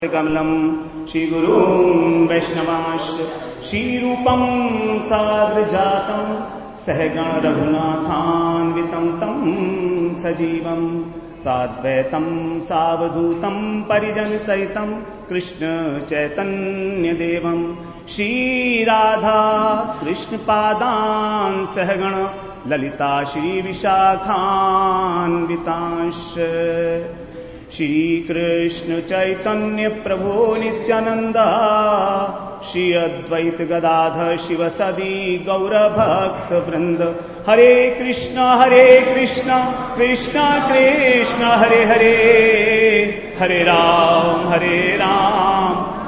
कमलम श्रीगुरून् वैष्णवांश्च श्रीरूपं साग्रजातं सहगण रघुनाथान्वितं तं सजीवं साद्वैतं सावधूतं परिजन सहितं कृष्ण चैतन्य देवं श्रीराधा कृष्ण पादान् सहगण ललिता श्री विशाखान्वितांश्च श्री कृष्ण चैतन्य प्रभु नित्यानंद श्री अद्वैत गदाधर शिवसदी गौर भक्त वृंद हरे कृष्ण कृष्ण कृष्ण हरे हरे हरे राम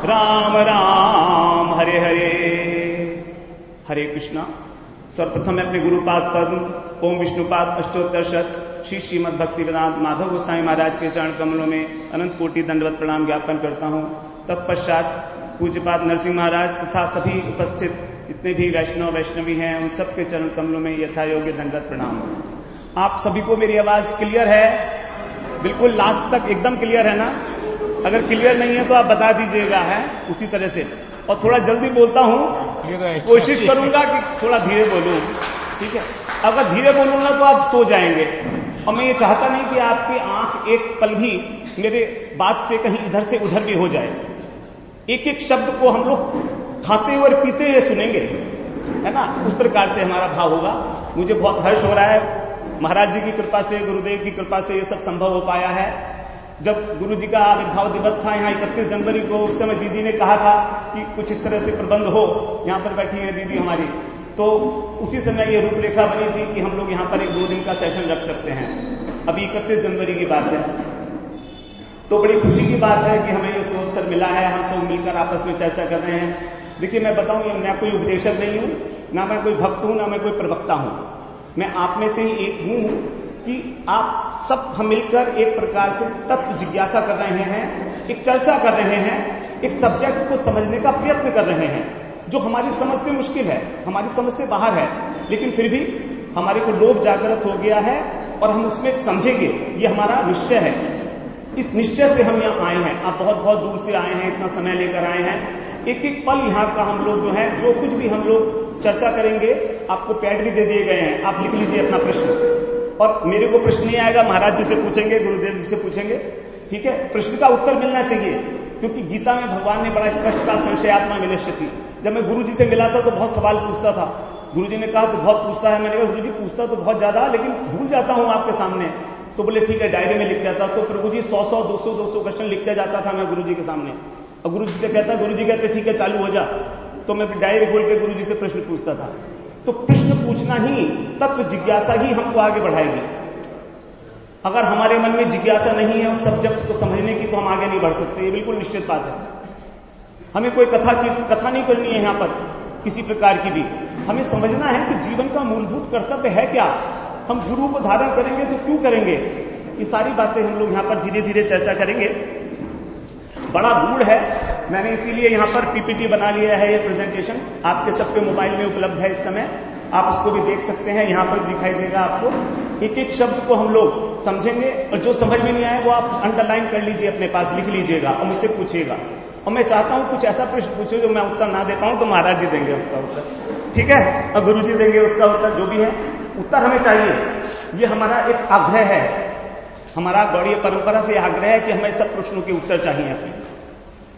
राम राम हरे हरे। हरे कृष्णा। सर्वप्रथम मैं अपने गुरुपाद पद्म ओम विष्णुपाद अष्टोत्तर शत श्री श्रीमद भक्ति वेदांत माधव गोसाई महाराज के चरण कमलों में अनंत कोटि दंडवत प्रणाम ज्ञापन करता हूँ। तत्पश्चात पूज्यपाद नरसिंह महाराज तथा सभी उपस्थित जितने भी वैष्णवी हैं उन सबके चरण कमलों में यथा योग्य दंडवत प्रणाम। आप सभी को मेरी आवाज क्लियर है? बिल्कुल लास्ट तक एकदम क्लियर है ना? अगर क्लियर नहीं है तो आप बता दीजिएगा है उसी तरह से। और थोड़ा जल्दी बोलता हूँ, कोशिश करूंगा कि थोड़ा धीरे बोलूं, ठीक है? अगर धीरे बोलूंगा तो आप सो जाएंगे और मैं ये चाहता नहीं कि आपकी आंख एक पल भी मेरे बात से कहीं इधर से उधर भी हो जाए। एक एक शब्द को हम लोग खाते हुए और पीते हुए सुनेंगे, है ना? उस प्रकार से हमारा भाव होगा। मुझे बहुत हर्ष हो रहा है, महाराज जी की कृपा से, गुरुदेव की कृपा से ये सब संभव हो पाया है। जब गुरु जी का आविर्भाव दिवस था यहाँ 31 जनवरी को, उस समय दीदी ने कहा था कि कुछ इस तरह से प्रबंध हो, यहाँ पर बैठी है दीदी हमारी, तो उसी समय ये रूपरेखा बनी थी कि हम लोग यहाँ पर एक 2 दिन का सेशन रख सकते हैं। अभी 31 जनवरी की बात है, तो बड़ी खुशी की बात है कि हमें ये अवसर मिला है। हम सब मिलकर आपस में चर्चा कर रहे हैं। देखिए मैं बताऊं, मैं कोई उपदेशक नहीं हूं, ना मैं कोई भक्त हूं, ना मैं कोई प्रवक्ता हूं। मैं आप में से ही एक हूं कि आप सब हम मिलकर एक प्रकार से तत्व जिज्ञासा कर रहे हैं, एक चर्चा कर रहे हैं, एक सब्जेक्ट को समझने का प्रयत्न कर रहे हैं जो हमारी समझ से मुश्किल है, हमारी समझ से बाहर है, लेकिन फिर भी हमारे को लोभ जागृत हो गया है और हम उसमें समझेंगे, ये हमारा निश्चय है। इस निश्चय से हम यहाँ आए हैं। आप बहुत बहुत दूर से आए हैं, इतना समय लेकर आए हैं। एक एक पल यहाँ का हम लोग जो है, जो कुछ भी हम लोग चर्चा करेंगे, आपको पैड भी दे दिए गए हैं, आप लिख लीजिए अपना प्रश्न। और मेरे को प्रश्न नहीं आएगा, महाराज जी से पूछेंगे, गुरुदेव जी से पूछेंगे, ठीक है? प्रश्न का उत्तर मिलना चाहिए, क्योंकि गीता में भगवान ने बड़ा स्पष्ट कहा, संशयात्मा विनश्यति। जब मैं गुरु जी से मिला था तो बहुत सवाल पूछता था। गुरु जी ने कहा तो बहुत पूछता है। मैंने कहा गुरु जी पूछता तो बहुत ज्यादा, लेकिन भूल जाता हूं आपके सामने। तो बोले ठीक है, डायरी में लिख जाता। तो प्रभु जी 100 200 क्वेश्चन लिखते जाता था मैं गुरु जी के सामने। और गुरु जी से कहता, गुरु जी कहते ठीक है चालू हो जा। तो मैं डायरी खोल के गुरु जी से प्रश्न पूछता था। तो प्रश्न पूछना ही, तत्व जिज्ञासा ही हमको आगे बढ़ाएगी। अगर हमारे मन में जिज्ञासा नहीं है उस सब्जेक्ट को समझने की, तो हम आगे नहीं बढ़ सकते। ये बिल्कुल निश्चित बात है। हमें कोई कथा नहीं करनी है यहाँ पर किसी प्रकार की भी। हमें समझना है कि जीवन का मूलभूत कर्तव्य है क्या, हम गुरु को धारण करेंगे तो क्यों करेंगे। ये सारी बातें हम लोग यहाँ पर धीरे धीरे चर्चा करेंगे। बड़ा गूढ़ है, मैंने इसीलिए यहाँ पर पीपीटी बना लिया है। ये प्रेजेंटेशन आपके सबके मोबाइल में उपलब्ध है इस समय, आप उसको भी देख सकते हैं। यहाँ पर दिखाई देगा आपको। एक एक शब्द को हम लोग समझेंगे और जो समझ में नहीं आए वो आप अंडरलाइन कर लीजिए, अपने पास लिख लीजिएगा और मुझसे पूछिएगा। और मैं चाहता हूं कुछ ऐसा प्रश्न पूछो जो मैं उत्तर ना दे पाऊं तो महाराज जी देंगे उसका उत्तर, ठीक है? और गुरु जी देंगे उसका उत्तर। जो भी है उत्तर हमें चाहिए। ये हमारा एक आग्रह है, हमारा गौड़ीय परंपरा से आग्रह है कि हमें सब प्रश्नों के उत्तर चाहिए अपने।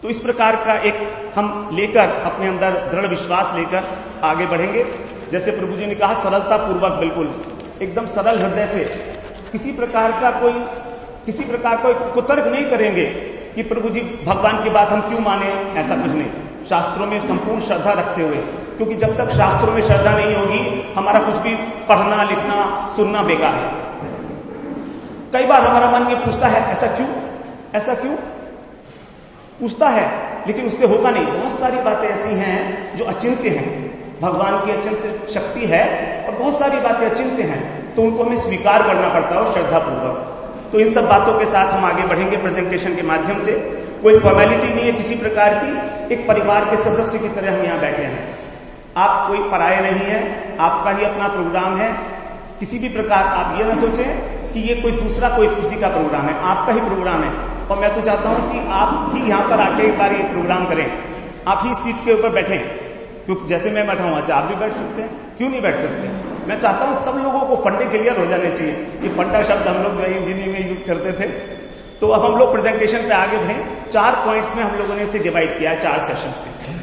तो इस प्रकार का एक हम लेकर अपने अंदर दृढ़ विश्वास लेकर आगे बढ़ेंगे। जैसे प्रभु जी ने कहा, सरलता पूर्वक, बिल्कुल एकदम सरल हृदय से, किसी प्रकार का कोई कुतर्क नहीं करेंगे कि प्रभु जी भगवान की बात हम क्यों माने, ऐसा कुछ नहीं। शास्त्रों में संपूर्ण श्रद्धा रखते हुए, क्योंकि जब तक शास्त्रों में श्रद्धा नहीं होगी हमारा कुछ भी पढ़ना लिखना सुनना बेकार है। कई बार हमारा मन ये पूछता है ऐसा क्यों पूछता है, लेकिन उससे होगा नहीं। बहुत सारी बातें ऐसी हैं जो अचिंत्य हैं, भगवान की अचिंत्य शक्ति है और बहुत सारी बातें अचिंत्य हैं, तो उनको हमें स्वीकार करना पड़ता है श्रद्धापूर्वक। तो इन सब बातों के साथ हम आगे बढ़ेंगे प्रेजेंटेशन के माध्यम से। कोई फॉर्मेलिटी नहीं है किसी प्रकार की, एक परिवार के सदस्य की तरह हम यहाँ बैठे हैं। आप कोई पराये नहीं है, आपका ही अपना प्रोग्राम है। किसी भी प्रकार आप ये ना सोचें कि ये कोई दूसरा कोई किसी का प्रोग्राम है, आपका ही प्रोग्राम है। और मैं तो चाहता हूं कि आप ही यहां पर आके एक बार ये प्रोग्राम करें, आप ही सीट के ऊपर बैठें, क्योंकि जैसे मैं बैठा हूं वहां से आप भी बैठ सकते हैं, क्यों नहीं बैठ सकते? मैं चाहता हूं सब लोगों को फंडे क्लियर हो जाने चाहिए। ये फंडा शब्द हम लोग इंजीनियरिंग में यूज करते थे। तो अब हम लोग प्रेजेंटेशन पे आगे बढ़े। 4 पॉइंट्स में हम लोगों ने इसे डिवाइड किया, 4 सेशंस में।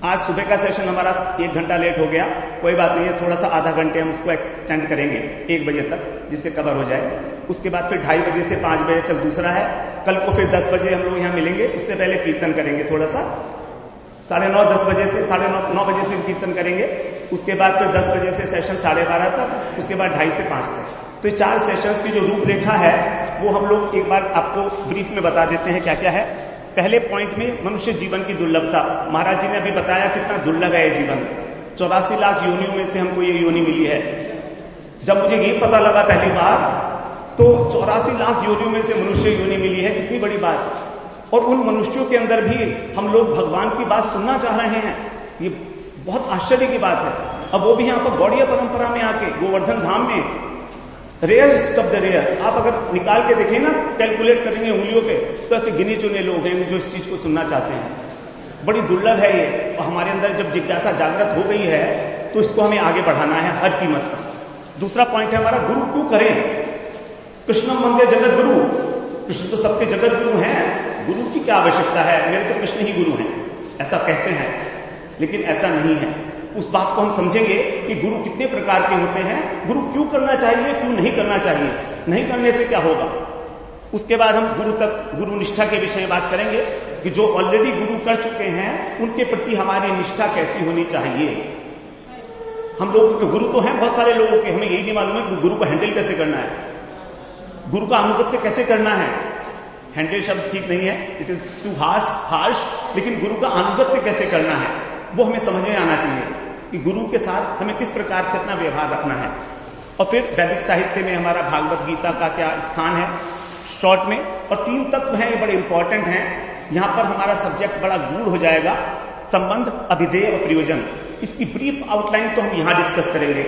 आज सुबह का सेशन हमारा 1 घंटा लेट हो गया, कोई बात नहीं है, थोड़ा सा आधा घंटे हम उसको एक्सटेंड करेंगे 1 बजे तक, जिससे कवर हो जाए। उसके बाद फिर 2:30 बजे से 5 बजे तक दूसरा है। कल को फिर 10 बजे हम लोग यहाँ मिलेंगे, उससे पहले कीर्तन करेंगे थोड़ा सा, 9:30 10 बजे से 9:30 बजे से कीर्तन करेंगे। उसके बाद फिर 10 बजे से सेशन 12:30 तक, उसके बाद 2:30 से 5 तक। तो ये 4 सेशंस की जो रूपरेखा है वो हम लोग एक बार आपको ब्रीफ में बता देते हैं क्या क्या है। पहले पॉइंट में मनुष्य जीवन की दुर्लभता, महाराज जी ने अभी बताया कितना दुर्लभ है ये जीवन। 84 लाख योनियों में से हमको ये योनि मिली है। जब मुझे ये पता लगा पहली बार, तो 84 लाख योनियों में से मनुष्य योनि मिली है, कितनी बड़ी बात। और उन मनुष्यों के अंदर भी हम लोग भगवान की बात सुनना चाह रहे हैं, ये बहुत आश्चर्य की बात है। अब वो भी यहाँ पर गौड़ीय परंपरा में आके, गोवर्धन धाम में, रेयर ऑफ द रेयर। आप अगर निकाल के देखें ना, कैलकुलेट करेंगे उंगलियों पे, तो ऐसे गिने चुने लोग हैं जो इस चीज को सुनना चाहते हैं। बड़ी दुर्लभ है ये, और हमारे अंदर जब जिज्ञासा जागृत हो गई है तो इसको हमें आगे बढ़ाना है हर कीमत पर। दूसरा पॉइंट है हमारा, गुरु क्यों करें? कृष्णम वंदे जगत गुरु, कृष्ण तो सबके जगत गुरु हैं, गुरु की क्या आवश्यकता है? मेरे तो कृष्ण ही गुरु हैं, ऐसा कहते हैं, लेकिन ऐसा नहीं है। उस बात को हम समझेंगे कि गुरु कितने प्रकार के होते हैं, गुरु क्यों करना चाहिए, क्यों नहीं करना चाहिए, नहीं करने से क्या होगा। उसके बाद हम गुरु तत्व, गुरु निष्ठा के विषय में बात करेंगे कि जो ऑलरेडी गुरु कर चुके हैं उनके प्रति हमारी निष्ठा कैसी होनी चाहिए। हम लोग गुरु तो हैं बहुत सारे लोगों के, हमें यही नहीं मालूम है कि गुरु को हैंडल कैसे करना है, गुरु का अनुगत्य कैसे करना है। हैंडल शब्द ठीक नहीं है, इट इज टू हार्श, लेकिन गुरु का अनुगत्य कैसे करना है वो हमें समझ में आना चाहिए कि गुरु के साथ हमें किस प्रकार से अपना व्यवहार रखना है। और फिर वैदिक साहित्य में हमारा भागवत गीता का क्या स्थान है शॉर्ट में, और 3 तत्व हैं, ये बड़े इंपॉर्टेंट हैं। यहां पर हमारा सब्जेक्ट बड़ा गूढ़ हो जाएगा, संबंध, अभिधेय और प्रयोजन। इसकी ब्रीफ आउटलाइन तो हम यहां डिस्कस करेंगे,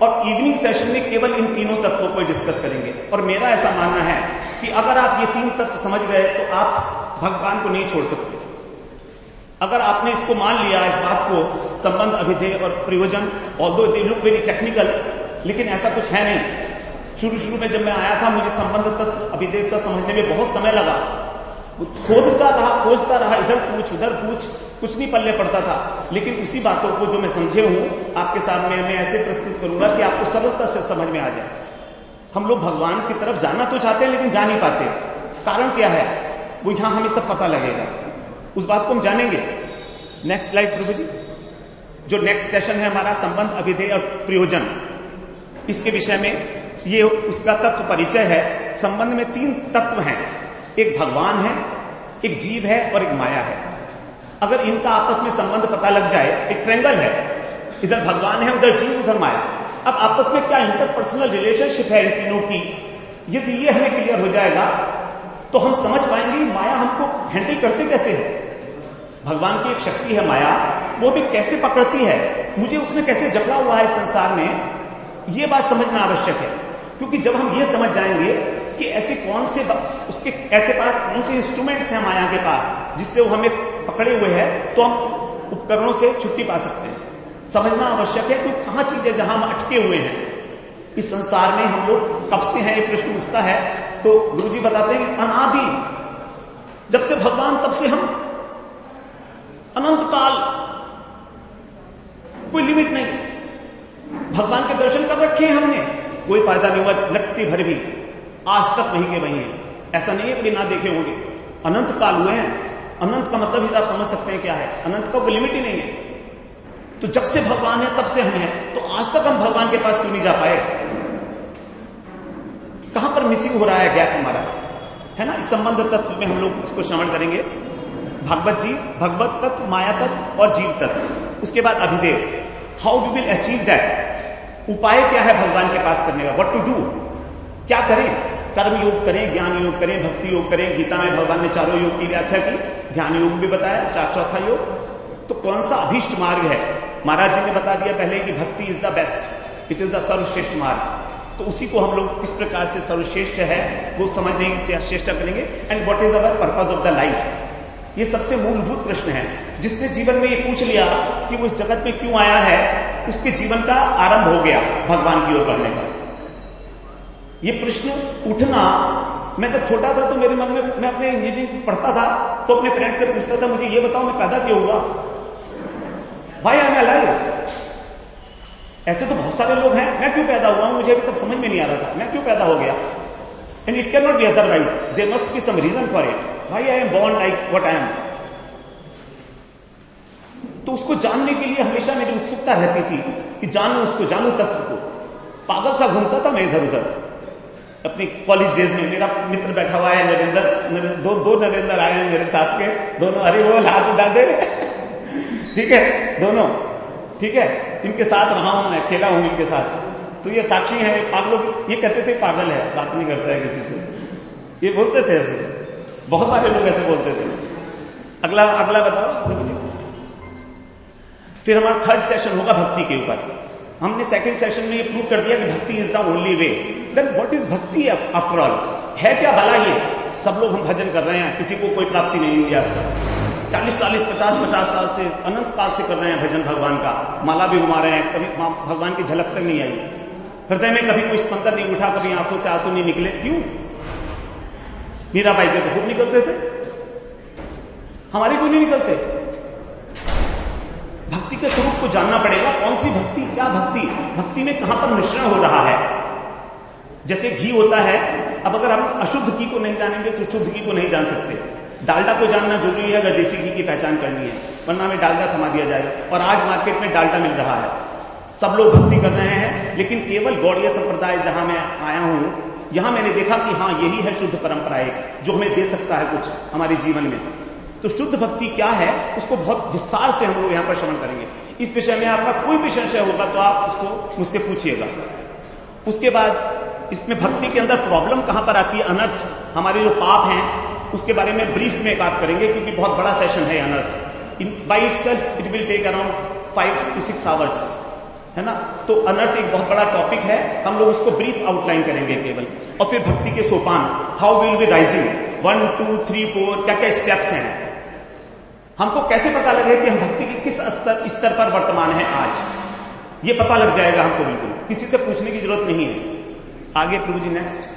और इवनिंग सेशन में केवल इन तीनों तत्वों को डिस्कस करेंगे। और मेरा ऐसा मानना है कि अगर आप ये 3 तत्व समझ गए तो आप भगवान को नहीं छोड़ सकते। अगर आपने इसको मान लिया, इस बात को, संबंध, अभिधेय और प्रयोजन, although they look very technical, लेकिन ऐसा कुछ है नहीं। शुरू में जब मैं आया था, मुझे संबंध तत्व, अभिधेय तत्व समझने में बहुत समय लगा, खोजता रहा, इधर पूछ उधर पूछ, कुछ नहीं पल्ले पड़ता था। लेकिन उसी बातों को जो मैं समझे हूं आपके सामने मैं ऐसे प्रस्तुत करूंगा कि आपको सरलता से समझ में आ जाए। हम लोग भगवान की तरफ जाना तो चाहते हैं लेकिन जा नहीं पाते, कारण क्या है वो यहां हमें सब पता लगेगा, उस बात को हम जानेंगे। नेक्स्ट स्लाइड प्रभु जी। जो नेक्स्ट सेशन है हमारा संबंध, अभिधेय और प्रयोजन, इसके विषय में ये उसका तत्व परिचय है। संबंध में 3 तत्व हैं, एक भगवान है, एक जीव है और एक माया है। अगर इनका आपस में संबंध पता लग जाए, एक ट्रायंगल है, इधर भगवान है, उधर जीव, उधर माया। अब आपस में क्या इंटरपर्सनल रिलेशनशिप है इन तीनों की, यदि ये हमें क्लियर हो जाएगा तो हम समझ पाएंगे माया हमको हैंडल करते कैसे है। भगवान की एक शक्ति है माया, वो भी कैसे पकड़ती है, मुझे उसने कैसे जकड़ा हुआ है इस संसार में, ये बात समझना आवश्यक है। क्योंकि जब हम ये समझ जाएंगे कि ऐसे कौन से इंस्ट्रूमेंट्स हैं माया के पास जिससे वो हमें पकड़े हुए हैं, तो हम उपकरणों से छुट्टी पा सकते हैं। समझना आवश्यक है कि कहां चीजें जहां हम अटके हुए हैं इस संसार में, हम लोग कब से हैं, ये प्रश्न उठता है। तो गुरुजी बताते हैं अनादि, जब से भगवान तब से हम अनंत काल, कोई लिमिट नहीं। भगवान के दर्शन कर रखे हैं हमने, कोई फायदा नहीं हुआ, लट्टी भर भी आज तक वहीं के वहीं है। ऐसा नहीं है कि ना देखे होंगे, अनंत काल हुए हैं। अनंत का मतलब ही आप समझ सकते हैं क्या है, अनंत का कोई लिमिट ही नहीं है। तो जब से भगवान है तब से हम हैं, तो आज तक हम भगवान के पास क्यों नहीं जा पाए? कहां पर मिसिंग हो रहा है गैप हमारा, है ना। इस संबंध तत्व में हम लोग इसको श्रवण करेंगे, भगवत जीव, भगवत तत्व, माया तत्व और जीव तत्व। उसके बाद अभिधेय, how we will achieve that, उपाय क्या है भगवान के पास करने का, व्हाट टू डू, क्या करें, कर्म योग करें, ज्ञान योग करें, भक्ति योग करें। गीता में भगवान ने 4 योग की व्याख्या की, ध्यान योग भी बताया, 4 योग। तो कौन सा अभीष्ट मार्ग है? महाराज जी ने बता दिया पहले कि bhakti is the best, it is the सर्वश्रेष्ठ मार्ग। तो उसी को हम लोग किस प्रकार से सर्वश्रेष्ठ है वो समझने की चेष्टा करेंगे। And what is our purpose of the life, ये सबसे मूलभूत प्रश्न है। जिसने जीवन में ये पूछ लिया कि वो इस जगत में क्यों आया है, उसके जीवन का आरंभ हो गया भगवान की ओर बढ़ने का। ये प्रश्न उठना, मैं जब छोटा था तो मेरे मन में, मैं अपने इंजीनियरिंग पढ़ता था तो अपने फ्रेंड से पूछता था, मुझे ये बताओ मैं पैदा क्यों हुआ, व्हाई आई एम अलाइव। ऐसे तो बहुत सारे लोग हैं, मैं क्यों पैदा हुआ हूं, मुझे अभी तक समझ में नहीं आ रहा था, मैं क्यों पैदा हो गया। And it can not be otherwise, there must be some reason for it, why I am born like what I am. तो उसको जानने के लिए हमेशा मेरी उत्सुकता रहती थी कि जानूं उसको, जानूं तत्व को। पागल सा घूमता था मैं इधर उधर। अपनी कॉलेज डेज में मेरा मित्र बैठा हुआ है नरेंद्र, दो नरेंद्र आए हैं मेरे साथ के, दोनों अरे वो हाथ उठा दे ठीक है, दोनों ठीक है, इनके साथ रहा हूं मैं, खेला हूं इनके साथ, तो ये साक्षी है। आप लोग ये कहते थे पागल है, बात नहीं करता है किसी से, ये बोलते थे ऐसे, बहुत सारे लोग ऐसे बोलते थे। अगला बताओ। फिर हमारा थर्ड सेशन होगा भक्ति के ऊपर। हमने सेकंड सेशन में ये प्रूव कर दिया कि bhakti is the only way. Then what is bhakti after all, है क्या भला ये। सब लोग हम भजन कर रहे हैं, किसी को कोई प्राप्ति नहीं हुई आज तक, 40-40, 50-50 साल से, अनंत काल से कर रहे हैं भजन भगवान का, माला भी घुमा रहे हैं, कभी भगवान की झलक तक नहीं आई, हृदय में कभी कोई स्पंदन नहीं उठा, कभी आंखों से आंसू नहीं निकले। क्यों? मीराबाई के तो खूब निकलते थे, हमारे क्यों नहीं निकलते। भक्ति के स्वरूप को जानना पड़ेगा, कौन सी भक्ति, क्या भक्ति, भक्ति में कहां पर मिश्रण हो रहा है। जैसे घी होता है, अब अगर हम अशुद्ध घी को नहीं जानेंगे तो शुद्ध घी को नहीं जान सकते। डालडा को जानना जरूरी है अगर देसी घी की पहचान करनी है, वरना हमें डालडा थमा दिया जाएगा। और आज मार्केट में डालडा मिल रहा है, सब लोग भक्ति कर रहे हैं, लेकिन केवल गौड़ीय संप्रदाय जहां मैं आया हूं, यहां मैंने देखा कि हाँ यही है शुद्ध परंपरा एक, जो हमें दे सकता है कुछ हमारे जीवन में। तो शुद्ध भक्ति क्या है, उसको बहुत विस्तार से हम लोग यहां पर श्रवण करेंगे। इस विषय में आपका कोई भी संशय होगा तो आप उसको मुझसे पूछिएगा। उसके बाद इसमें भक्ति के अंदर प्रॉब्लम कहां पर आती है, अनर्थ, हमारे जो पाप हैं उसके बारे में ब्रीफ में बात करेंगे, क्योंकि बहुत बड़ा सेशन है अनर्थ। By itself it will take around 5 to 6 hours, है ना। तो अनर्थ एक बहुत बड़ा टॉपिक है, हम लोग उसको ब्रीफ आउटलाइन करेंगे केवल। और फिर भक्ति के सोपान, हाउ विल बी राइजिंग, 1 2 3 4 क्या क्या स्टेप्स हैं, हमको कैसे पता लगे कि हम भक्ति के किस स्तर पर वर्तमान है आज, ये पता लग जाएगा हमको, बिल्कुल किसी से पूछने की जरूरत नहीं है। आगे प्रभु जी नेक्स्ट।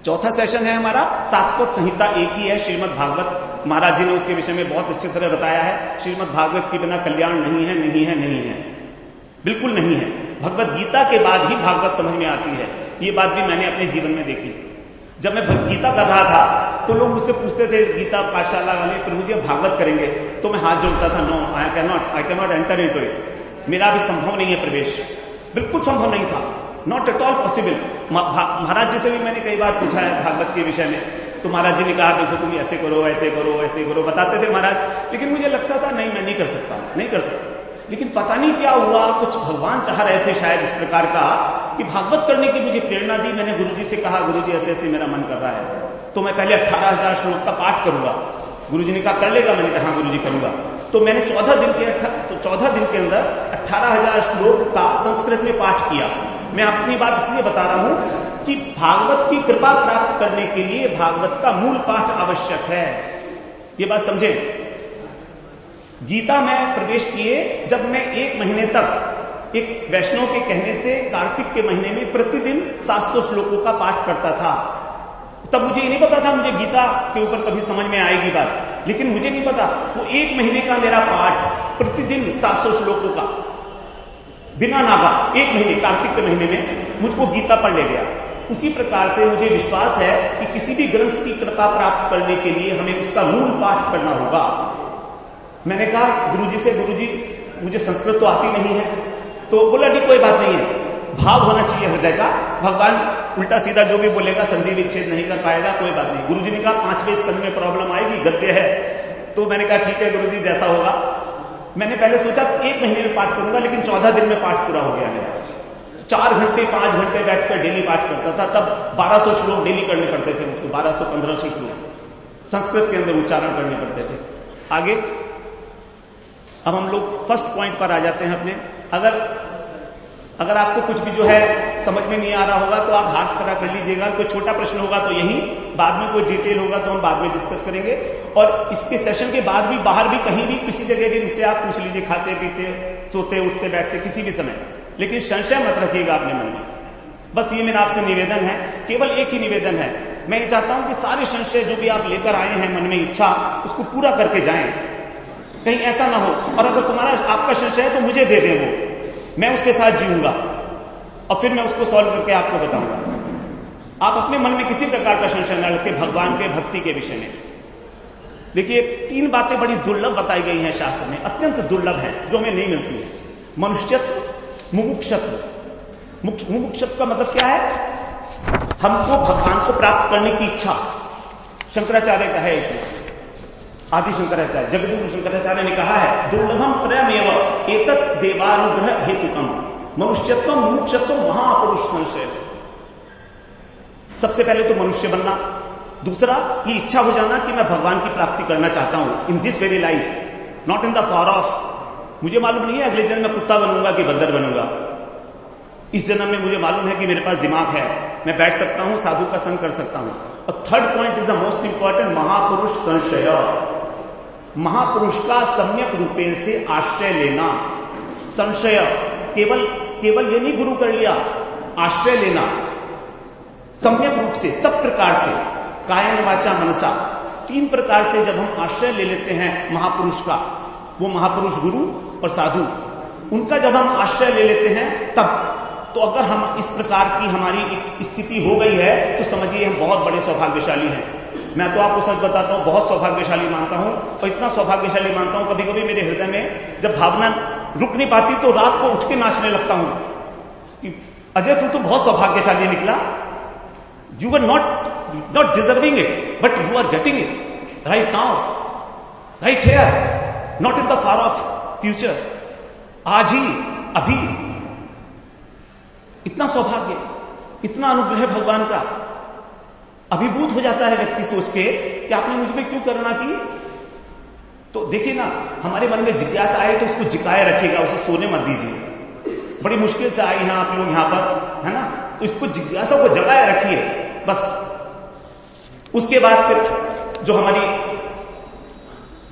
चौथा सेशन है हमारा सात्वत संहिता, एक ही है, श्रीमद् भागवत। महाराज जी ने उसके विषय में बहुत अच्छी तरह बताया है। श्रीमद् भागवत के बिना कल्याण नहीं है, नहीं है, नहीं है, बिल्कुल नहीं है। भगवत गीता के बाद ही भागवत समझ में आती है, ये बात भी मैंने अपने जीवन में देखी। जब मैं गीता कर रहा था तो लोग मुझसे पूछते थे गीता पाठशाला वाले, प्रभु जी भागवत करेंगे, तो मैं हाथ जोड़ता था, no I can not enter into it, मेरा अभी संभव नहीं है प्रवेश, बिल्कुल संभव नहीं था, नॉट एट ऑल पॉसिबल। महाराज जी से भी मैंने कई बार पूछा है भागवत के विषय में, तो महाराज जी ने कहा देखो तुम ऐसे करो, ऐसे करो, ऐसे करो, बताते थे महाराज, लेकिन मुझे लगता था नहीं मैं नहीं कर सकता, नहीं कर सकता। लेकिन पता नहीं क्या हुआ, कुछ भगवान चाह रहे थे शायद इस प्रकार का कि भागवत करने की मुझे प्रेरणा दी। मैंने गुरुजी से कहा गुरुजी ऐसे ऐसे मेरा मन कर रहा है, तो मैं पहले 18,000 श्लोक का पाठ करूंगा। गुरुजी ने कहा कर लेगा, मैंने कहा हाँ गुरुजी करूंगा। तो मैंने 14 दिन के अंदर 18,000 श्लोक का संस्कृत में पाठ किया। मैं अपनी बात इसलिए बता रहा हूं कि भागवत की कृपा प्राप्त करने के लिए भागवत का मूल पाठ आवश्यक है, ये बात समझे। गीता में प्रवेश किए जब मैं 1 महीने तक एक वैष्णव के कहने से कार्तिक के महीने में प्रतिदिन 700 श्लोकों का पाठ करता था। तब मुझे ये नहीं पता था मुझे गीता के ऊपर कभी समझ में आएगी बात, लेकिन मुझे नहीं पता वो 1 महीने का मेरा पाठ प्रतिदिन 700 श्लोकों का बिना नागा 1 महीने कार्तिक के महीने में मुझको गीता पढ़ ले गया। उसी प्रकार से मुझे विश्वास है कि किसी भी ग्रंथ की कृपा प्राप्त करने के लिए हमें उसका मूल पाठ करना होगा। मैंने कहा गुरुजी से, गुरुजी मुझे संस्कृत तो आती नहीं है, तो बोला नहीं कोई बात नहीं है, भाव होना चाहिए हृदय का, भगवान उल्टा सीधा जो भी बोलेगा संधि विच्छेद नहीं कर पाएगा, कोई बात नहीं। गुरुजी ने कहा 5वें स्कंद में प्रॉब्लम आएगी, गद्य है, तो मैंने कहा ठीक है गुरुजी जैसा होगा। मैंने पहले सोचा 1 महीने में पाठ करूंगा, लेकिन 14 दिन में पाठ पूरा हो गया मेरा। 4 घंटे 5 घंटे बैठकर डेली पाठ करता था। तब 1200 श्लोक डेली करने पड़ते थे मुझको, 1200-1500 श्लोक संस्कृत के अंदर उच्चारण करने पड़ते थे। आगे अब हम लोग फर्स्ट पॉइंट पर आ जाते हैं अपने। अगर अगर आपको कुछ भी जो है समझ में नहीं आ रहा होगा तो आप हाथ खड़ा कर लीजिएगा। कोई छोटा प्रश्न होगा तो यही, बाद में कोई डिटेल होगा तो हम बाद में डिस्कस करेंगे। और इसके सेशन के बाद भी बाहर भी कहीं भी किसी जगह भी मुझसे आप पूछ लीजिए, खाते पीते, सोते उठते बैठते किसी भी समय, लेकिन संशय मत रखिएगा अपने मन में। बस ये मेरा आपसे निवेदन है, केवल एक ही निवेदन है। मैं ये चाहता हूं कि सारे संशय जो भी आप लेकर आए हैं मन में इच्छा, उसको पूरा करके जाएं। कहीं ऐसा ना हो, और अगर तुम्हारा आपका संशय है तो मुझे दे दें, वो मैं उसके साथ जीऊंगा और फिर मैं उसको सॉल्व करके आपको बताऊंगा। आप अपने मन में किसी प्रकार का संशय न रखें भगवान के भक्ति के विषय में। देखिए 3 बातें बड़ी दुर्लभ बताई गई हैं शास्त्र में, अत्यंत दुर्लभ है, जो हमें नहीं मिलती है। मनुष्यत्व, मुमुक्षत्व। मुमुक्षत्व का मतलब क्या है? हमको भगवान को प्राप्त करने की इच्छा। शंकराचार्य का है इसमें, आदि शंकराचार्य, जगद्गुरु शंकराचार्य ने कहा है, दुर्लभम त्रयमेव एतत् देवानुग्रह हेतुकम मनुष्यत्व मुमुक्षत्व महापुरुष संशय। सबसे पहले तो मनुष्य बनना, दूसरा ये इच्छा हो जाना कि मैं भगवान की प्राप्ति करना चाहता हूं in this very life, not in the far of. मुझे मालूम नहीं है अगले जन्म में कुत्ता बनूंगा कि बंदर बनूंगा। इस जन्म में मुझे मालूम है कि मेरे पास दिमाग है, मैं बैठ सकता हूं, साधु का संग कर सकता हूं। और third point is the most important, महापुरुष संशय। महापुरुष का सम्यक रूपेण से आश्रय लेना। संशय केवल ये नहीं गुरु कर लिया, आश्रय लेना सम्यक रूप से, सब प्रकार से, कायन वाचा मनसा, 3 प्रकार से जब हम आश्रय ले लेते हैं महापुरुष का, वो महापुरुष गुरु और साधु, उनका जब हम आश्रय ले लेते हैं तब, तो अगर हम इस प्रकार की हमारी एक स्थिति हो गई है तो समझिए हम बहुत बड़े सौभाग्यशाली हैं। मैं तो आपको सच बताता हूं, बहुत सौभाग्यशाली मानता हूं, और इतना सौभाग्यशाली मानता हूं, कभी कभी मेरे हृदय में जब भावना रुक नहीं पाती तो रात को उठ के नाचने लगता हूं कि अजय तू तो बहुत सौभाग्यशाली निकला। You are not deserving it, but you are getting it right now, right here, not in the far of future, आज ही, अभी। इतना सौभाग्य, इतना अनुग्रह भगवान का। अभिभूत हो जाता है व्यक्ति सोच के कि आपने मुझ में क्यों करुणा की। तो देखिए ना, हमारे मन में जिज्ञासा आए तो उसको जिकाए रखिएगा, उसे सोने मत दीजिए। बड़ी मुश्किल से आए हैं आप लोग यहां पर, है ना, तो इसको जिज्ञासा को जगाए रखिए बस। उसके बाद फिर जो हमारी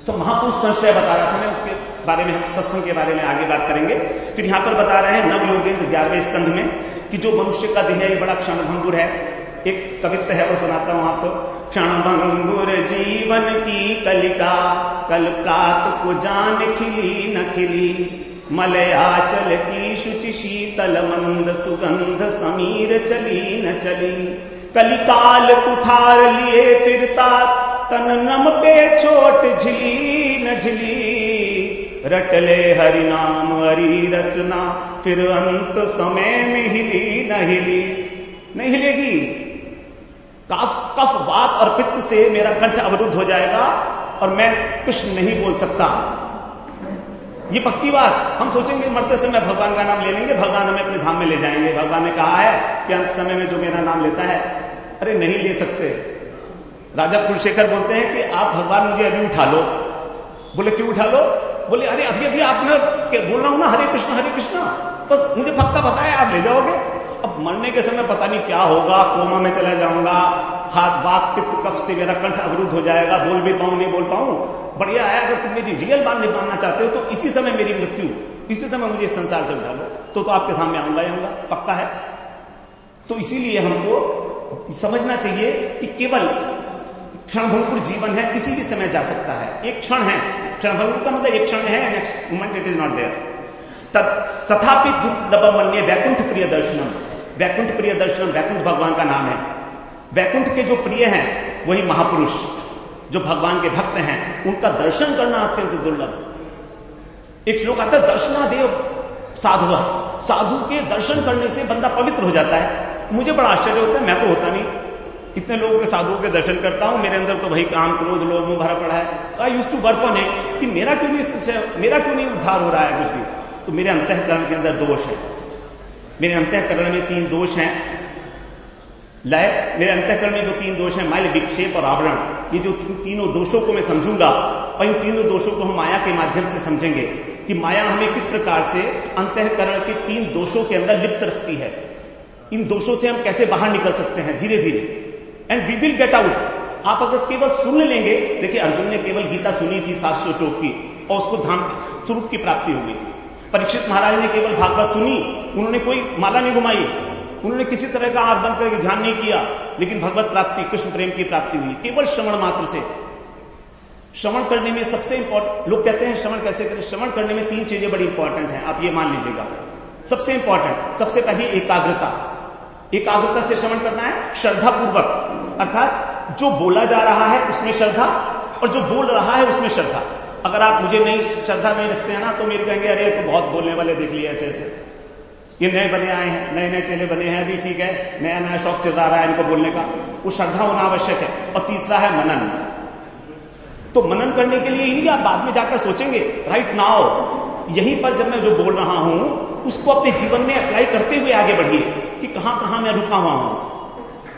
महापुरुष संशय बता रहा था मैं, उसके बारे में हम सत्संग के बारे में आगे बात करेंगे। फिर यहां पर बता रहे हैं नव योगेंद्र 11वें स्कंध में कि जो मनुष्य का देह है ये बड़ा क्षणभंगुर है। एक कवित्व है वो सुनाता हूं आपको। क्षणभंगुर जीवन की कलिका, कल प्रात को जान खिली न खिली, मलयाचल की शुचि शीतल मंद सुगंध समीर चली न चली, कलिकाल कुठार लिए फिरता तन नम पे छोट झिली न झिली, रटले हरि नाम हरि रसना, फिर अंत समय में हिली न हिली। नहीं हिलेगी, कफ वात और पित्त से मेरा कंठ अवरुद्ध हो जाएगा और मैं कुछ नहीं बोल सकता। ये पक्की बात। हम सोचेंगे मरते समय भगवान का नाम ले लेंगे, भगवान हमें अपने धाम में ले जाएंगे। भगवान ने कहा है कि अंत समय में जो मेरा नाम लेता है, अरे नहीं ले सकते। राजा कुलशेखर बोलते हैं कि आप भगवान मुझे अभी उठा लो। बोले क्यों उठा लो? बोले अरे अभी अभी आपने बोल रहा हूं ना हरे कृष्णा, बस मुझे पक्का पता है आप ले जाओगे। अब मरने के समय पता नहीं क्या होगा, कोमा में चला जाऊंगा, हाथ बात पित्त कफ से मेरा कंठ अवरुद्ध हो जाएगा, बोल भी पाऊं नहीं बोल पाऊं। बढ़िया है, अगर तुम मेरी रियल बात निभाना चाहते हो तो इसी समय मेरी मृत्यु, इसी समय मुझे इस संसार से उठा लो, तो आपके सामने आऊंगा, पक्का है। तो इसीलिए हमको समझना चाहिए कि केवल क्षणभंगुर जीवन है, किसी भी समय जा सकता है। एक क्षण है, क्षणभंगुर का मतलब एक क्षण है, next moment it is not there. तथापि दुर्लभमन्ये वैकुंठ प्रिय दर्शनम। वैकुंठ प्रिय दर्शनम, वैकुंठ भगवान का नाम है। वैकुंठ के जो प्रिय हैं वही महापुरुष, जो भगवान के भक्त हैं, उनका दर्शन करना अत्यंत दुर्लभ। एक श्लोक आता है दर्शनादेव साधु, साधु के दर्शन करने से बंदा पवित्र हो जाता है। मुझे बड़ा आश्चर्य होता है, मैं तो होता नहीं, इतने लोगों के साधुओं के दर्शन करता हूं, मेरे अंदर तो भाई काम क्रोध लोभ में भरा पड़ा है। तो I used to work on it कि मेरा क्यों नहीं उद्धार हो रहा है कुछ भी। तो मेरे अंतःकरण के अंदर दोष है, मेरे अंतःकरण में 3 दोष हैं। लय, मेरे अंतःकरण में जो 3 दोष हैं, मैल, विक्षेप और आवरण, ये जो तीनों दोषों को मैं समझूंगा और इन तीनों दोषों को हम माया के माध्यम से समझेंगे कि माया हमें किस प्रकार से अंतःकरण के 3 दोषों के अंदर लिप्त रखती है, इन दोषों से हम कैसे बाहर निकल सकते हैं धीरे धीरे, and we will get out. आप अगर केवल सुन लेंगे, देखिए अर्जुन ने केवल गीता सुनी थी 700 श्लोक की और उसको धाम स्वरूप की प्राप्ति हो गई थी। परीक्षित महाराज ने केवल भागवत सुनी, उन्होंने कोई माला नहीं घुमाई, उन्होंने किसी तरह का आंख बंद करके ध्यान नहीं किया, लेकिन भगवत प्राप्ति, कृष्ण प्रेम की प्राप्ति हुई केवल श्रवण मात्र से। श्रवण करने में सबसे इंपॉर्टेंट, लोग कहते हैं श्रवण कैसे करें, श्रवण करने में 3 चीजें बड़ी इंपॉर्टेंट हैं, आप ये मान लीजिएगा। सबसे इंपॉर्टेंट, सबसे पहली एकाग्रता। एकाग्रता से श्रवण करना है, श्रद्धा पूर्वक, अर्थात जो बोला जा रहा है उसमें श्रद्धा और जो बोल रहा है उसमें श्रद्धा। अगर आप मुझे नहीं श्रद्धा नहीं रखते हैं ना, तो मेरे कहेंगे अरे तो बहुत बोलने वाले देख लिए ऐसे ऐसे, ये नए बने आए हैं, नए नए चेले बने हैं, अभी ठीक है, नया नया शौक चल रहा है इनको बोलने का, वो श्रद्धा होना आवश्यक है। और तीसरा है मनन। तो मनन करने के लिए ही नहीं, आप बाद में जाकर सोचेंगे, राइट नाउ यहीं पर जब मैं जो बोल रहा हूं उसको अपने जीवन में अप्लाई करते हुए आगे बढ़िए कि कहां कहां मैं रुका हुआ हूं,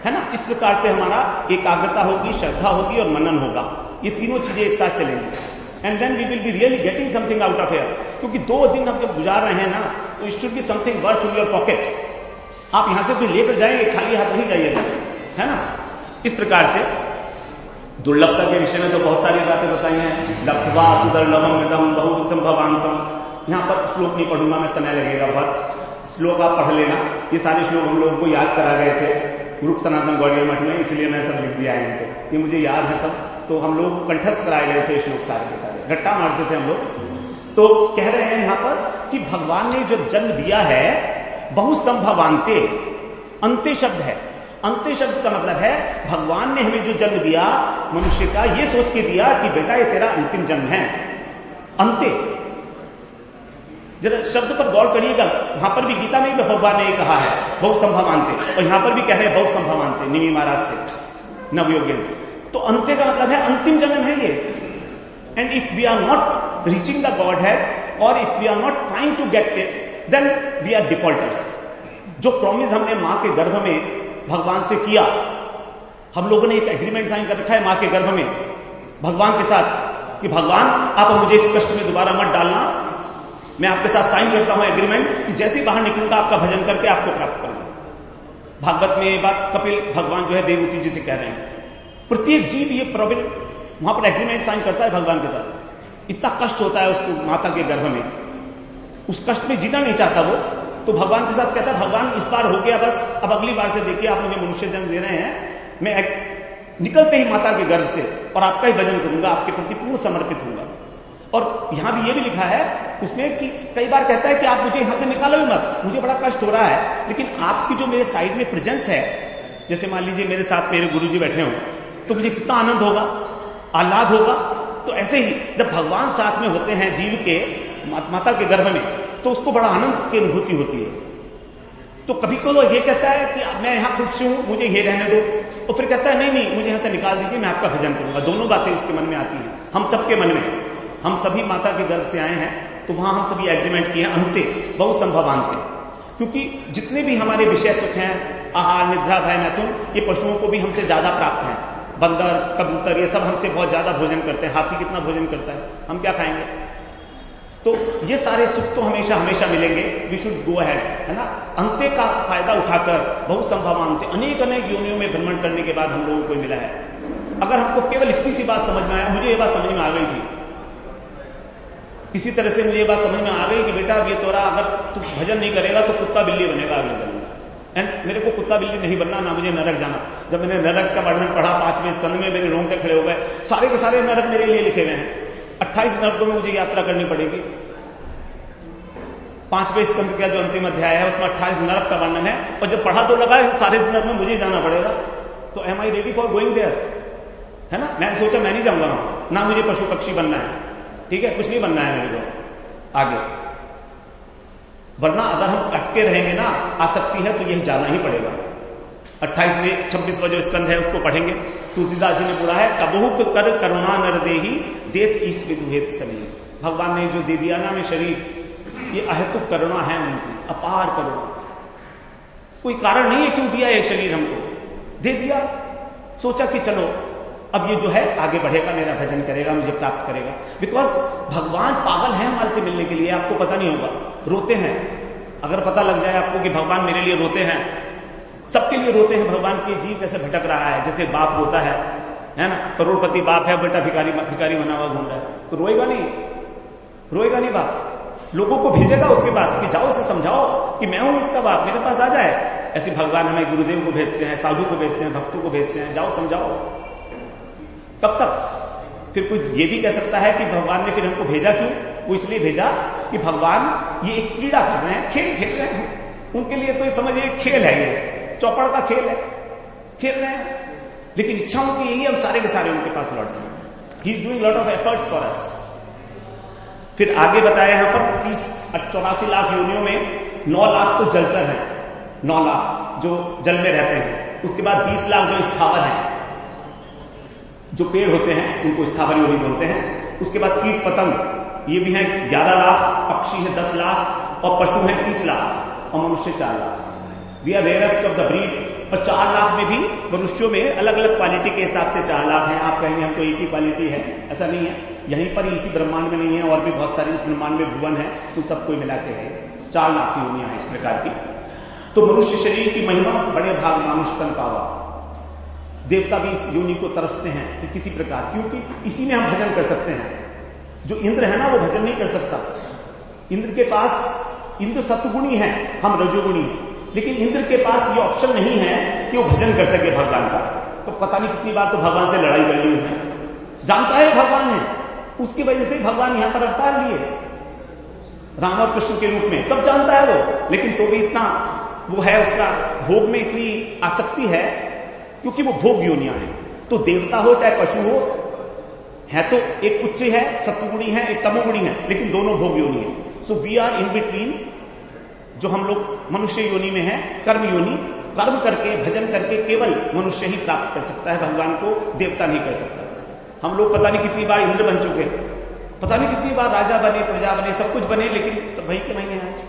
है ना। इस प्रकार से हमारा एकाग्रता होगी, श्रद्धा होगी और मनन होगा, ये तीनों चीजें एक साथ चलेंगी, and then we will be really getting something out of here. क्योंकि 2 दिन आप जब गुजार रहे हैं ना, तो it should be something worth in your pocket. आप यहां से कोई लेकर जाएंगे, खाली हाथ नहीं जाइएगा, है ना। इस प्रकार से दुर्लभता के विषय में तो बहुत सारी बातें बताई हैं, लब्ध्वा सुदुर्लभम इदं बहु संभवांतम। यहां पर श्लोक नहीं पढ़ूंगा मैं, समय लगेगा बहुत, श्लोक आप पढ़ लेना। ये सारे श्लोक हम लोगों को याद करा गए थे रूप सनातन गौड़िया मठ में, इसलिए मैं सब लिख दिया है इनको, ये मुझे याद है सब। तो हम लोग कंठस्थ कराए गए थे श्लोक सारे के सारे, घट्टा मारते थे हम लोग। तो कह रहे हैं यहां पर कि भगवान ने जो जन्म दिया है बहुसंभवांते, अंत्य शब्द है। अंत्य शब्द का मतलब है भगवान ने हमें जो जन्म दिया मनुष्य का, ये सोच के दिया कि बेटा ये तेरा अंतिम जन्म है। अंत्य, जरा शब्द पर गौर करिएगा, वहां पर भी गीता में भी भगवान ने कहा है बहुसंभवांते, और यहां पर भी कह रहे हैं बहुसंभवांते निमि महाराज से नवयोगेंद्र। तो अंत्य का मतलब है अंतिम जन्म है ये। And if we are not reaching the godhead और if we are not trying to get it, then we are defaulters. जो प्रॉमिस हमने मां के गर्भ में भगवान से किया, हम लोगों ने एक एग्रीमेंट साइन कर रखा है मां के गर्भ में भगवान के साथ कि भगवान आप मुझे इस कष्ट में दोबारा मत डालना, मैं आपके साथ साइन करता हूं एग्रीमेंट कि जैसे ही बाहर निकलूंगा आपका भजन करके आपको प्राप्त करूंगा। भागवत में ये बात कपिल भगवान जो है देवहूति जी से कह रहे हैं। प्रत्येक जीव ये प्रॉब्लम वहां पर एग्रीमेंट साइन करता है भगवान के साथ। इतना कष्ट होता है उसको माता के गर्भ में, उस कष्ट में जीना नहीं चाहता वो, तो भगवान के साथ कहता है भगवान इस बार हो गया बस, अब अगली बार से देखिए आप मुझे मनुष्य जन्म दे रहे हैं, मैं निकलते ही माता के गर्भ से और आपका ही भजन करूंगा, आपके प्रति पूर्ण समर्पित होऊंगा। और यहां भी ये भी लिखा है उसमें कि कई बार कहता है कि आप मुझे यहां से निकालो ही मत, मुझे बड़ा कष्ट हो रहा है, लेकिन आपकी जो मेरे साइड में प्रेजेंस है, जैसे मान लीजिए मेरे साथ मेरे गुरुजी बैठे हो तो मुझे कितना आनंद होगा, आह्लाद होगा। तो ऐसे ही जब भगवान साथ में होते हैं जीव के माता के गर्भ में, तो उसको बड़ा आनंद की अनुभूति होती है। तो कभी तो ये कहता है कि मैं यहां खुश हूं, मुझे ये रहने दो, तो फिर कहता है नहीं नहीं मुझे यहां से निकाल दीजिए, मैं आपका भजन करूंगा। दोनों बातें उसके मन में आती हैं, हम सबके मन में। हम सभी माता के गर्भ से आए हैं, तो वहां हम सभी एग्रीमेंट किए अंत्य बहुसंभवांते, क्योंकि जितने भी हमारे विषय सुख हैं, आहार निद्रा भय मैथुन, ये पशुओं को भी हमसे ज्यादा प्राप्त हैं। बंदर कबूतर ये सब हमसे बहुत ज्यादा भोजन करते हैं, हाथी कितना भोजन करता है, हम क्या खाएंगे। तो ये सारे सुख तो हमेशा हमेशा मिलेंगे, वी शुड गो अहेड, है ना। अंत्य का फायदा उठाकर बहुसंभवांते अनेक अनेक योनियों में भ्रमण करने के बाद हम लोगों को मिला है। अगर हमको केवल इतनी सी बात समझ में आया, मुझे ये बात समझ में आ गई थी, किसी तरह से मुझे ये बात समझ में आ गई कि बेटा ये तोरा अगर तू भजन नहीं करेगा तो कुत्ता बिल्ली बनेगा अगले जन्म में। एंड मेरे को कुत्ता बिल्ली नहीं बनना, ना मुझे नरक जाना। जब मैंने नरक का वर्णन पढ़ा 5वें स्कंद में, मेरे रोंगटे खड़े हो गए। सारे के सारे नरक मेरे लिए लिखे हुए हैं, 28 नरकों में मुझे यात्रा करनी पड़ेगी। 5वें स्कंद का जो अंतिम अध्याय है उसमें 28 नरक का वर्णन है, और जब पढ़ा तो लगा सारे नरक में मुझे जाना पड़ेगा। तो am I ready for going there, है ना। मैंने सोचा मैं नहीं जाऊंगा ना, मुझे पशु पक्षी बनना है, ठीक है, कुछ नहीं बनना है मेरे को आगे। वरना अगर हम अटके रहेंगे ना, आसक्ति है तो यही जाना ही पड़ेगा। 28वें 26वां जो स्कंध है उसको पढ़ेंगे। तुलसीदास जी ने बोला है कबहु कर करुणा नर देही देत ईश विदुहेत शरीर। भगवान ने जो दे दिया ना हमें शरीर, ये अहेतुक करुणा है उनकी, अपार करुणा। कोई कारण नहीं है क्यों दिया ये शरीर, हमको दे दिया। सोचा कि चलो अब ये जो है आगे बढ़ेगा, मेरा भजन करेगा, मुझे प्राप्त करेगा। बिकॉज भगवान पागल है हमारे से मिलने के लिए, आपको पता नहीं होगा, रोते हैं। अगर पता लग जाए आपको कि भगवान मेरे लिए रोते हैं, सबके लिए रोते हैं, भगवान की जीव कैसे भटक रहा है, जैसे बाप रोता है ना, करोड़पति बाप है, बेटा भिखारी भिखारी बना हुआ घूम रहा है, तो रोएगा नहीं, रोएगा नहीं बाप। लोगों को भेजेगा उसके पास कि जाओ, उसे समझाओ कि मैं हूं इसका बाप, मेरे पास आ जाए। ऐसे भगवान हमें गुरुदेव को भेजते हैं, साधु को भेजते हैं, भक्तों को भेजते हैं, जाओ समझाओ। कब तक? फिर कोई ये भी कह सकता है कि भगवान ने फिर हमको भेजा क्यों? वो इसलिए भेजा कि भगवान ये एक क्रीड़ा कर रहे हैं, खेल खेल रहे हैं। उनके लिए तो ये समझिए खेल है, ये चौपड़ का खेल है, खेल रहे हैं। लेकिन इच्छा उनकी यही, हम सारे के सारे उनके पास लौट जाए। He is doing lot of efforts for us. फिर आगे बताया यहां पर 84 लाख योनियों में 9 लाख तो जलचर हैं, 9 लाख जो जल में रहते हैं। उसके बाद 20 लाख जो स्थावर हैं, जो पेड़ होते हैं उनको स्थावर योनि बोलते हैं। उसके बाद कीट पतंग ये भी हैं 11 लाख, पक्षी है 10 लाख और पशु है 30 लाख और मनुष्य 4 lakh. We are rarest of the breed. और 4 लाख में भी मनुष्यों में अलग अलग क्वालिटी के हिसाब से 4 लाख हैं। आप कहेंगे हम तो एक ही क्वालिटी है, ऐसा नहीं है। यहीं पर इसी ब्रह्मांड में नहीं है, और भी बहुत सारे इस ब्रह्मांड में भुवन है, तो सबको मिला के है 4 लाख योनियां हैं इस प्रकार की। तो मनुष्य शरीर की महिमा बड़े भाग मानुष तन पावा। देवता भी इस योनि को तरसते हैं कि किसी प्रकार, क्योंकि इसी में हम भजन कर सकते हैं। जो इंद्र है ना, वो भजन नहीं कर सकता। इंद्र के पास, इंद्र सत्गुणी है, हम रजोगुणी हैं, लेकिन इंद्र के पास ये ऑप्शन नहीं है कि वो भजन कर सके भगवान का। तो पता नहीं कितनी बार तो भगवान से लड़ाई कर ली उसने। जानता है भगवान है, उसकी वजह से भगवान यहां पर अवतार लिए राम और कृष्ण के रूप में, सब जानता है वो। लेकिन तो भी इतना वो है, उसका भोग में इतनी आसक्ति है, क्योंकि वो भोग योनियां हैं। तो देवता हो चाहे पशु हो, है तो एक उच्च है, सत्वगुणी है, एक तमोगुणी है, लेकिन दोनों भोग योनि है। So we are in between. जो हम लोग मनुष्य योनि में है, कर्म योनि, कर्म करके भजन करके केवल मनुष्य ही प्राप्त कर सकता है भगवान को, देवता नहीं कर सकता। हम लोग पता नहीं कितनी बार इंद्र बन चुके, पता नहीं कितनी बार राजा बने, प्रजा बने, सब कुछ बने, लेकिन सब वही के वही हैं आज।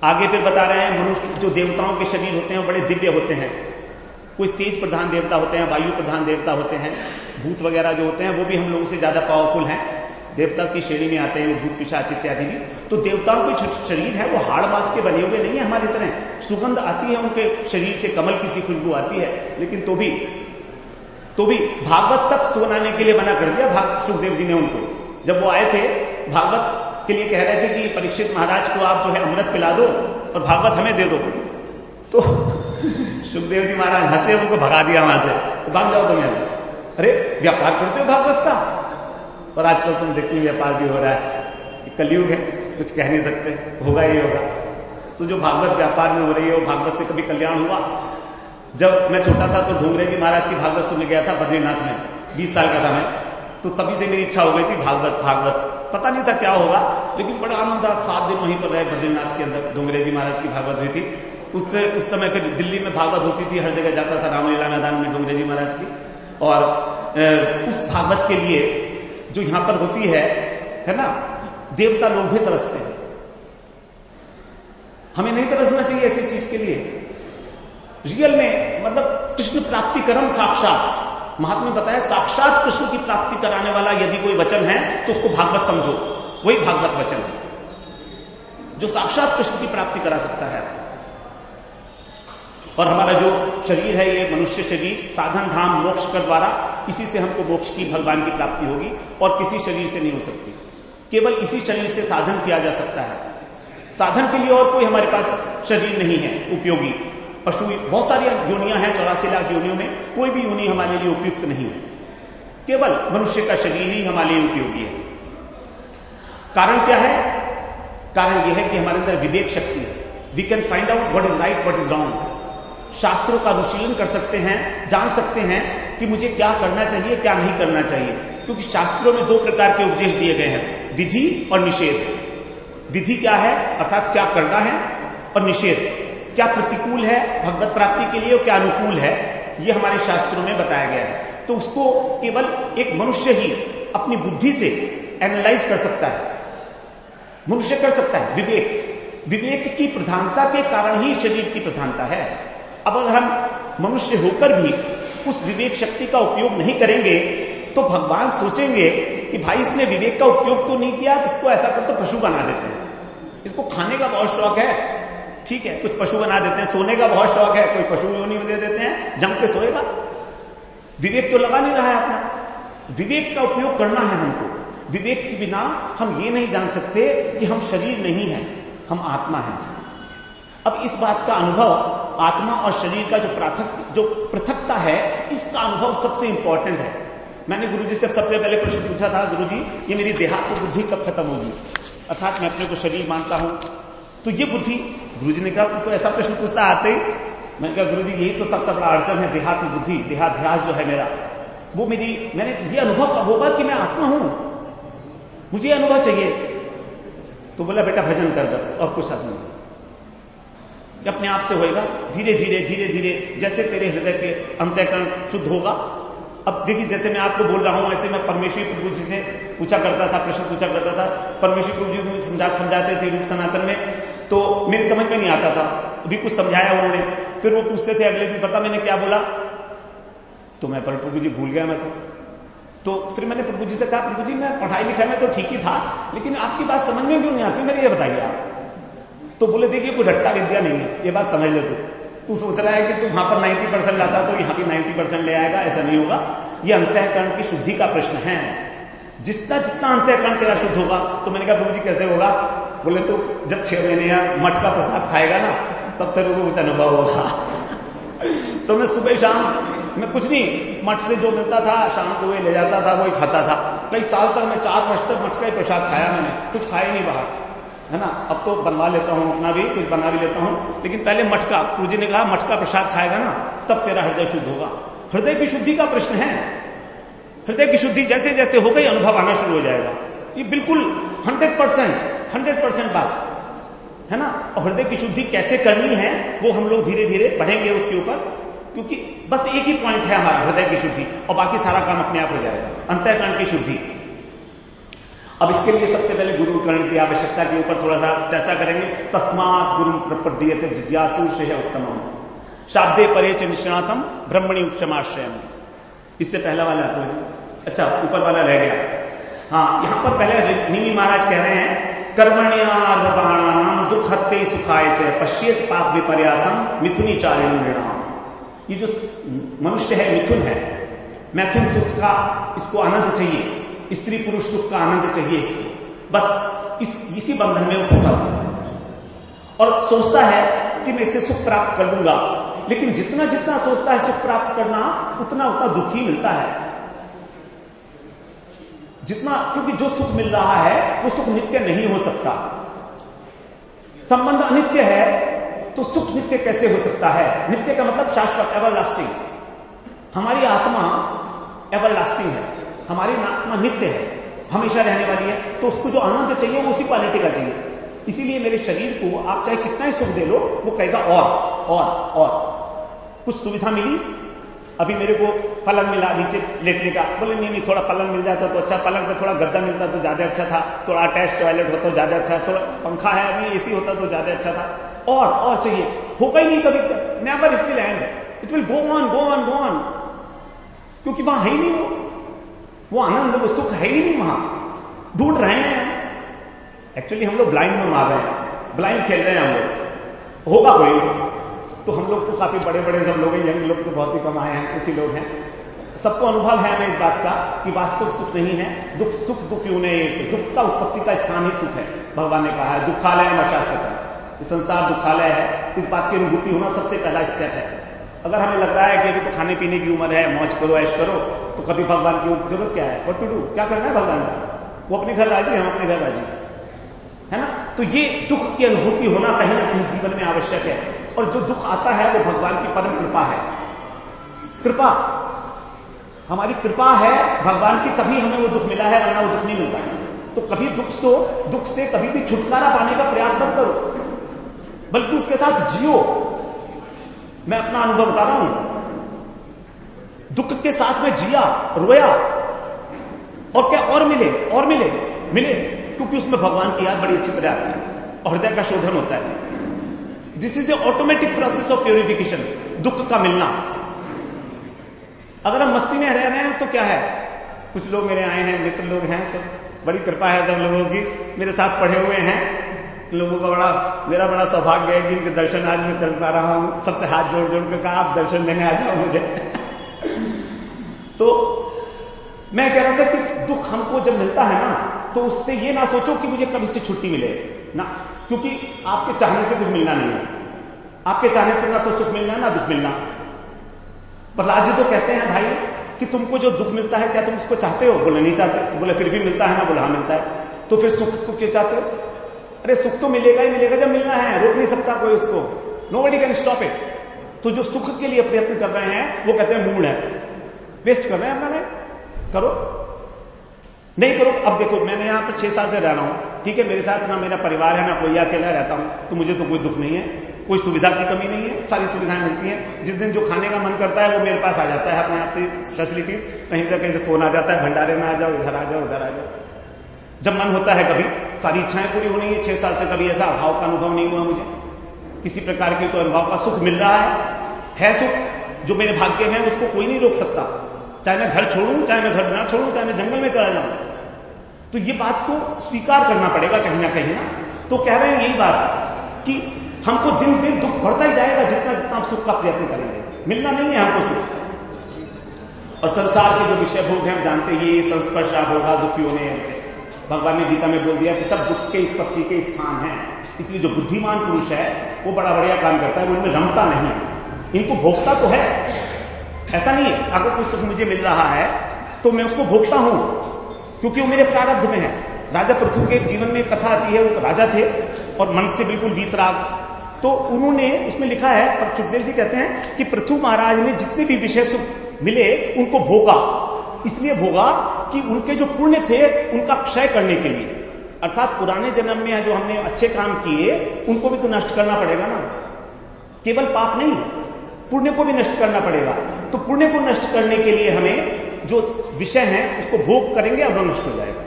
आगे फिर बता रहे हैं मनुष्य जो देवताओं के शरीर होते हैं वो बड़े दिव्य होते हैं। कुछ तेज प्रधान देवता होते हैं, वायु प्रधान देवता होते हैं, भूत वगैरह जो होते हैं वो भी हम लोगों से ज्यादा पावरफुल हैं, देवता की श्रेणी में आते हैं वो भूत पिशाच इत्यादि भी। तो देवताओं के शरीर है वो हाड़ मांस के बने हुए नहीं है हमारी तरह। सुगंध आती है उनके शरीर से, कमल की सी खुशबू आती है, लेकिन तो भी भागवत तक सुनाने के लिए मना कर दिया सुखदेव जी ने उनको। जब वो आए थे भागवत के लिए, कह रहे थे कि परीक्षित महाराज को आप जो है अमृत पिला दो और भागवत हमें दे दो, तो सुखदेव जी महाराज हंसे, उनको भगा दिया वहां से, भाग जाओ तुम यहां। अरे व्यापार करते हो भागवत का, और आजकल तुम देखते व्यापार भी हो रहा है, कलयुग है, कुछ कह नहीं सकते, होगा ही होगा। तो जो भागवत व्यापार में हो रही है, वो भागवत से कभी कल्याण हुआ? जब मैं छोटा था तो ढोंगरे जी महाराज की भागवत सुनने गया था बद्रीनाथ में, 20 साल का था मैं, तो तभी से मेरी इच्छा हो गई थी भागवत। पता नहीं था क्या होगा, लेकिन बड़ा आनंद था। 7 दिन वहीं पर रहे बद्रीनाथ के अंदर, ढोंगरे जी महाराज की भागवत हुई थी। उस समय फिर दिल्ली में भागवत होती थी, हर जगह जाता था, रामलीला मैदान में ढोंगरे जी महाराज की। और उस भागवत के लिए जो यहां पर होती है ना, देवता लोग भी तरसते हैं। हमें नहीं तरसना चाहिए ऐसी चीज के लिए। रियल में मतलब कृष्ण प्राप्ति कर्म साक्षात, महात्मा बताया साक्षात कृष्ण की प्राप्ति कराने वाला यदि कोई वचन है तो उसको भागवत समझो, वही भागवत वचन है जो साक्षात कृष्ण की प्राप्ति करा सकता है। और हमारा जो शरीर है ये मनुष्य शरीर, साधन धाम मोक्ष के द्वारा, इसी से हमको मोक्ष की, भगवान की प्राप्ति होगी, और किसी शरीर से नहीं हो सकती। केवल इसी शरीर से साधन किया जा सकता है। साधन के लिए और कोई हमारे पास शरीर नहीं है उपयोगी। पशु बहुत सारी योनियां हैं, 84 लाख योनियों में कोई भी योनि हमारे लिए उपयुक्त नहीं है, केवल मनुष्य का शरीर ही हमारे लिए उपयोगी है। कारण क्या है? कारण यह है कि हमारे अंदर विवेक शक्ति है। We can find out what is right, what is wrong. शास्त्रों का अनुशीलन कर सकते हैं, जान सकते हैं कि मुझे क्या करना चाहिए, क्या नहीं करना चाहिए, क्योंकि शास्त्रों में 2 प्रकार के उपदेश दिए गए हैं, विधि और निषेध। विधि क्या है, अर्थात क्या करना है, और निषेध क्या प्रतिकूल है भगवत प्राप्ति के लिए और क्या अनुकूल है, ये हमारे शास्त्रों में बताया गया है। तो उसको केवल एक मनुष्य ही अपनी बुद्धि से एनालाइज कर सकता है, मनुष्य कर सकता है। विवेक की प्रधानता के कारण ही शरीर की प्रधानता है। अब अगर हम मनुष्य होकर भी उस विवेक शक्ति का उपयोग नहीं करेंगे तो भगवान सोचेंगे कि भाई इसने विवेक का उपयोग तो नहीं किया, इसको ऐसा कर तो पशु बना देते हैं। इसको खाने का बहुत शौक है, ठीक है, कुछ पशु बना देते हैं। सोने का बहुत शौक है, कोई पशु योनि दे देते हैं, जम के सोएगा। विवेक तो लगा नहीं रहा है अपना। विवेक का उपयोग करना है हमको। विवेक के बिना हम ये नहीं जान सकते कि हम शरीर नहीं है, हम आत्मा है। अब इस बात का अनुभव, आत्मा और शरीर का जो पृथकता है, इसका अनुभव सबसे इंपॉर्टेंट है। मैंने गुरुजी से सबसे पहले प्रश्न पूछा था, गुरुजी ये मेरी देहात्म बुद्धि कब खत्म होगी, अर्थात मैं अपने को शरीर मानता हूं तो ये बुद्धि। गुरुजी ने कहा तो ऐसा प्रश्न पूछता आते ही। मैंने कहा गुरुजी यही तो सबसे बड़ा अड़चन है, देहात्म बुद्धि, देहाध्यास जो है मेरा, वो मैंने ये अनुभव कब होगा कि मैं आत्मा हूं, मुझे अनुभव चाहिए। तो बोला बेटा भजन कर बस, और कुछ नहीं, अपने आप से होएगा। धीरे धीरे धीरे धीरे जैसे तेरे हृदय के अंतःकरण शुद्ध होगा। अब देखिए जैसे मैं आपको बोल रहा हूं, ऐसे मैं परमेश्वरी प्रभु जी से पूछा करता था, प्रश्न पूछा करता था। परमेश्वरी प्रभु जी मुझे समझाते थे रूप सनातन में, तो मेरी समझ में नहीं आता था। अभी कुछ समझाया उन्होंने, फिर वो पूछते थे अगले दिन पता मैंने क्या बोला, तो मैं प्रभु जी भूल गया मैं तो फिर मैंने प्रभु जी से कहा प्रभु जी मैं पढ़ाई लिखाई में तो ठीक ही था, लेकिन आपकी बात समझ में क्यों नहीं आती, मेरे ये बताइए आप। तो बोले देखिए कोई रट्टा विद्या नहीं है, ये बात समझ ले तू सोच रहा है कि तू वहां पर 90% लाता तो यहां भी 90% ले आएगा, ऐसा नहीं होगा। ये अंतःकरण की शुद्धि का प्रश्न है। जितना अंतःकरण तेरा शुद्ध होगा। तो मैंने कहा प्रभु जी कैसे होगा, बोले तो जब 6 महीने या मठ का प्रसाद खाएगा ना, तब तेरे को कुछ अनुभव होगा। तो मैं सुबह शाम मैं कुछ नहीं, मठ से जो मिलता था शाम को वही ले जाता था, वही खाता था। कई साल तक मैं 4 वर्ष तक मठ का ही प्रसाद खाया, मैंने कुछ खाया नहीं बाहर, है ना। अब तो बनवा लेता हूं, अपना भी कुछ बना भी लेता हूं, लेकिन पहले मठ का, गुरु जी ने कहा मठ का प्रसाद खाएगा ना तब तेरा हृदय शुद्ध होगा। हृदय की शुद्धि का प्रश्न है। हृदय की शुद्धि जैसे जैसे हो गई अनुभव आना शुरू हो जाएगा। ये बिल्कुल 100% बात है ना। और हृदय की शुद्धि कैसे करनी है वो हम लोग धीरे धीरे बढ़ेंगे उसके ऊपर, क्योंकि बस एक ही पॉइंट है हमारा, हृदय की शुद्धि, और बाकी सारा काम अपने आप हो जाएगा, अंतःकरण की शुद्धि। अब इसके लिए सबसे पहले गुरुकरण की आवश्यकता के ऊपर थोड़ा सा चर्चा करेंगे। तस्मात् गुरु प्रपद्यते जिज्ञासु श्रेय उत्तमम शाब्दे परे च निष्णातम ब्रह्मणि उपशमाश्रयम्। इससे पहला वाला अच्छा ऊपर वाला रह गया। हाँ, यहां पर पहले निमि महाराज कह रहे हैं कर्मण्यार्धबाणानाम दुख हत्ते सुखाय च पश्येत पाप विपर्यासम मिथुनी चारिणी नृणाम। ये जो मनुष्य है मिथुन है, मैथुन सुख का इसको आनंद चाहिए, स्त्री पुरुष सुख का आनंद चाहिए इसको, बस इसी बंधन में वो फंसा हुआ और सोचता है कि मैं इससे सुख प्राप्त कर लूंगा। लेकिन जितना जितना सोचता है सुख प्राप्त करना, उतना उतना दुखी मिलता है जितना, क्योंकि जो सुख मिल रहा है वो सुख नित्य नहीं हो सकता। संबंध अनित्य है तो सुख नित्य कैसे हो सकता है। नित्य का मतलब शाश्वत, एवरलास्टिंग। हमारी आत्मा एवरलास्टिंग है, हमारी आत्मा नित्य है, हमेशा रहने वाली है। तो उसको जो आनंद चाहिए वो उसी क्वालिटी का चाहिए। इसीलिए मेरे शरीर को आप चाहे कितना ही सुख दे लो, वो कहेगा और कुछ सुविधा मिली, अभी मेरे को पलंग मिला नीचे लेटने का, बोले नहीं थोड़ा पलंग मिल जाता तो अच्छा, पलंग पे थोड़ा गद्दा मिलता तो ज्यादा अच्छा था, थोड़ा अटैच टॉयलेट होता तो ज्यादा अच्छा, थोड़ा पंखा है अभी एसी होता तो ज्यादा अच्छा था, और चाहिए। होगा ही नहीं कभी, never it will and, it will go on, क्योंकि वहां है ही नहीं वो आनंद, वो सुख है ही नहीं वहां। ढूंढ रहे हैं एक्चुअली, हम लोग ब्लाइंड में मार रहे हैं, ब्लाइंड खेल रहे हैं हम लोग। होगा कोई तो हम लोग तो काफी बड़े बड़े सब लोग हैं, यंग लोग तो बहुत ही कम आए हैं, कुछ ही लोग हैं। सबको अनुभव है हमें इस बात का कि वास्तव सुख नहीं है। दुख क्यों नहीं, दुख का उत्पत्ति का स्थान ही सुख है। भगवान ने कहा है दुखालय में शाश्वत है, संसार दुखालय है। इस बात की अनुभूति होना सबसे पहला स्टेप है। अगर हमें लग रहा है कि अभी तो खाने पीने की उम्र है, मौज करो ऐश करो, तो कभी भगवान की जरूरत क्या है, व्हाट टू डू, क्या करना है भगवान का। वो अपने घर राजी, हम अपने घर राजी, है ना। तो ये दुख की अनुभूति होना कहीं ना कहीं जीवन में आवश्यक है। और जो दुख आता है वो भगवान की परम कृपा है। कृपा, हमारी कृपा है भगवान की, तभी हमें वो दुख मिला है, वरना वो दुख नहीं मिलता है। तो कभी दुख से कभी भी छुटकारा पाने का प्रयास मत करो, बल्कि उसके साथ जियो। मैं अपना अनुभव बता रहा हूं, दुख के साथ में जिया, रोया, और क्या और मिले, क्योंकि उसमें भगवान की याद बड़ी अच्छी तरह आती है और हृदय का शोधन होता है। This is a automatic process of purification, दुख का मिलना। अगर हम मस्ती में रह रहे हैं तो क्या है, कुछ लोग मेरे आए हैं, मित्र लोग हैं, सब बड़ी कृपा है सब लोगों की, मेरे साथ पढ़े हुए हैं लोगों का, मेरा बड़ा सौभाग्य है कि इनके दर्शन आज मैं कर पा रहा हूं। सबसे हाथ जोड़ जोड़ के कहा आप दर्शन देने आ जाओ मुझे। तो मैं कह रहा था कि दुख हमको जब मिलता है ना, तो उससे ये ना सोचो कि मुझे कब इससे छुट्टी मिले ना, क्योंकि आपके चाहने से कुछ मिलना नहीं है। आपके चाहने से ना तो सुख मिलना ना दुख मिलना। प्रहलाद जी तो कहते हैं भाई कि तुमको जो दुख मिलता है क्या तुम उसको चाहते हो? बोले नहीं चाहते। बोले फिर भी मिलता है ना? बोले हाँ मिलता है। तो फिर सुख को क्यों चाहते हो? अरे सुख तो मिलेगा ही मिलेगा जब मिलना है, रोक नहीं सकता कोई उसको, नोबडी कैन स्टॉप इट। तो जो सुख के लिए प्रयत्न कर रहे हैं वो कहते हैं मूड है, वेस्ट कर रहे हैं अपना टाइम, करो नहीं करो। अब देखो मैंने यहां पर 6 साल से रह रहा हूं, ठीक है, मेरे साथ ना मेरा परिवार है ना कोई, अकेला रहता हूं, तो मुझे तो कोई दुख नहीं है, कोई सुविधा की कमी नहीं है, सारी सुविधाएं मिलती हैं। जिस दिन जो खाने का मन करता है वो मेरे पास आ जाता है अपने आप से, फैसिलिटीज, कहीं से फोन आ जाता है, भंडारे में आ जाओ, इधर आ जाओ, उधर आ जाओ। जब मन होता है कभी, सारी इच्छाएं पूरी होनी है। 6 साल से कभी ऐसा अभाव का अनुभव नहीं हुआ मुझे, किसी प्रकार के कोई अनुभव का सुख मिल रहा है सुख जो मेरे भाग्य में, उसको कोई नहीं रोक सकता। चाहे मैं घर छोड़ूं, चाहे मैं घर ना छोड़ूं, चाहे मैं जंगल में चला जाऊं, तो ये बात को स्वीकार करना पड़ेगा कहीं ना कहीं ना। तो कह रहे हैं यही बात कि हमको दिन दिन दुख बढ़ता ही जाएगा जितना जितना आप सुख का प्रयत्न करेंगे, मिलना नहीं है हमको सुख। और संसार के जो विषय भोग हैं हम जानते ही, संस्पर्श होगा दुखी होने होते। भगवान ने गीता में बोल दिया कि सब दुख के उत्पत्ति के स्थान हैं। इसलिए जो बुद्धिमान पुरुष है वो बड़ा बढ़िया काम करता है, वो इनमें रमता नहीं है, इनको भोगता तो है। ऐसा नहीं है अगर कोई सुख मुझे मिल रहा है तो मैं उसको भोगता हूं क्योंकि वो मेरे प्रारब्ध में है। राजा पृथु के जीवन में कथा आती है, वो राजा थे और मन से बिल्कुल वीतराग, तो उन्होंने उसमें लिखा है, पर सुखदेव जी कहते हैं कि पृथु महाराज ने जितने भी विषय सुख मिले उनको भोगा। इसलिए भोगा कि उनके जो पुण्य थे उनका क्षय करने के लिए, अर्थात पुराने जन्म में जो हमने अच्छे काम किए उनको भी तो नष्ट करना पड़ेगा ना, केवल पाप नहीं, पुण्य को भी नष्ट करना पड़ेगा। तो पुण्य को नष्ट करने के लिए हमें जो विषय है उसको भोग करेंगे और वो नष्ट हो जाएगा।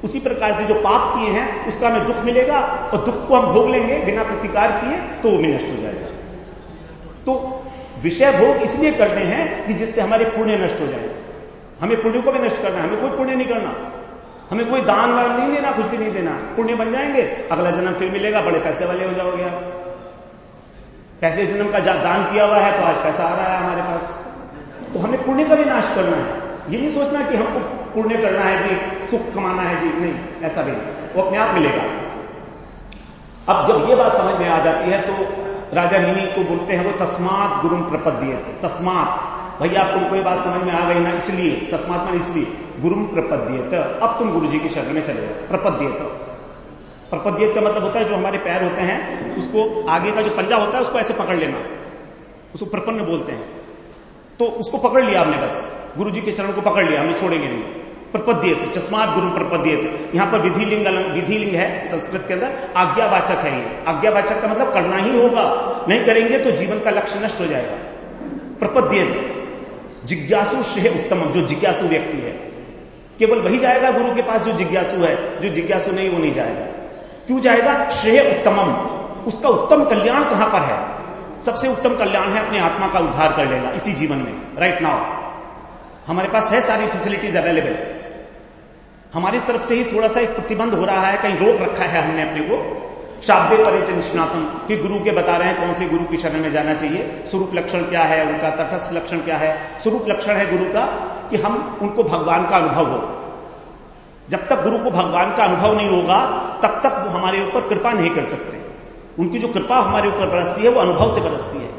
उसी प्रकार से जो पाप किए हैं उसका हमें दुख मिलेगा और दुख को हम भोग लेंगे बिना प्रतिकार किए तो वो भी नष्ट हो जाएगा। तो विषय भोग इसलिए करते हैं कि जिससे हमारे पुण्य नष्ट हो जाए। हमें पुण्य को भी नष्ट करना है, हमें कोई पुण्य नहीं करना, हमें कोई दान वान नहीं देना, कुछ भी नहीं देना। पुण्य बन जाएंगे, अगला जन्म फिर मिलेगा, बड़े पैसे वाले हो जाओगे आप। पहले जन्म का दान किया हुआ है तो आज पैसा आ रहा है हमारे पास। तो हमें पुण्य का भी नाश करना है, ये नहीं सोचना कि हमको पुण्य करना है जी, सुख कमाना है जी, नहीं, ऐसा भी नहीं, वो अपने आप मिलेगा। अब जब ये बात समझ में आ जाती है तो राजा निमि को बोलते हैं वो तस्मात् गुरुम प्रपद्येत। तस्मात् भैया अब तुमको ये बात समझ में आ गई ना, इसलिए तस्मात् मान इसलिए गुरुम प्रपद्येत, अब तुम गुरु जी की शरण में चले जाओ। प्रपद्येत, प्रपद्येत का मतलब होता है जो हमारे पैर होते हैं उसको आगे का जो पंजा होता है उसको ऐसे पकड़ लेना, उसको प्रपन्न बोलते हैं। तो उसको पकड़ लिया हमने, बस गुरु जी के चरण को पकड़ लिया, हमें छोड़ेंगे नहीं। प्रपद्येत, तस्मात् गुरु प्रपद्येत, यहां पर विधिलिंग है संस्कृत के अंदर, आज्ञावाचक है ये। आज्ञावाचक का मतलब करना ही होगा, नहीं करेंगे तो जीवन का लक्ष्य नष्ट हो जाएगा। प्रपद्येत, जिज्ञासु श्रेय उत्तमम, जो जिज्ञासु व्यक्ति है केवल वही जाएगा गुरु के पास जो जिज्ञासु है, जो जिज्ञासु नहीं वो नहीं जाएगा। क्यों जाएगा? श्रेय उत्तमम, उसका उत्तम कल्याण कहां पर है? सबसे उत्तम कल्याण है अपनी आत्मा का उद्धार कर लेना इसी जीवन में, राइट नाउ। हमारे पास है सारी फैसिलिटीज अवेलेबल, हमारी तरफ से ही थोड़ा सा एक प्रतिबंध हो रहा है, कहीं रोक रखा है हमने अपने को। शाब्दे परिचय निष्णातम, कि गुरु के बता रहे हैं कौन से गुरु की शरण में जाना चाहिए, स्वरूप लक्षण क्या है उनका, तटस्थ लक्षण क्या है। स्वरूप लक्षण है गुरु का कि हम उनको भगवान का अनुभव हो। जब तक गुरु को भगवान का अनुभव नहीं होगा तब तक वो हमारे ऊपर कृपा नहीं कर सकते। उनकी जो कृपा हमारे ऊपर बरसती है वो अनुभव से बरसती है।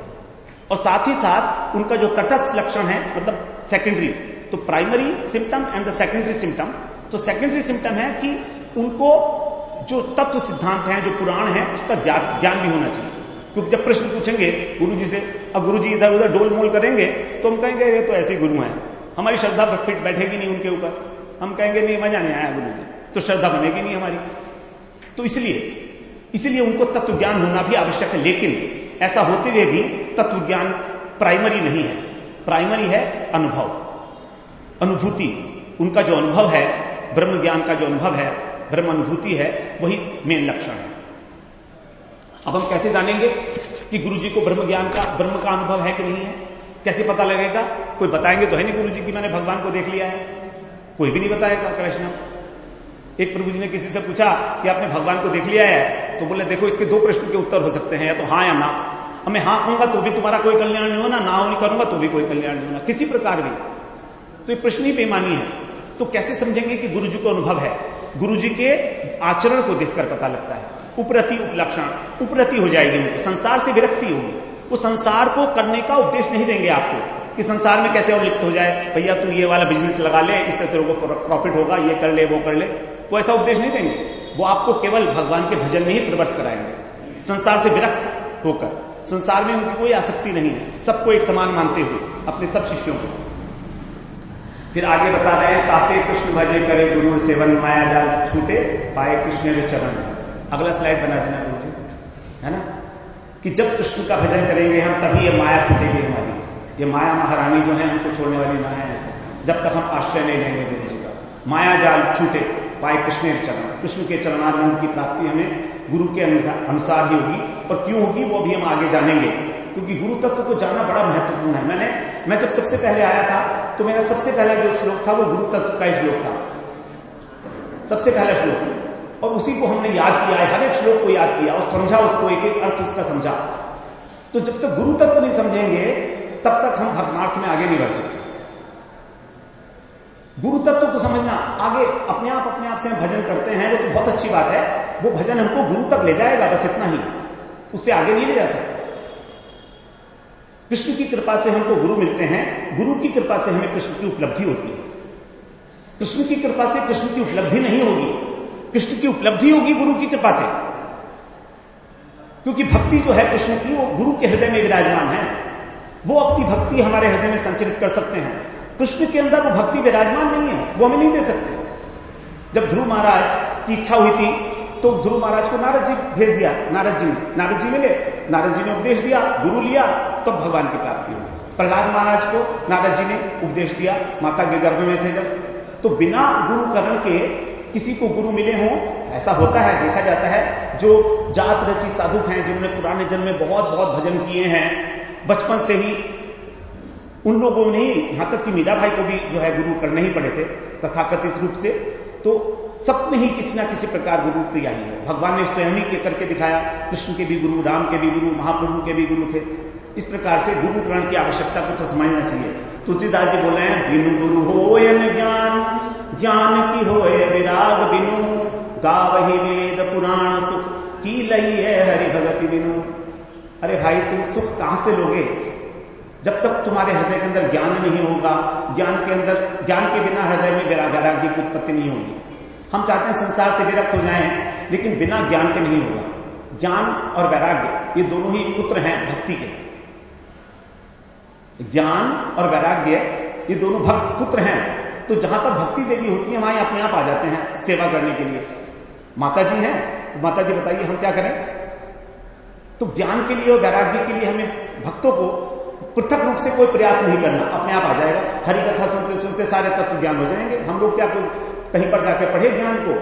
और साथ ही साथ उनका जो तटस्थ लक्षण है, मतलब सेकेंडरी, तो primary symptom and the secondary symptom. तो सेकेंडरी सिम्टम है कि उनको जो तत्व सिद्धांत है, जो पुराण है, उसका ज्ञान भी होना चाहिए। क्योंकि जब प्रश्न पूछेंगे गुरु जी से और गुरु जी इधर उधर डोल मोल करेंगे तो हम कहेंगे ये तो ऐसे गुरु हैं, हमारी श्रद्धा फिट बैठेगी नहीं उनके ऊपर, हम कहेंगे नहीं मजा नहीं आया गुरु जी, तो श्रद्धा बनेगी नहीं हमारी। तो इसलिए उनको तत्व ज्ञान होना भी आवश्यक है। लेकिन ऐसा होते हुए भी तत्व ज्ञान प्राइमरी नहीं है, प्राइमरी है अनुभव, अनुभूति। उनका जो अनुभव है, ब्रह्म ज्ञान का जो अनुभव है, ब्रह्म अनुभूति है, वही मेन लक्षण है। अब हम कैसे जानेंगे कि गुरु जी को ब्रह्म ज्ञान का, ब्रह्म का अनुभव है कि नहीं है? कैसे पता लगेगा? कोई बताएंगे तो है नहीं गुरुजी कि मैंने भगवान को देख लिया है, कोई भी नहीं बताएगा वैष्णव। एक प्रभु जी ने किसी से पूछा कि आपने भगवान को देख लिया है, तो बोले देखो इसके 2 प्रश्न के उत्तर हो सकते हैं, या तो हाँ या ना। अब मैं हाँ कहूंगा तो भी तुम्हारा कोई कल्याण नहीं होना, ना नहीं करूंगा तो भी कोई कल्याण नहीं होना, किसी प्रकार भी। तो ये प्रश्न ही बेईमानी है। तो कैसे समझेंगे कि गुरुजी को अनुभव है? गुरुजी के आचरण को देखकर पता लगता है। उपरति उपलक्षण, उपरति हो जाएगी उनको, संसार से विरक्ति होगी। वो संसार को करने का उपदेश नहीं देंगे आपको कि संसार में कैसे और लिप्त हो जाए, भैया तू ये वाला बिजनेस लगा ले, इससे तेरे को प्रॉफिट होगा, ये कर ले वो कर ले। वो ऐसा उपदेश नहीं देंगे। वो आपको केवल भगवान के भजन में ही प्रवृत्त कराएंगे, संसार से विरक्त होकर। संसार में उनकी कोई आसक्ति नहीं है, सबको एक समान मानते हुए अपने सब शिष्यों को। फिर आगे बता रहे हैं, ताते कृष्ण भजे करे गुरु सेवन, माया जाल छूटे पाए कृष्ण रे चरण। अगला स्लाइड बना देना मुझे, है ना, कि जब कृष्ण का भजन करेंगे हम तभी ये माया छूटेगी हमारी। ये माया महारानी जो है हमको छोड़ने वाली ना है ऐसे, जब तक हम आश्रय नहीं लेंगे गुरु जी का। माया जाल छूटे पाए कृष्ण रे चरण, कृष्ण के चरणारविंद की प्राप्ति हमें गुरु के अनुसार ही होगी। और क्यों होगी वो भी हम आगे जानेंगे, क्योंकि गुरु तत्व को जानना बड़ा महत्वपूर्ण है। मैं जब सबसे पहले आया था तो मेरा सबसे पहला जो श्लोक था वो गुरु तत्व का ही श्लोक था, सबसे पहला श्लोक। और उसी को हमने याद किया है, हर एक श्लोक को याद किया और समझा उसको, एक एक अर्थ उसका समझा। तो जब तक गुरु तत्व नहीं समझेंगे तब तक हम धर्मार्थ में आगे नहीं बढ़ सकते। गुरु तत्व को समझना, आगे अपने आप से हम भजन करते हैं वो तो बहुत अच्छी बात है, वो भजन हमको गुरु तक ले जाएगा, बस इतना ही, उससे आगे नहीं ले जा सकते। कृष्ण की कृपा से हमको गुरु मिलते हैं, गुरु की कृपा से हमें कृष्ण की उपलब्धि होती है। कृष्ण की कृपा से कृष्ण की उपलब्धि नहीं होगी, कृष्ण की उपलब्धि होगी गुरु की कृपा से। क्योंकि भक्ति जो है कृष्ण की वो गुरु के हृदय में विराजमान है, वो अपनी भक्ति हमारे हृदय में संचरित कर सकते हैं। कृष्ण के अंदर वो भक्ति विराजमान नहीं है, वो हमें नहीं दे सकते। जब ध्रुव महाराज की इच्छा हुई थी तो ध्रुव महाराज को नारद जी भेज दिया, नारद जी मिले, नारद जी ने उपदेश दिया, गुरु लिया, तब भगवान की प्राप्ति हुई। प्रहलाद महाराज को नारद जी ने उपदेश दिया, माता के गर्भ में थे जब। तो बिना गुरु करण के किसी को गुरु मिले हों, ऐसा होता है, देखा जाता है। जो जात रचित साधुक हैं, जिन्होंने पुराने जन्म में बहुत बहुत भजन किए हैं बचपन से ही, उन लोगों ने, यहां तक कि मीरा भाई को भी जो है गुरु करने ही पड़े थे तथाकथित रूप से, तो सबने ही किसी ना किसी प्रकार गुरु किया ही है। भगवान ने स्वयं ही करके दिखाया, कृष्ण के भी गुरु, राम के भी गुरु, महाप्रभु के भी गुरु थे। इस प्रकार से गुरु ग्रहण की आवश्यकता को तो समझना चाहिए। तुलसीदास जी बोल रहे हैं, बिनु गुरु होय न ज्ञान, ज्ञान की होय विराग बिनु, गावहि वेद पुराण सुख, की लई है हरि भगति बिनु। अरे भाई तुम सुख कहां से लोगे जब तक तुम्हारे हृदय के अंदर ज्ञान नहीं होगा। ज्ञान के बिना हृदय में वैराग्य की उत्पत्ति नहीं होगी। हम चाहते हैं संसार से विरक्त हो जाएं, लेकिन बिना ज्ञान के नहीं होगा। ज्ञान और वैराग्य ये दोनों ही पुत्र हैं भक्ति के। ज्ञान और वैराग्य ये दोनों पुत्र हैं। तो जहां पर भक्ति देवी होती है वहां अपने आप आ जाते हैं सेवा करने के लिए। माता जी हैं, माता जी बताइए हम क्या करें। तो ज्ञान के लिए और वैराग्य के लिए हमें भक्तों को पृथक रूप से कोई प्रयास नहीं करना, अपने आप आ जाएगा। हरि कथा सुनते सुनते सारे तत्व ज्ञान हो जाएंगे। हम लोग क्या कहीं पर जाकर पढ़े ज्ञान को?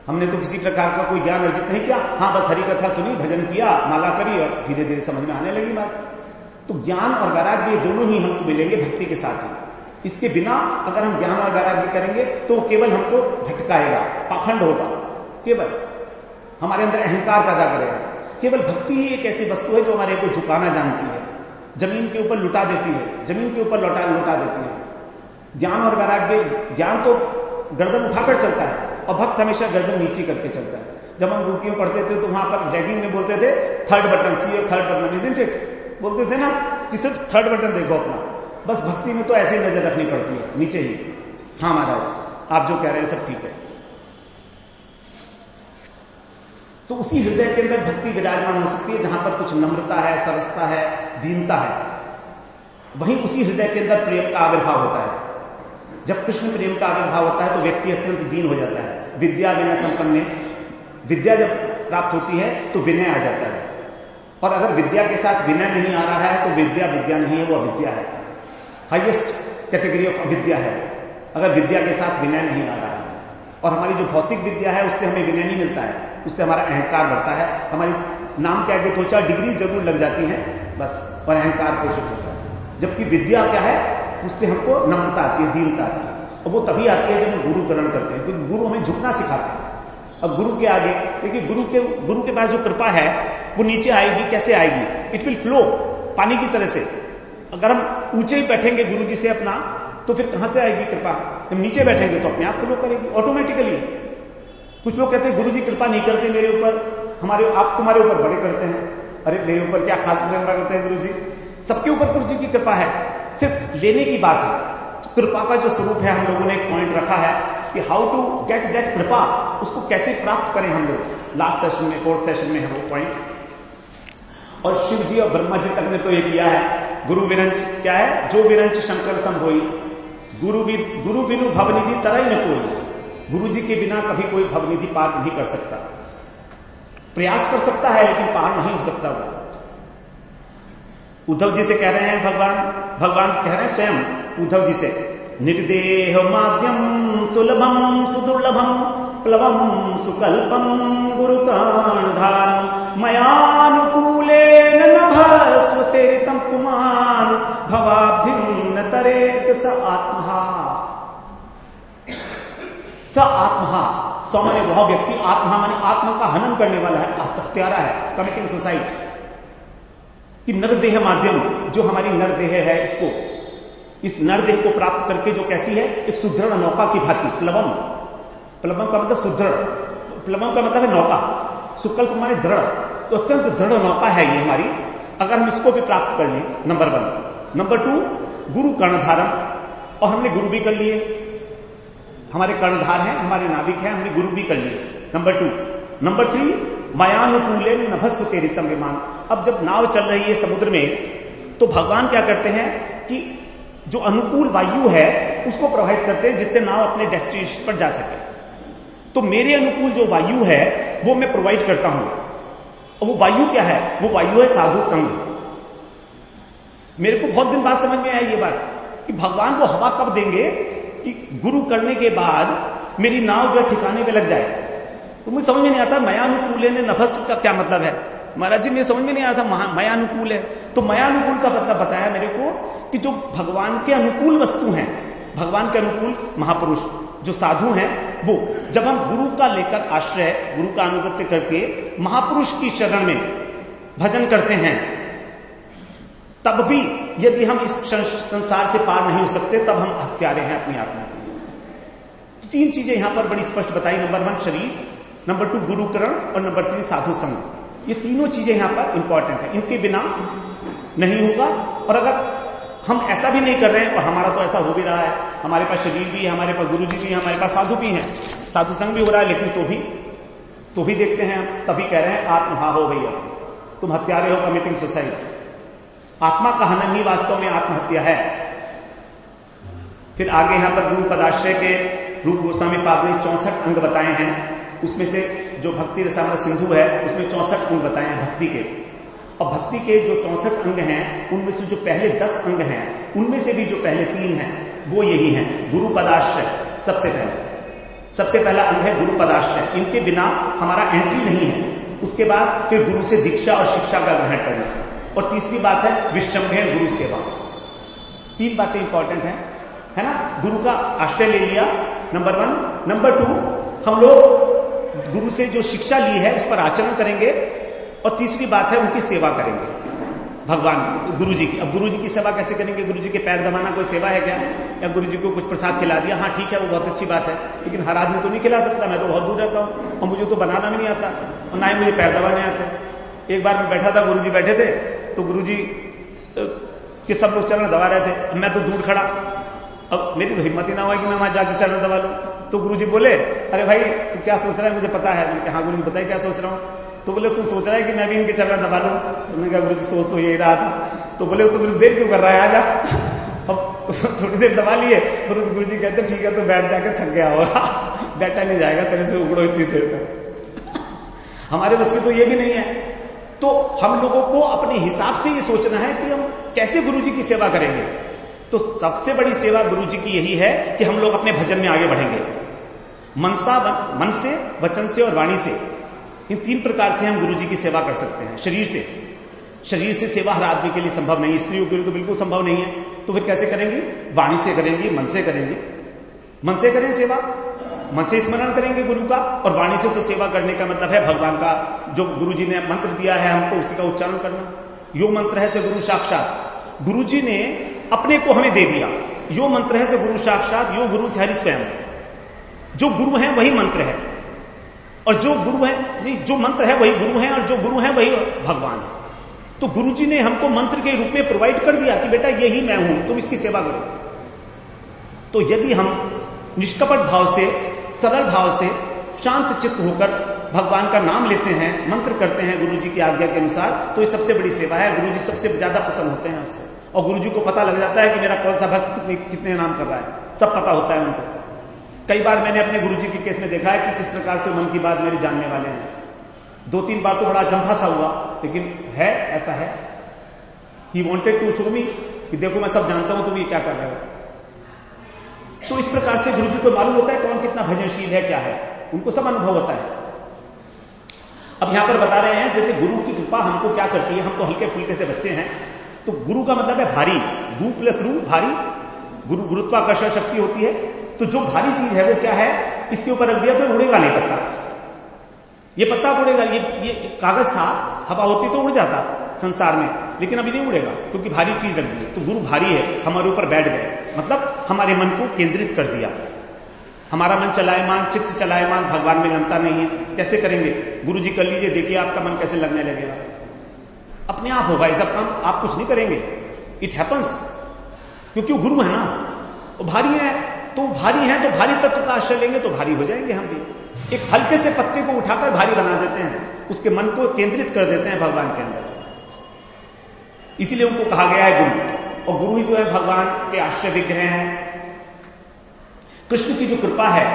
हमने तो किसी प्रकार का कोई ज्ञान अर्जित नहीं किया। हाँ, बस हरि कथा सुनी, भजन किया, माला करी और धीरे धीरे समझ में आने लगी बात। तो ज्ञान और वैराग्य दोनों ही हमको मिलेंगे भक्ति के साथ ही। इसके बिना अगर हम ज्ञान और वैराग्य करेंगे तो केवल हमको भटकाएगा, पाखंड होगा, केवल हमारे अंदर अहंकार पैदा करेगा। केवल भक्ति ही एक ऐसी वस्तु है जो हमारे को झुकाना जानती है, जमीन के ऊपर लुटा देती है, जमीन के ऊपर लौटा देती है। ज्ञान और वैराग्य, ज्ञान तो गर्दन उठाकर चलता है और भक्त हमेशा गर्दन नीचे करके चलता है। जब हम रुकियों पढ़ते थे तो वहां पर रैगिंग में बोलते थे थर्ड बटन, सी और थर्ड बटन, इजंट इट, बोलते थे ना कि सिर्फ थर्ड बटन देखो अपना। बस भक्ति में तो ऐसे ही नजर रखनी पड़ती है, नीचे ही। हाँ महाराज, आप जो कह रहे हैं सब ठीक है। तो उसी हृदय के अंदर भक्ति विराजमान हो सकती है जहां पर कुछ नम्रता है, सरसता है, दीनता है। वहीं उसी हृदय के अंदर प्रेम का आविर्भाव होता है। जब कृष्ण प्रेम का आविर्भाव होता है तो व्यक्ति अत्यंत दीन हो जाता है। विद्या विनय संपन्न, विद्या जब प्राप्त होती है तो विनय आ जाता है। और अगर विद्या के साथ विनय नहीं आ रहा है तो विद्या नहीं है, वो अविद्या है। हाईएस्ट कैटेगरी ऑफ अविद्या है अगर विद्या के साथ विनय नहीं आ रहा है। और हमारी जो भौतिक विद्या है उससे हमें विनय नहीं मिलता है, उससे हमारा अहंकार बढ़ता है। हमारी नाम के आगे 2-4 डिग्री जरूर लग जाती है बस, और अहंकार पोषित होता है। जबकि विद्या क्या है, उससे हमको नम्रता आती है, दीनता आती है, और वो तभी आती है जब हम गुरुकरण करते हैं, क्योंकि गुरु हमें झुकना सिखाते हैं। अब गुरु के आगे देखिए, गुरु के पास जो कृपा है वो नीचे आएगी, कैसे आएगी? इट विल फ्लो, पानी की तरह से। अगर हम ऊंचे ही बैठेंगे गुरु जी से अपना, तो फिर कहां से आएगी कृपा? जब नीचे बैठेंगे तो अपने आप फ्लो करेगी ऑटोमेटिकली। कुछ लोग कहते हैं गुरु जी कृपा नहीं करते मेरे ऊपर, आप तुम्हारे ऊपर बड़े करते हैं। अरे मेरे ऊपर क्या खास कृपा करते हैं गुरु जी? सबके ऊपर गुरु जी की कृपा है, सिर्फ लेने की बात है। तो कृपा का जो स्वरूप है, हम लोगों ने एक पॉइंट रखा है कि हाउ टू गेट दैट कृपा, उसको कैसे प्राप्त करें हम लोग। लास्ट सेशन में, 4th सेशन में है वो पॉइंट। और शिव जी और ब्रह्मा जी तक ने तो ये किया है, गुरु विरंच क्या है, जो विरंच शंकर सम होई, गुरु बिनु भवनिधि तरह ही न कोई। गुरु जी के बिना कभी कोई भवनिधि पार नहीं कर सकता। प्रयास कर सकता है लेकिन पार नहीं हो सकता वो। उद्धव जी से कह रहे हैं भगवान कह रहे हैं स्वयं उद्धव जी से, निर्देह माध्यम सुलभम सुदुर्लभम प्लवम सुकल्पम गुरुकाणधारम मयानुकूलेन नभस्वतेरितम पुमान भवाब्धिम न तरेत स आत्महा। स आत्महा, सौ माने वह व्यक्ति, आत्मा माने आत्मा का हनन करने वाला है, हत्यारा है, कमिटिंग सुसाइड। कि नरदेह माध्यम, जो हमारी नरदेह है, इस नरदेह को प्राप्त करके जो कैसी है, एक सुदृढ़ नौका की भांति। प्लवम का मतलब सुदृढ़, प्लवम का मतलब है नौका, सुकल्प माने दृढ़, तो अत्यंत दृढ़ नौका है ये हमारी। अगर हम इसको भी प्राप्त कर लें, नंबर 1। नंबर 2, गुरु कर्णधारम, और हमने गुरु भी कर लिए, हमारे कर्णधार हैं, हमारे नाविक हैं, हमने गुरु भी कर लिए। नंबर 2। नंबर 3, मयानुकूले नभस्व तेरितम विमान। अब जब नाव चल रही है समुद्र में, तो भगवान क्या करते हैं कि जो अनुकूल वायु है उसको प्रभावित करते हैं, जिससे नाव अपने डेस्टिनेशन पर जा सके। तो मेरे अनुकूल जो वायु है वो मैं प्रोवाइड करता हूं, और वो वायु क्या है? वो वायु है साधु संग। मेरे को बहुत दिन बाद समझ में आया ये बात कि भगवान वो हवा कब देंगे कि गुरु करने के बाद मेरी नाव जो है ठिकाने पे लग जाए। तो मुझे समझ में नहीं आता मयानुकूल ने नभस्व का क्या मतलब है। महाराज जी, मेरे समझ में नहीं आता मयानुकूल है, तो मयानुकूल का मतलब बताया मेरे को कि जो भगवान के अनुकूल वस्तु हैं, भगवान के अनुकूल महापुरुष जो साधु हैं, वो जब हम गुरु का लेकर आश्रय, गुरु का अनुगत्य करके महापुरुष की शरण में भजन करते हैं, तब भी यदि हम इस संसार से पार नहीं हो सकते, तब हम हत्यारे हैं अपनी आत्मा के लिए। तो 3 चीजें यहां पर बड़ी स्पष्ट बताई। नंबर 1 शरीर, नंबर 2 गुरुकरण, और नंबर 3 साधु संग। ये तीनों चीजें यहां पर इंपॉर्टेंट है, इनके बिना नहीं होगा। और अगर हम ऐसा भी नहीं कर रहे हैं, और हमारा तो ऐसा हो भी रहा है, हमारे पास शरीर भी है, हमारे पास गुरु जी भी है, हमारे पास साधु भी हैं, साधु संग भी हो रहा है, लेकिन तो भी देखते हैं हम, तभी कह रहे हैं आत्महा हो भैया, तुम हत्यारे हो, कमिटिंग सुसाइड। आत्मा का हनन ही वास्तव में आत्महत्या है। फिर आगे यहां पर गुरु पदाश्रय के रूप गोस्वामी पाद ने 64 अंग बताए हैं। उसमें से जो भक्ति रसामृत सिंधु है, उसमें 64 अंग बताए हैं भक्ति के। और भक्ति के जो 64 अंग हैं, उनमें से जो पहले 10 अंग हैं, उनमें से भी जो पहले 3 हैं वो यही हैं। गुरु पदाश्रय सबसे पहला अंग है गुरु पदाश्रय। इनके बिना हमारा एंट्री नहीं है। उसके बाद फिर गुरु से दीक्षा और शिक्षा का ग्रहण करना, और तीसरी बात है विश्वम्भेर गुरु सेवा। 3 बातें इंपॉर्टेंट है ना। गुरु का आश्रय ले लिया, नंबर 1। नंबर 2, हम लोग गुरु से जो शिक्षा ली है उस पर आचरण करेंगे, और तीसरी बात है उनकी सेवा करेंगे। भगवान गुरु जी की, अब गुरु जी की सेवा कैसे करेंगे? गुरु जी के पैर दबाना कोई सेवा है क्या? या गुरु जी को कुछ प्रसाद खिला दिया, हाँ ठीक है, वो बहुत अच्छी बात है, लेकिन हर आदमी तो नहीं खिला सकता। मैं तो बहुत दूर रहता हूं, और मुझे तो बनाना भी नहीं आता, और ना ही मुझे पैर दबाने आते। एक बार मैं बैठा था, गुरु जी बैठे थे, तो गुरु जी के सब लोग चरण दबा रहे थे, मैं तो दूर खड़ा। अब मेरी तो हिम्मत ही ना हुआ कि मैं वहां जाकर चरण दबा लूं। तो गुरु जी बोले, अरे भाई तू क्या सोच रहा है, मुझे पता है। मैंने कहा हाँ गुरु जी बताइए क्या सोच रहा हूं। तो बोले तू सोच रहा है कि मैं भी इनके चरण दबा लूं। तो मैंने कहा गुरु जी सोच तो यही रहा था। तो बोले तो मुझे देर क्यों कर रहा है, आजा। अब थोड़ी देर दबा लिए, फिर गुरु जी कहते ठीक है तो बैठ जाके थक गया होगा, बैठा नहीं जाएगा तेरे से, उगड़ो इतनी देर तक। हमारे बस की तो ये भी नहीं है। तो हम लोगों को अपने हिसाब से ये सोचना है कि हम कैसे गुरु जी की सेवा करेंगे। तो सबसे बड़ी सेवा गुरु जी की यही है कि हम लोग अपने भजन में आगे बढ़ेंगे, मन से, वचन से और वाणी से। इन 3 प्रकार से हम गुरु जी की सेवा कर सकते हैं। शरीर से सेवा हर आदमी के लिए संभव नहीं, स्त्रियों के लिए तो बिल्कुल संभव नहीं है। तो फिर कैसे करेंगी? वाणी से करेंगी, मन से करेंगी। मन से करें सेवा, मन से स्मरण करेंगे गुरु का, और वाणी से तो सेवा करने का मतलब है भगवान का जो गुरु जी ने मंत्र दिया है हमको उसी का उच्चारण करना। यो मंत्र है से गुरु साक्षात, गुरु जी ने अपने को हमें दे दिया। यो मंत्र है से गुरु साक्षात, यो गुरु से हरि स्वयं। जो गुरु है वही मंत्र है, और जो गुरु है, जो मंत्र है वही गुरु है, और जो गुरु है वही भगवान है। तो गुरु जी ने हमको मंत्र के रूप में प्रोवाइड कर दिया कि बेटा यही मैं हूं, तुम इसकी सेवा करो। तो यदि हम निष्कपट भाव से, सरल भाव से, शांत चित्त होकर भगवान का नाम लेते हैं, मंत्र करते हैं गुरु जी की आज्ञा के अनुसार, तो ये सबसे बड़ी सेवा है। गुरु जी सबसे ज्यादा प्रसन्न होते हैं उससे, और गुरु जी को पता लग जाता है कि मेरा कौन सा भक्त कितने नाम कर रहा है, सब पता होता है उनको। कई बार मैंने अपने गुरु जी के केस में देखा है कि किस प्रकार से मन की बात मेरे जानने वाले हैं। 2-3 बार तो बड़ा जंभा सा हुआ, लेकिन है ऐसा है। He wanted to show me कि देखो मैं सब जानता हूं, तुम ये क्या कर रहे हो। तो इस प्रकार से गुरु जी को मालूम होता है कौन कितना भजनशील है, क्या है, उनको सब अनुभव होता है। अब यहां पर बता रहे हैं जैसे गुरु की कृपा हमको क्या करती है, हम तो हल्के फुल्के से बच्चे हैं। तो गुरु का मतलब है भारी, गु प्लस रू भारी, गुरु गुरुत्वाकर्षण शक्ति होती है। तो जो भारी चीज है वो क्या है, इसके ऊपर रख दिया तो उड़ेगा नहीं पत्ता, ये पत्ता उड़ेगा। ये कागज था, हवा होती तो उड़ जाता संसार में, लेकिन अभी नहीं उड़ेगा क्योंकि भारी चीज रख दी। तो गुरु भारी है, हमारे ऊपर बैठ गए, मतलब हमारे मन को केंद्रित कर दिया। हमारा मन चलायमान, चित्त चलायमान भगवान में जमता नहीं है। कैसे करेंगे? गुरु जी कर लीजिए, देखिए आपका मन कैसे लगने लगेगा, अपने आप होगा। ये सब काम आप कुछ नहीं करेंगे, इट हैपन्स, क्योंकि वो गुरु है ना, वो भारी है। तो भारी है तो भारी तत्व का आश्रय लेंगे तो भारी हो जाएंगे हम भी। एक हल्के से पत्ते को उठाकर भारी बना देते हैं, उसके मन को केंद्रित कर देते हैं भगवान के अंदर। इसीलिए उनको कहा गया है गुरु, और गुरु ही जो है भगवान के आश्रय विग्रह हैं। कृष्ण की जो कृपा है,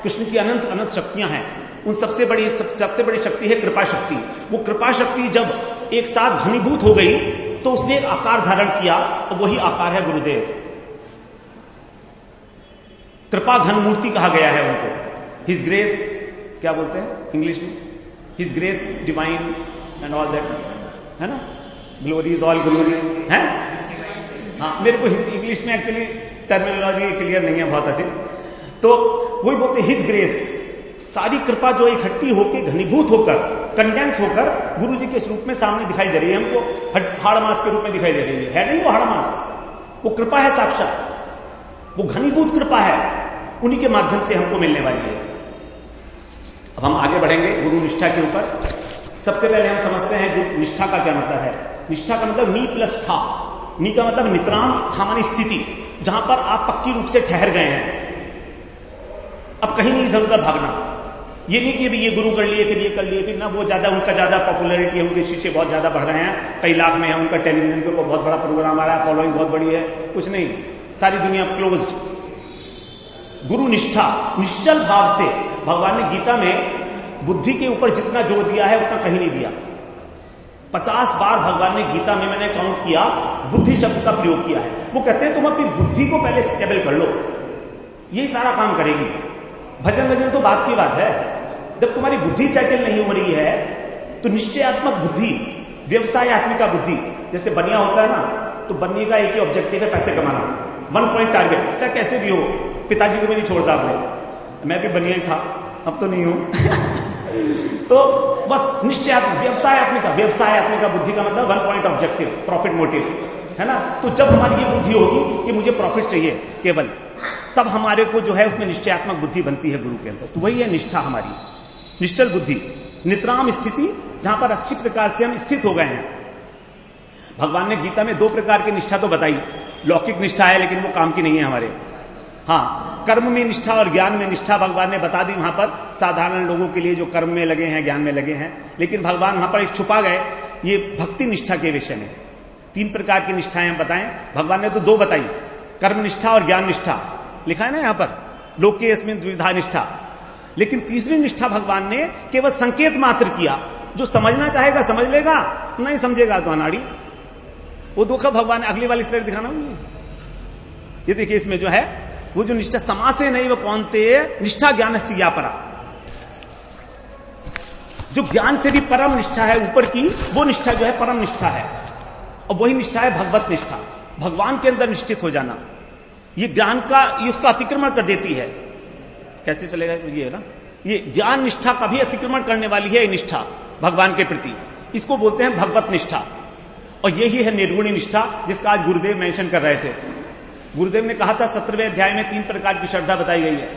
कृष्ण की अनंत अनंत शक्तियां हैं, उन सबसे बड़ी शक्ति है कृपा शक्ति। वो कृपा शक्ति जब एक साथ घनीभूत हो गई तो उसने एक आकार धारण किया, और वही आकार है गुरुदेव। कृपा घन मूर्ति कहा गया है उनको। हिज ग्रेस, क्या बोलते हैं इंग्लिश में, his grace divine and all that, है ना, ग्लोरीज ऑल ग्लोरीज है। हाँ, मेरे को इंग्लिश में एक्चुअली टर्मिनोलॉजी क्लियर नहीं है बहुत अधिक, तो वही बोलते हिज ग्रेस। सारी कृपा जो इकट्ठी होकर, घनीभूत होकर, कंडेंस होकर गुरु जी के स्वरूप में सामने दिखाई दे रही है हमको, हाड़ मास के रूप में दिखाई दे रही है नहीं वो हाड़ मास, वो कृपा है साक्षात, वो घनीभूत कृपा है, उन्हीं के माध्यम से हमको मिलने वाली है। अब हम आगे बढ़ेंगे गुरु निष्ठा के ऊपर। सबसे पहले हम समझते हैं गुरु निष्ठा का क्या मतलब है। निष्ठा का मतलब नी प्लस ठा। नी का मतलब नितराम, ठा मानी स्थिति, जहां पर आप पक्की रूप से ठहर गए हैं, अब कहीं नहीं इधर उधर भागना। ये नहीं कि अभी ये गुरु कर लिए फिर ये कर लिए फिर ना, वो ज्यादा, उनका ज्यादा पॉपुलैरिटी है, उनके शीशे बहुत ज्यादा बढ़ रहे हैं, कई लाख में है, उनका टेलीविजन के ऊपर बहुत बड़ा प्रोग्राम आ रहा है, फॉलोइंग बहुत बड़ी है, कुछ नहीं, सारी दुनिया क्लोज्ड। गुरु निष्ठा, निश्चल भाव से। भगवान ने गीता में बुद्धि के ऊपर जितना जोर दिया है उतना कहीं नहीं दिया। 50 बार भगवान ने गीता में, मैंने काउंट किया, बुद्धि शब्द का प्रयोग किया है। वो कहते हैं तुम अपनी बुद्धि को पहले स्टेबल कर लो, यही सारा काम करेगी। भजन तो बात की बात है। जब तुम्हारी बुद्धि सेटल नहीं हो रही है तो निश्चयात्मक बुद्धि, व्यवसायत्मिका बुद्धि, जैसे बनिया होता है ना, तो बनने का एक ही ऑब्जेक्टिव है पैसे कमाना, 1 पॉइंट टारगेट, चाहे कैसे भी हो। पिताजी को भी नहीं छोड़ता आपने, मैं भी बनिया ही था, अब तो नहीं हूं। तो बस निश्चयात्मक, व्यवसायत्मिका बुद्धि का मतलब 1 पॉइंट ऑब्जेक्टिव, प्रॉफिट मोटिव, है ना। तो जब हमारी ये बुद्धि होगी कि मुझे प्रॉफिट चाहिए केवल, तब हमारे को जो है उसमें निश्चयात्मक बुद्धि बनती है गुरु के अंदर। तो वही है निष्ठा हमारी, निश्चल बुद्धि, नितराम स्थिति, जहां पर अच्छी प्रकार से हम स्थित हो गए हैं। भगवान ने गीता में 2 प्रकार की निष्ठा तो बताई। लौकिक निष्ठा है लेकिन वो काम की नहीं है हमारे। हाँ, कर्म में निष्ठा और ज्ञान में निष्ठा भगवान ने बता दी वहां पर, साधारण लोगों के लिए जो कर्म में लगे हैं, ज्ञान में लगे हैं। लेकिन भगवान वहां पर एक छुपा गए, ये भक्ति निष्ठा के विषय में 3 प्रकार की निष्ठाएं हम बताएं। भगवान ने तो 2 बताई, कर्म निष्ठा और ज्ञान निष्ठा, लिखा है ना यहां पर, लोके अस्मिन् द्विधा निष्ठा। लेकिन तीसरी निष्ठा भगवान ने केवल संकेत मात्र किया, जो समझना चाहेगा समझ लेगा, नहीं समझेगा तो अनाड़ी। वो दुख भगवान ने, अगली वाली स्लाइड दिखाना, ये देखिए इसमें जो है वो जो निष्ठा, समासे नहीं वो कौनते निष्ठा ज्ञान से या परा। जो ज्ञान से भी परम निष्ठा है ऊपर की, वो निष्ठा जो है परम निष्ठा है, और वही निष्ठा है भगवत निष्ठा, भगवान के अंदर निश्चित हो जाना। ये ज्ञान का, ये उसका अतिक्रमण कर देती है। कैसे चलेगा ये ना, ये ज्ञान निष्ठा का भी अतिक्रमण करने वाली है ये निष्ठा भगवान के प्रति, इसको बोलते हैं भगवत निष्ठा। और यही है निर्गुणी निष्ठा, जिसका आज गुरुदेव मेंशन कर रहे थे। गुरुदेव ने कहा था 17वें अध्याय में 3 प्रकार की श्रद्धा बताई गई है,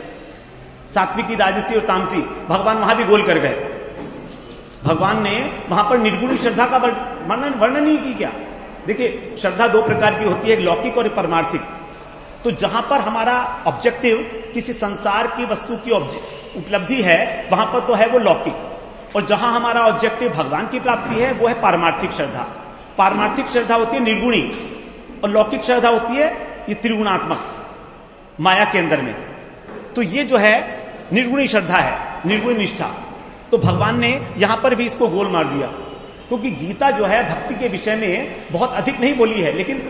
सात्विकी, राजसी और तामसी। भगवान वहां भी गोल कर गए। भगवान ने वहां पर निर्गुणी श्रद्धा का वर्णन नहीं की क्या? देखिए, श्रद्धा 2 प्रकार की होती है, एक लौकिक और एक परमार्थिक। तो जहां पर हमारा ऑब्जेक्टिव किसी संसार की वस्तु की उपलब्धि है, वहां पर तो है वो लौकिक, और जहां हमारा ऑब्जेक्टिव भगवान की प्राप्ति है वो है पारमार्थिक श्रद्धा। पारमार्थिक श्रद्धा होती है निर्गुणी, और लौकिक श्रद्धा होती है ये त्रिगुणात्मक माया के अंदर में। तो ये जो है निर्गुणी श्रद्धा है, निर्गुणी निष्ठा। तो भगवान ने यहां पर भी इसको गोल मार दिया, क्योंकि गीता जो है भक्ति के विषय में बहुत अधिक नहीं बोली है, लेकिन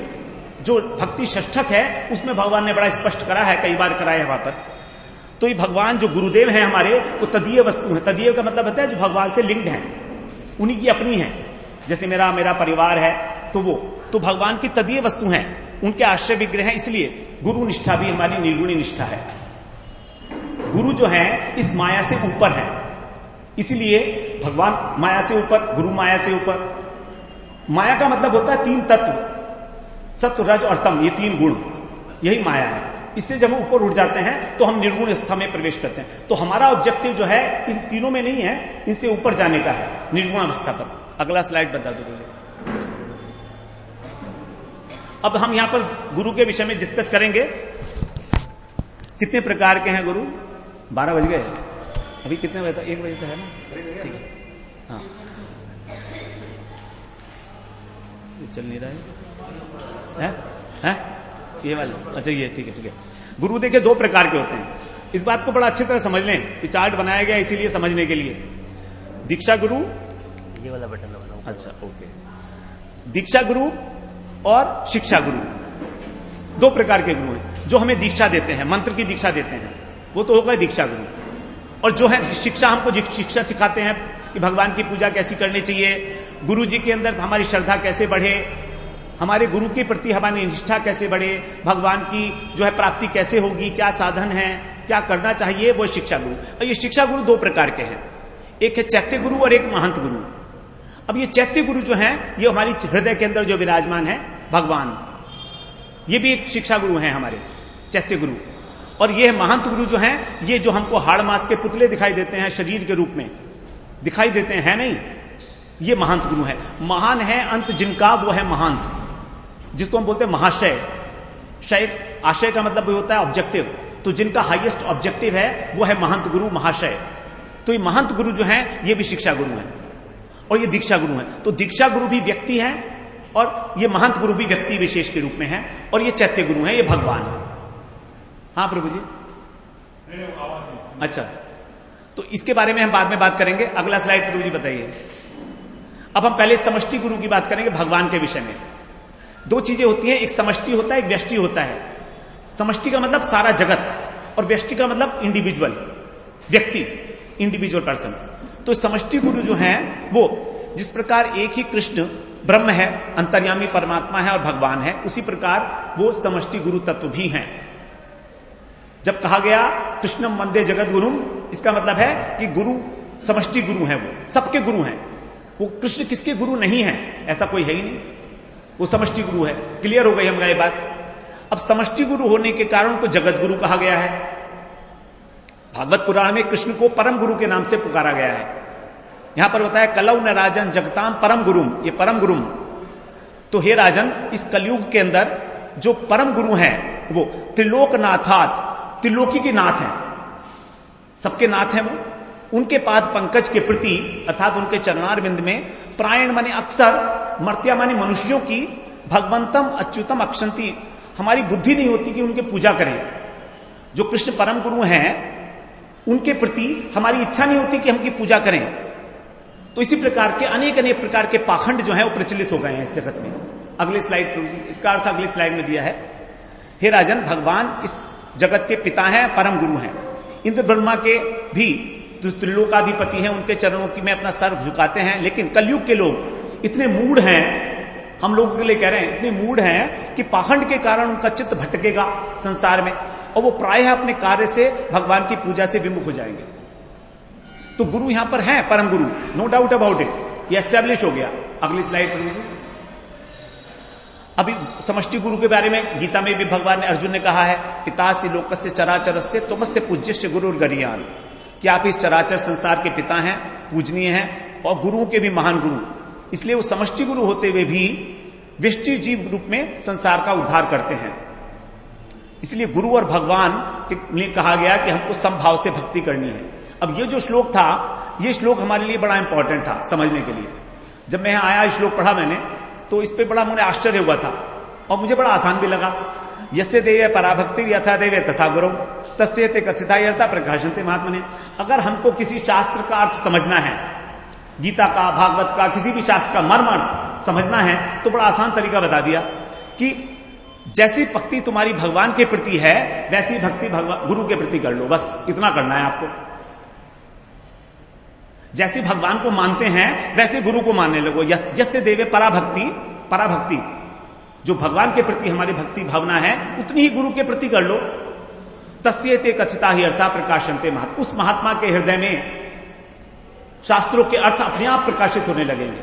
जो भक्ति षष्ठक है उसमें भगवान ने बड़ा स्पष्ट करा है, कई बार कराया है वहां पर। तो ये भगवान जो गुरुदेव हैं हमारे, वो तदीय वस्तु है। तदीय का मतलब होता है जो भगवान से लिंक्ड है, उन्हीं की अपनी है। जैसे मेरा परिवार है, तो वो तो भगवान की तदीय वस्तु हैं, उनके आश्रय विग्रह हैं। इसलिए गुरु निष्ठा भी हमारी निर्गुणी निष्ठा है। गुरु जो है इस माया से ऊपर है, इसलिए भगवान माया से ऊपर, गुरु माया से ऊपर। माया का मतलब होता है 3 तत्व, सत्व, रज और तम, ये 3 गुण, यही माया है। इससे जब हम ऊपर उठ जाते हैं तो हम निर्गुण अवस्था में प्रवेश करते हैं। तो हमारा ऑब्जेक्टिव जो है इन तीनों में नहीं है, इनसे ऊपर जाने का है, निर्गुण अवस्था पर। अगला स्लाइड बता दो मुझे। अब हम यहां पर गुरु के विषय में डिस्कस करेंगे। कितने प्रकार के हैं गुरु? 12 बज गए, अभी कितने बजे था? 1 बजे तो है ना, ठीक है। हाँ, ये चल नहीं रहा है? ये वाला, अच्छा ये ठीक है, ठीक है। गुरु देखिए 2 प्रकार के होते हैं, इस बात को बड़ा अच्छी तरह समझ लें। ये चार्ट बनाया गया इसीलिए समझने के लिए। दीक्षा गुरु, ये वाला बटन दबाना। अच्छा, ओके। दीक्षा गुरु और शिक्षा गुरु, 2 प्रकार के गुरु हैं। जो हमें दीक्षा देते हैं, मंत्र की दीक्षा देते हैं, वो तो होगा दीक्षा गुरु। और जो है शिक्षा, हमको शिक्षा सिखाते हैं कि भगवान की पूजा कैसी करनी चाहिए, गुरु जी के अंदर हमारी श्रद्धा कैसे बढ़े, हमारे गुरु के प्रति हमारी निष्ठा कैसे बढ़े, भगवान की जो है प्राप्ति कैसे होगी, क्या साधन है, क्या करना चाहिए, वो शिक्षा गुरु। और ये शिक्षा गुरु 2 प्रकार के हैं, एक है चैत्य गुरु और एक महंत गुरु। अब ये चैत्य गुरु जो है, ये हमारी हृदय के अंदर जो विराजमान है भगवान, ये भी एक शिक्षा गुरु हैं हमारे, चैत्य गुरु। और ये महंत गुरु जो हैं, ये जो हमको हाड़ मास के पुतले दिखाई देते हैं, शरीर के रूप में दिखाई देते हैं, है नहीं, ये महंत गुरु है। महान है अंत जिनका, वो है महंत, जिसको हम बोलते हैं महाशय। शय, आशय का मतलब होता है ऑब्जेक्टिव, तो जिनका हाईएस्ट ऑब्जेक्टिव है वो है महंत गुरु, महाशय। तो ये महंत गुरु जो हैं, ये भी शिक्षा गुरु हैं, और ये दीक्षा गुरु हैं। तो दीक्षा गुरु भी व्यक्ति हैं, और ये महंत गुरु भी व्यक्ति विशेष के रूप में है, और ये चैत्य गुरु हैं, ये भगवान है। हाँ प्रभु जी, अच्छा, तो इसके बारे में हम बाद में बात करेंगे। अगला स्लाइड प्रभु जी बताइए। अब हम पहले समष्टि गुरु की बात करेंगे भगवान के विषय में। 2 चीजें होती हैं, एक समष्टि होता है, एक व्यष्टि होता है। समष्टि का मतलब सारा जगत, और व्यष्टि का मतलब इंडिविजुअल, व्यक्ति, इंडिविजुअल पर्सन। तो समष्टि गुरु जो है वो, जिस प्रकार एक ही कृष्ण ब्रह्म है, अंतर्यामी परमात्मा है और भगवान है, उसी प्रकार वो समष्टि गुरु तत्व भी हैं। जब कहा गया कृष्णम वंदे जगत गुरुम, इसका मतलब है कि गुरु समष्टि गुरु है, वो सबके गुरु हैं। वो कृष्ण किसके गुरु नहीं है, ऐसा कोई है ही नहीं, वो समष्टि गुरु है। क्लियर हो गई हमारी बात। अब समष्टि गुरु होने के कारण उनको जगत गुरु कहा गया है। भागवत पुराण में कृष्ण को परम गुरु के नाम से पुकारा गया है। यहां पर होता है कलौ न राजन जगताम परम गुरुम, ये परम गुरुम। तो हे राजन, इस कलयुग के अंदर जो परम गुरु हैं वो त्रिलोकनाथात, त्रिलोकी के नाथ हैं, सबके नाथ हैं वो। उनके पाद पंकज के प्रति अर्थात उनके चरणारविंद में प्रायण माने अक्सर, मर्त्या माने मनुष्यों की, भगवंतम अच्युतम अक्षंती, हमारी बुद्धि नहीं होती कि उनके पूजा करें। जो कृष्ण परम गुरु हैं उनके प्रति हमारी इच्छा नहीं होती कि हम की पूजा करें। तो इसी प्रकार के अनेक अनेक प्रकार के पाखंड जो है वो प्रचलित हो गए हैं इस जगत में। अगली स्लाइड प्रभु जी, इसका अर्थ अगली स्लाइड में दिया है। हे राजन, भगवान इस जगत के पिता हैं, परम गुरु हैं। इंद्र ब्रह्मा के भी जो त्रिलोकाधिपति हैं उनके चरणों की में अपना सर झुकाते हैं। लेकिन कलयुग के लोग इतने मूढ़ हैं, हम लोगों के लिए कह रहे हैं, इतने मूढ़ हैं कि पाखंड के कारण उनका चित्त भटकेगा संसार में और वो प्रायः अपने कार्य से भगवान की पूजा से विमुख हो जाएंगे। तो गुरु यहां पर हैं, परम गुरु, नो डाउट अबाउट इट, ये एस्टैब्लिश हो गया। अगली स्लाइड पर मुझे अभी समष्टि गुरु के बारे में गीता में भी भगवान ने, अर्जुन ने कहा है, पितासि लोकस्य चराचरस्य त्वमस्य पूज्यस्य गुरुर्गरीयान, कि आप इस चराचर संसार के पिता हैं, पूजनीय हैं और गुरुओं के भी महान गुरु। इसलिए वो समष्टि गुरु होते हुए भी व्यष्टि जीव रूप में संसार का उद्धार करते हैं। इसलिए गुरु और भगवान के लिए कहा गया कि हमको समभाव से भक्ति करनी है। अब ये जो श्लोक था, ये श्लोक हमारे लिए बड़ा इंपॉर्टेंट था समझने के लिए। जब मैं यहां आया, श्लोक पढ़ा मैंने, तो इस पे बड़ा मुझे आश्चर्य हुआ था और मुझे बड़ा आसान भी लगा। यस्य देव पराभक्ति यथा देवे तथा गुरु तस्य ते कथिता यथा प्रकाशन्ते महात्मने। अगर हमको किसी शास्त्र का अर्थ समझना है, गीता का, भागवत का, किसी भी शास्त्र का मर्म अर्थ समझना है, तो बड़ा आसान तरीका बता दिया कि जैसी भक्ति तुम्हारी भगवान के प्रति है वैसी भक्ति गुरु के प्रति कर लो, बस इतना करना है आपको। जैसे भगवान को मानते हैं वैसे गुरु को मानने लगो। जैसे देवे पराभक्ति, जो भगवान के प्रति हमारी भक्ति भावना है उतनी ही गुरु के प्रति कर लो। तस्य ते कथिता ही अर्था प्रकाशन्ते महात्मा, उस महात्मा के हृदय में शास्त्रों के अर्थ अपने आप प्रकाशित होने लगेंगे।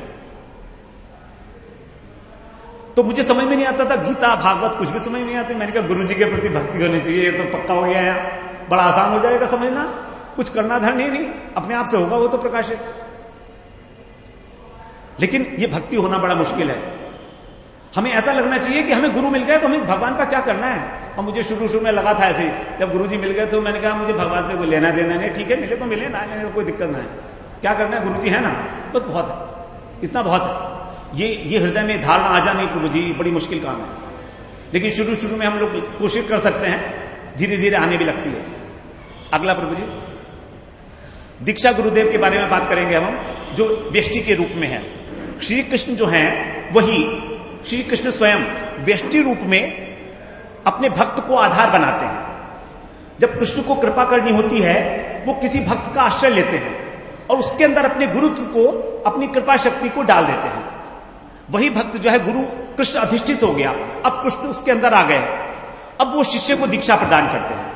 तो मुझे समझ में नहीं आता था, गीता भागवत कुछ भी समझ नहीं आती। मैंने कहा गुरु जी के प्रति भक्ति होनी चाहिए, ये तो पक्का हो गया है, बड़ा आसान हो जाएगा समझना, कुछ करना धर नहीं, अपने आप से होगा वो तो प्रकाशित। लेकिन ये भक्ति होना बड़ा मुश्किल है। हमें ऐसा लगना चाहिए कि हमें गुरु मिल गए तो हमें भगवान का क्या करना है। और मुझे शुरू में लगा था ऐसे ही, जब गुरु जी मिल गए तो मैंने कहा मुझे भगवान से कोई लेना देना नहीं, ठीक है मिले तो मिले, ना मिले तो कोई दिक्कत ना है, क्या करना है, गुरु जी है ना, बस बहुत है, इतना बहुत है। ये हृदय में धारणा आ जानी प्रभु जी बड़ी मुश्किल काम है। लेकिन शुरू में हम लोग कोशिश कर सकते हैं, धीरे धीरे आने भी लगती है। अगला प्रभु जी, दीक्षा गुरुदेव के बारे में बात करेंगे हम, जो व्यष्टि के रूप में है। श्री कृष्ण जो हैं वही, श्री कृष्ण स्वयं व्यष्टि रूप में अपने भक्त को आधार बनाते हैं। जब कृष्ण को कृपा करनी होती है वो किसी भक्त का आश्रय लेते हैं और उसके अंदर अपने गुरुत्व को, अपनी कृपा शक्ति को डाल देते हैं। वही भक्त जो है गुरु कृष्ण अधिष्ठित हो गया, अब कृष्ण उसके अंदर आ गए, अब वो शिष्य को दीक्षा प्रदान करते हैं।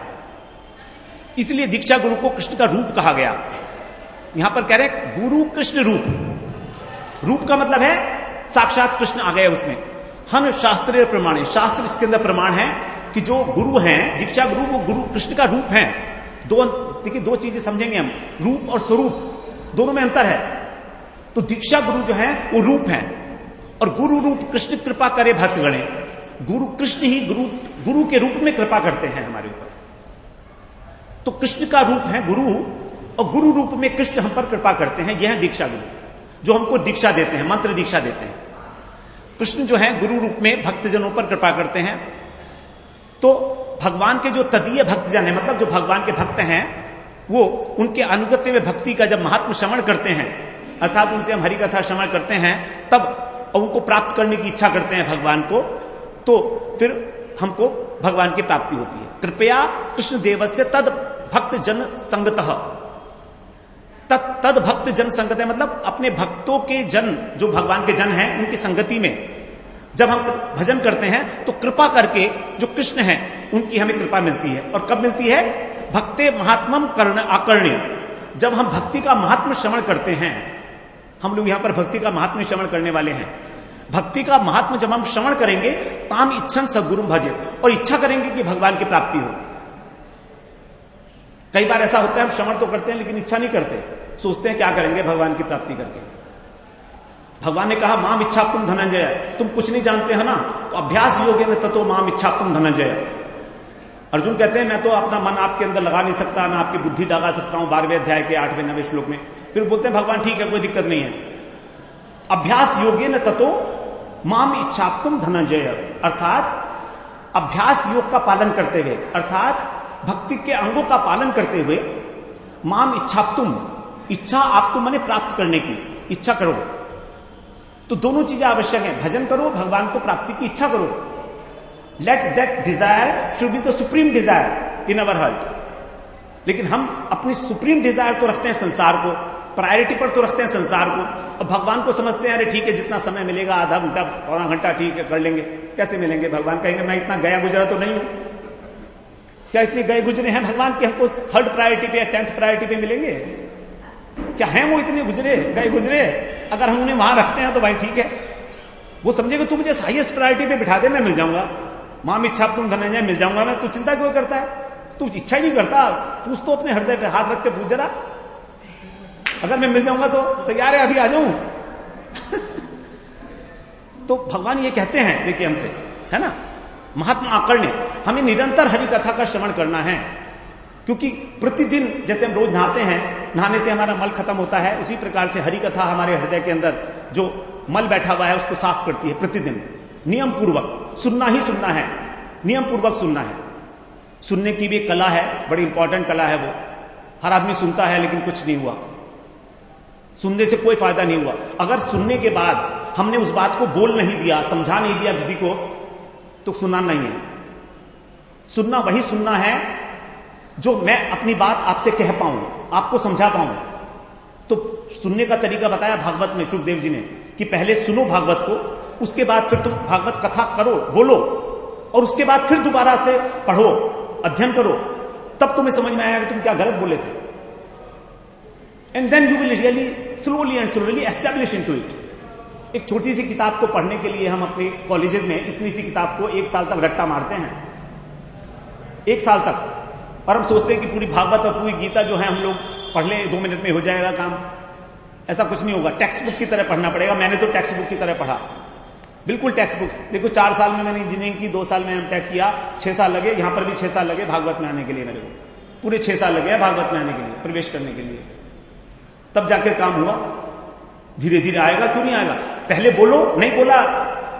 इसलिए दीक्षा गुरु को कृष्ण का रूप कहा गया। यहां पर कह रहे हैं गुरु कृष्ण रूप, रूप का मतलब है साक्षात कृष्ण आ गए उसमें। हम शास्त्रीय प्रमाण, शास्त्र इसके अंदर प्रमाण है कि जो गुरु हैं, दीक्षा गुरु, वो गुरु कृष्ण का रूप है। देखिए दो चीजें समझेंगे हम, रूप और स्वरूप, दोनों में अंतर है। तो दीक्षा गुरु जो है वो रूप है और गुरु रूप कृष्ण कृपा करे भक्त गणे। गुरु कृष्ण ही गुरु के रूप में कृपा करते हैं हमारे ऊपर। तो कृष्ण का रूप है गुरु और गुरु रूप में कृष्ण हम पर कृपा करते हैं। यह है दीक्षा गुरु, जो हमको दीक्षा देते हैं, मंत्र दीक्षा देते हैं। कृष्ण जो है गुरु रूप में भक्तजनों पर कृपा करते हैं। तो भगवान के जो तदीय भक्तजन है, मतलब जो भगवान के भक्त हैं, वो उनके अनुगत्य में भक्ति का जब महात्म श्रवण करते हैं, अर्थात उनसे हम हरिकथा श्रवण करते हैं, तब उनको प्राप्त करने की इच्छा करते हैं भगवान को, तो फिर हमको भगवान की प्राप्ति होती है। कृपया कृष्ण देवस्य तद भक्त जन संगतः, तद भक्त जन संगत है, मतलब अपने भक्तों के जन, जो भगवान के जन हैं, उनकी संगति में जब हम भजन करते हैं तो कृपा करके जो कृष्ण हैं उनकी हमें कृपा मिलती है। और कब मिलती है? भक्ते महात्मम कर्ण आकर्ण्य, जब हम भक्ति का महात्म श्रवण करते हैं। हम लोग यहां पर भक्ति का महात्म श्रवण करने वाले हैं। भक्ति का महात्म जब हम श्रवण करेंगे, ताम इच्छन सद्गुरु भजे, और इच्छा करेंगे कि भगवान की प्राप्ति हो। कई बार ऐसा होता है हम श्रवण तो करते हैं लेकिन इच्छा नहीं करते, सोचते हैं क्या करेंगे भगवान की प्राप्ति करके। भगवान ने कहा माम इच्छा तुम धनंजय, तुम कुछ नहीं जानते है ना, तो अभ्यास योगेन ततो माम इच्छा तुम धनंजय। अर्जुन कहते हैं मैं तो अपना मन आपके अंदर लगा नहीं सकता, ना आपकी बुद्धि डागा सकता हूं, 12वें अध्याय के 8वें 9वें श्लोक में। फिर बोलते हैं भगवान ठीक है कोई दिक्कत नहीं है, अभ्यास योगेन ततो माम इच्छा तुम धनंजय, अर्थात अभ्यास योग का पालन करते हुए, अर्थात भक्ति के अंगों का पालन करते हुए, माम इच्छा तुम, इच्छा आप तुम माने प्राप्त करने की इच्छा करो। तो दोनों चीजें आवश्यक है, भजन करो, भगवान को प्राप्ति की इच्छा करो। Let that desire should be the supreme desire in our heart. लेकिन हम अपनी सुप्रीम डिजायर तो रखते हैं संसार को, प्रायोरिटी पर तो रखते हैं संसार को। अब भगवान को समझते हैं अरे ठीक है जितना समय मिलेगा, आधा घंटा पौना घंटा ठीक है कर लेंगे। कैसे मिलेंगे? भगवान कहेंगे मैं इतना गया गुजरा तो नहीं हूं। क्या इतने गए गुजरे हैं भगवान के हमको 3rd प्रायोरिटी पे या 10th प्रायोरिटी पे मिलेंगे? क्या है वो इतने गुजरे गए गुजरे? अगर हम उन्हें वहां रखते हैं तो भाई ठीक है, वो समझेगा तू मुझे हाईएस्ट प्रायोरिटी पे बिठा दे, मैं मिल जाऊंगा। मां इच्छा तुम धनंजय मिल जाऊंगा मैं। तू चिंता क्यों करता है? तू इच्छा ही नहीं करता, पूछ तो अपने हृदय पे हाथ रख के पूछ जरा, अगर मैं मिल जाऊंगा तो तैयार है अभी आ जाऊं। तो भगवान ये कहते हैं देखिए हमसे, है ना, महात्मा आकड़ ने हमें निरंतर हरि कथा का श्रवण करना है, क्योंकि प्रतिदिन जैसे हम रोज नहाते हैं, नहाने से हमारा मल खत्म होता है, उसी प्रकार से हरि कथा हमारे हृदय के अंदर जो मल बैठा हुआ है उसको साफ करती है। प्रतिदिन नियम पूर्वक सुनना ही सुनना है, नियम पूर्वक सुनना है। सुनने की भी एक कला है, बड़ी इंपॉर्टेंट कला है वो। हर आदमी सुनता है लेकिन कुछ नहीं हुआ, सुनने से कोई फायदा नहीं हुआ। अगर सुनने के बाद हमने उस बात को बोल नहीं दिया, समझा नहीं दिया किसी को, तो सुनना नहीं है। सुनना वही सुनना है जो मैं अपनी बात आपसे कह पाऊं, आपको समझा पाऊं। तो सुनने का तरीका बताया भागवत में सुखदेव जी ने कि पहले सुनो भागवत को, उसके बाद फिर तुम भागवत कथा करो, बोलो, और उसके बाद फिर दोबारा से पढ़ो, अध्ययन करो, तब तुम्हें समझ में आएगा कि तुम क्या गलत बोले थे। And then you will really slowly and slowly establish into it. एक छोटी सी किताब को पढ़ने के लिए हम अपने कॉलेजेस में इतनी सी किताब को 1 साल तक रट्टा मारते हैं, 1 साल तक, और हम सोचते हैं कि पूरी भागवत और पूरी गीता जो है हम लोग पढ़ लें, 2 मिनट में हो जाएगा काम। ऐसा कुछ नहीं होगा, टेक्स्ट बुक की तरह पढ़ना पड़ेगा। मैंने तो टेक्स्ट बुक की तरह पढ़ा, बिल्कुल टेक्स्ट बुक। देखो 4 साल में मैंने इंजीनियरिंग की, 2 साल में एमटेक किया, 6 साल लगे, यहां पर भी 6 साल लगे भागवत में आने के लिए। मेरे को पूरे 6 साल लगे भागवत में आने के लिए, प्रवेश करने के लिए, तब जाकर काम हुआ। धीरे धीरे आएगा, क्यों नहीं आएगा? पहले बोलो, नहीं बोला।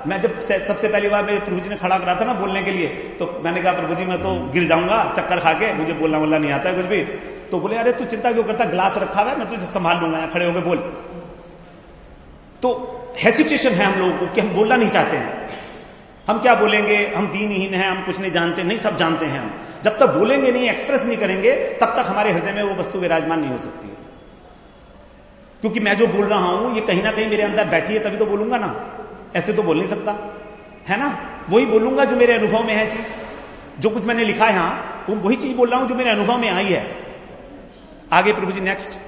मैं जब सबसे पहली बार मेरे प्रभु जी ने खड़ा करा था ना बोलने के लिए, तो मैंने कहा प्रभु जी मैं तो गिर जाऊंगा चक्कर खा के, मुझे बोलना बोलना नहीं आता है कुछ भी। तो बोले अरे तू चिंता क्यों करता, ग्लास रखा हुआ है, मैं तुझे संभाल लूंगा, खड़े होकर बोल। तो हेसिटेशन है हम लोगों को कि हम बोलना नहीं चाहते हैं। हम क्या बोलेंगे, हम दीनहीन हैं, हम कुछ नहीं जानते। नहीं, सब जानते हैं हम। जब तक बोलेंगे नहीं, एक्सप्रेस नहीं करेंगे, तब तक हमारे हृदय में वो वस्तु विराजमान नहीं हो सकती है। क्योंकि मैं जो बोल रहा हूं ये कहीं ना कहीं मेरे अंदर बैठी है, तभी तो बोलूंगा ना, ऐसे तो बोल नहीं सकता, है ना। वही बोलूंगा जो मेरे अनुभव में है चीज, जो कुछ मैंने लिखा है यहां, वो वही चीज बोल रहा हूं जो मेरे अनुभव में आई है। आगे प्रभु जी नेक्स्ट।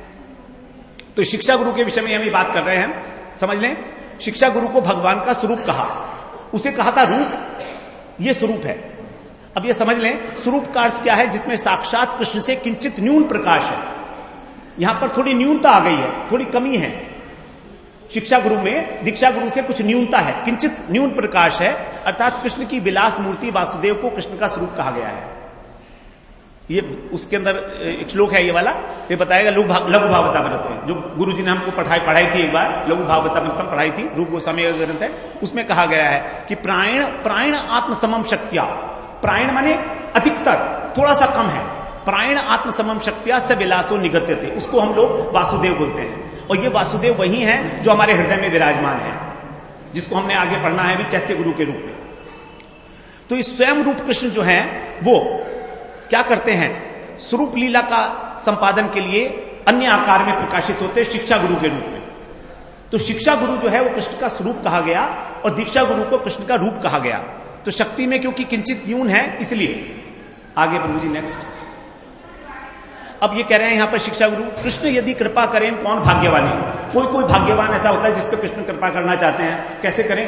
तो शिक्षा गुरु के विषय में हम ये बात कर रहे हैं, समझ लें। शिक्षा गुरु को भगवान का स्वरूप कहा, उसे कहा था रूप, ये स्वरूप है। अब ये समझ लें स्वरूप का अर्थ क्या है, जिसमें साक्षात कृष्ण से किंचित न्यून प्रकाश है। यहां पर थोड़ी न्यूनता आ गई है, थोड़ी कमी है। शिक्षा गुरु में, दीक्षा गुरु से कुछ न्यूनता है, किंचित न्यून प्रकाश है, अर्थात कृष्ण की विलास मूर्ति वासुदेव को कृष्ण का स्वरूप कहा गया है। ये उसके अंदर एक श्लोक है ये वाला, ये बताएगा लघु भागवतामृत, जो गुरु जी ने हमको पढ़ाई थी एक बार, लघु भागवतामृत पढ़ाई थी, रूप गोस्वामी ग्रंथ है, उसमें कहा गया है कि प्रायण आत्म समम शक्तिया, प्रायण माने अधिकतर, थोड़ा सा कम है, प्रायण आत्म समम शक्तिया से विलासो निगत्य थे, उसको हम लोग वासुदेव बोलते हैं। और ये वासुदेव वही है जो हमारे हृदय में विराजमान है, जिसको हमने आगे पढ़ना है भी चैत्य गुरु के रूप में। तो इस स्वयं रूप कृष्ण जो है वो क्या करते हैं, स्वरूप लीला का संपादन के लिए अन्य आकार में प्रकाशित होते हैं शिक्षा गुरु के रूप में। तो शिक्षा गुरु जो है वो कृष्ण का स्वरूप कहा गया, और दीक्षा गुरु को कृष्ण का रूप कहा गया। तो शक्ति में क्योंकि किंचित न्यून है, इसलिए। आगे प्रभु जी नेक्स्ट। अब ये कह रहे हैं यहां पर शिक्षा गुरु, कृष्ण यदि कृपा करें कौन भाग्यवान है। कोई भाग्यवान ऐसा होता है जिस पे कृष्ण कृपा करना चाहते हैं, कैसे करें?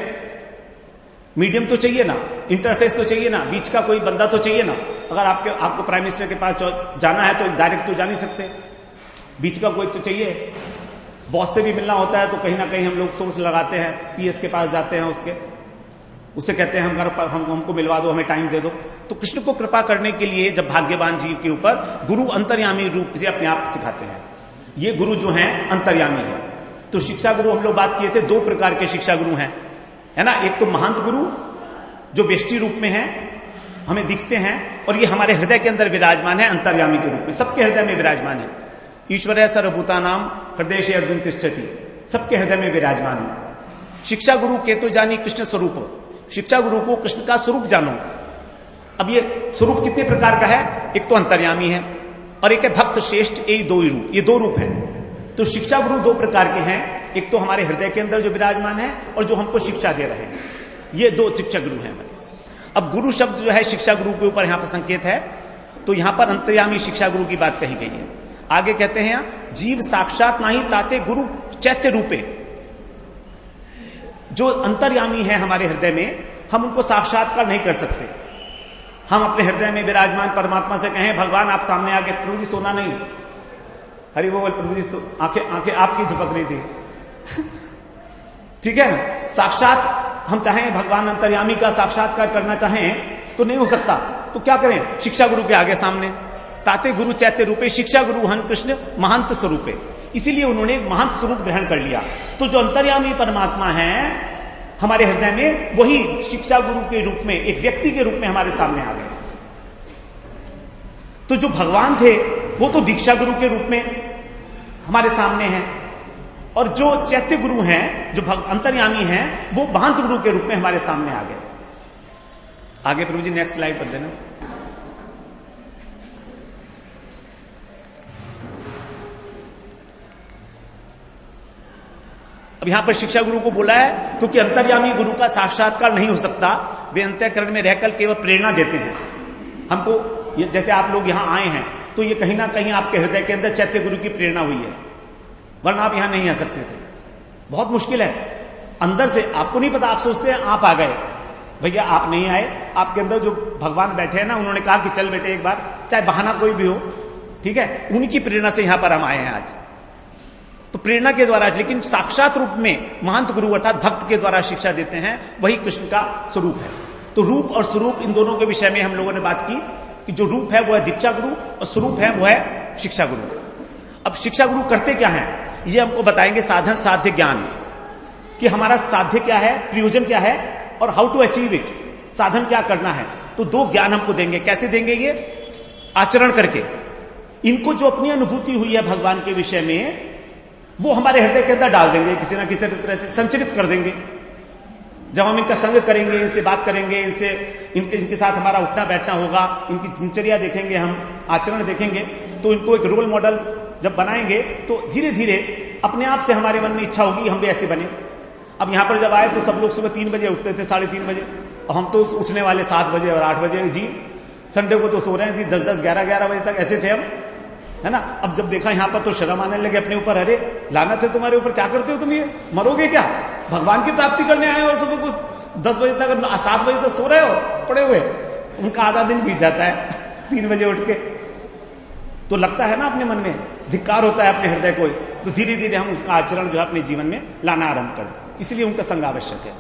मीडियम तो चाहिए ना, इंटरफेस तो चाहिए ना, बीच का कोई बंदा तो चाहिए ना। अगर आपको प्राइम मिनिस्टर के पास जाना है तो डायरेक्ट तो जा नहीं सकते, बीच का कोई तो चाहिए। बॉस से भी मिलना होता है तो कहीं ना कहीं हम लोग सोर्स लगाते हैं, पीएस के पास जाते हैं, उससे कहते हैं हमको मिलवा दो, हमें टाइम दे दो। तो कृष्ण को कृपा करने के लिए जब भाग्यवान जीव के ऊपर गुरु अंतर्यामी रूप से अपने आप सिखाते हैं, ये गुरु जो हैं अंतर्यामी है। तो शिक्षा गुरु हम लोग बात किए थे, 2 प्रकार के शिक्षा गुरु हैं, है ना। एक तो महंत गुरु जो वेष्टि रूप में है, हमें दिखते हैं, और ये हमारे हृदय के अंदर विराजमान है अंतर्यामी के रूप में, सबके हृदय में विराजमान है। ईश्वर सर्वभूतानाम हृदय से अर्जुन तिष्ठति, सबके हृदय में विराजमान है। शिक्षा गुरु के तो जानी कृष्ण स्वरूप, शिक्षा गुरु को कृष्ण का स्वरूप जानो। अब ये स्वरूप कितने प्रकार का है, एक तो अंतर्यामी है, और एक है भक्त श्रेष्ठ, यही दो ही रूप, ये दो रूप हैं। तो शिक्षा गुरु दो प्रकार के हैं, एक तो हमारे हृदय के अंदर जो विराजमान है और जो हमको शिक्षा दे रहे हैं, ये दो शिक्षा गुरु हैं हमारे। अब गुरु शब्द जो है शिक्षा गुरु के ऊपर यहां पर संकेत है, तो यहां पर अंतर्यामी शिक्षा गुरु की बात कही गई है। आगे कहते हैं जीव साक्षात नाही ताते गुरु चैत्य रूपे, जो अंतर्यामी है हमारे हृदय में, हम उनको साक्षात्कार नहीं कर सकते। हम अपने हृदय में विराजमान परमात्मा से कहें भगवान आप सामने आके, प्रभु जी सोना नहीं, हरि बोल प्रभु जी आंखें आंखें आपकी झपक रही थी ठीक है ना। साक्षात हम चाहें भगवान अंतर्यामी का साक्षात्कार करना चाहें तो नहीं हो सकता, तो क्या करें, शिक्षा गुरु के आगे सामने। ताते गुरु चैत्य रूपे शिक्षा गुरु हन कृष्ण महंत स्वरूपे, इसीलिए उन्होंने महंत स्वरूप ग्रहण कर लिया। तो जो अंतर्यामी परमात्मा है हमारे हृदय में, वही शिक्षा गुरु के रूप में, एक व्यक्ति के रूप में हमारे सामने आ गए। तो जो भगवान थे वो तो दीक्षा गुरु के रूप में हमारे सामने हैं, और जो चैत्य गुरु हैं, जो अंतर्यामी हैं, वो महंत गुरु के रूप में हमारे सामने आ गए। आगे प्रभु जी नेक्स्ट स्लाइड पर देना। अब यहां पर शिक्षा गुरु को बोला है क्योंकि अंतर्यामी गुरु का साक्षात्कार नहीं हो सकता, वे अंतःकरण में रहकर केवल प्रेरणा देते हैं हमको। जैसे आप लोग यहां आए हैं तो ये कहीं ना कहीं आपके हृदय के अंदर चैत्य गुरु की प्रेरणा हुई है, वरना आप यहां नहीं आ सकते थे। बहुत मुश्किल है, अंदर से आपको नहीं पता, आप सोचते हैं आप आ गए, भैया आप नहीं आए। आपके अंदर जो भगवान बैठे हैं ना, उन्होंने कहा कि चल बेटे एक बार, चाहे बहाना कोई भी हो, ठीक है, उनकी प्रेरणा से यहां पर हम आए हैं आज। तो प्रेरणा के द्वारा, लेकिन साक्षात रूप में महंत गुरु अर्थात भक्त के द्वारा शिक्षा देते हैं, वही कृष्ण का स्वरूप है। तो रूप और स्वरूप इन दोनों के विषय में हम लोगों ने बात की कि जो रूप है वो है दीक्षा गुरु और स्वरूप है वो है शिक्षा गुरु। अब शिक्षा गुरु करते क्या है, ये हमको बताएंगे साधन साध्य ज्ञान, कि हमारा साध्य क्या है, प्रयोजन क्या है, और हाउ टू अचीव इट, साधन क्या करना है। तो दो ज्ञान हमको देंगे। कैसे देंगे ये, आचरण करके। इनको जो अपनी अनुभूति हुई है भगवान के विषय में, वो हमारे हृदय के अंदर डाल देंगे, किसी ना किसी तरह से संचरित कर देंगे। जब हम इनका संग करेंगे, इनसे बात करेंगे, इनके साथ हमारा उठना बैठना होगा, इनकी दिनचर्या देखेंगे, हम आचरण देखेंगे, तो इनको एक रोल मॉडल जब बनाएंगे तो धीरे धीरे अपने आप से हमारे मन में इच्छा होगी हम भी ऐसे बने। अब यहां पर जब आए तो सब लोग सुबह 3 बजे उठते थे, 3:30 बजे, और हम तो उठने वाले 7 बजे और 8 बजे जी। संडे को तो सो रहे हैं जी 10-10, 11-11 बजे तक, ऐसे थे हम, है ना। अब जब देखा यहां पर तो शर्म आने लगे अपने ऊपर, अरे लानत है तुम्हारे ऊपर, क्या करते हो तुम, ये मरोगे क्या, भगवान की प्राप्ति करने आए हो, सुबह को 10 बजे तक 7 बजे तक सो रहे हो पड़े हुए। उनका आधा दिन बीत जाता है 3 बजे उठ के, तो लगता है ना अपने मन में धिक्कार होता है अपने हृदय को। तो धीरे धीरे हम उसका आचरण जो है अपने जीवन में लाना आरंभ करते हैं, इसलिए उनका संग आवश्यक है।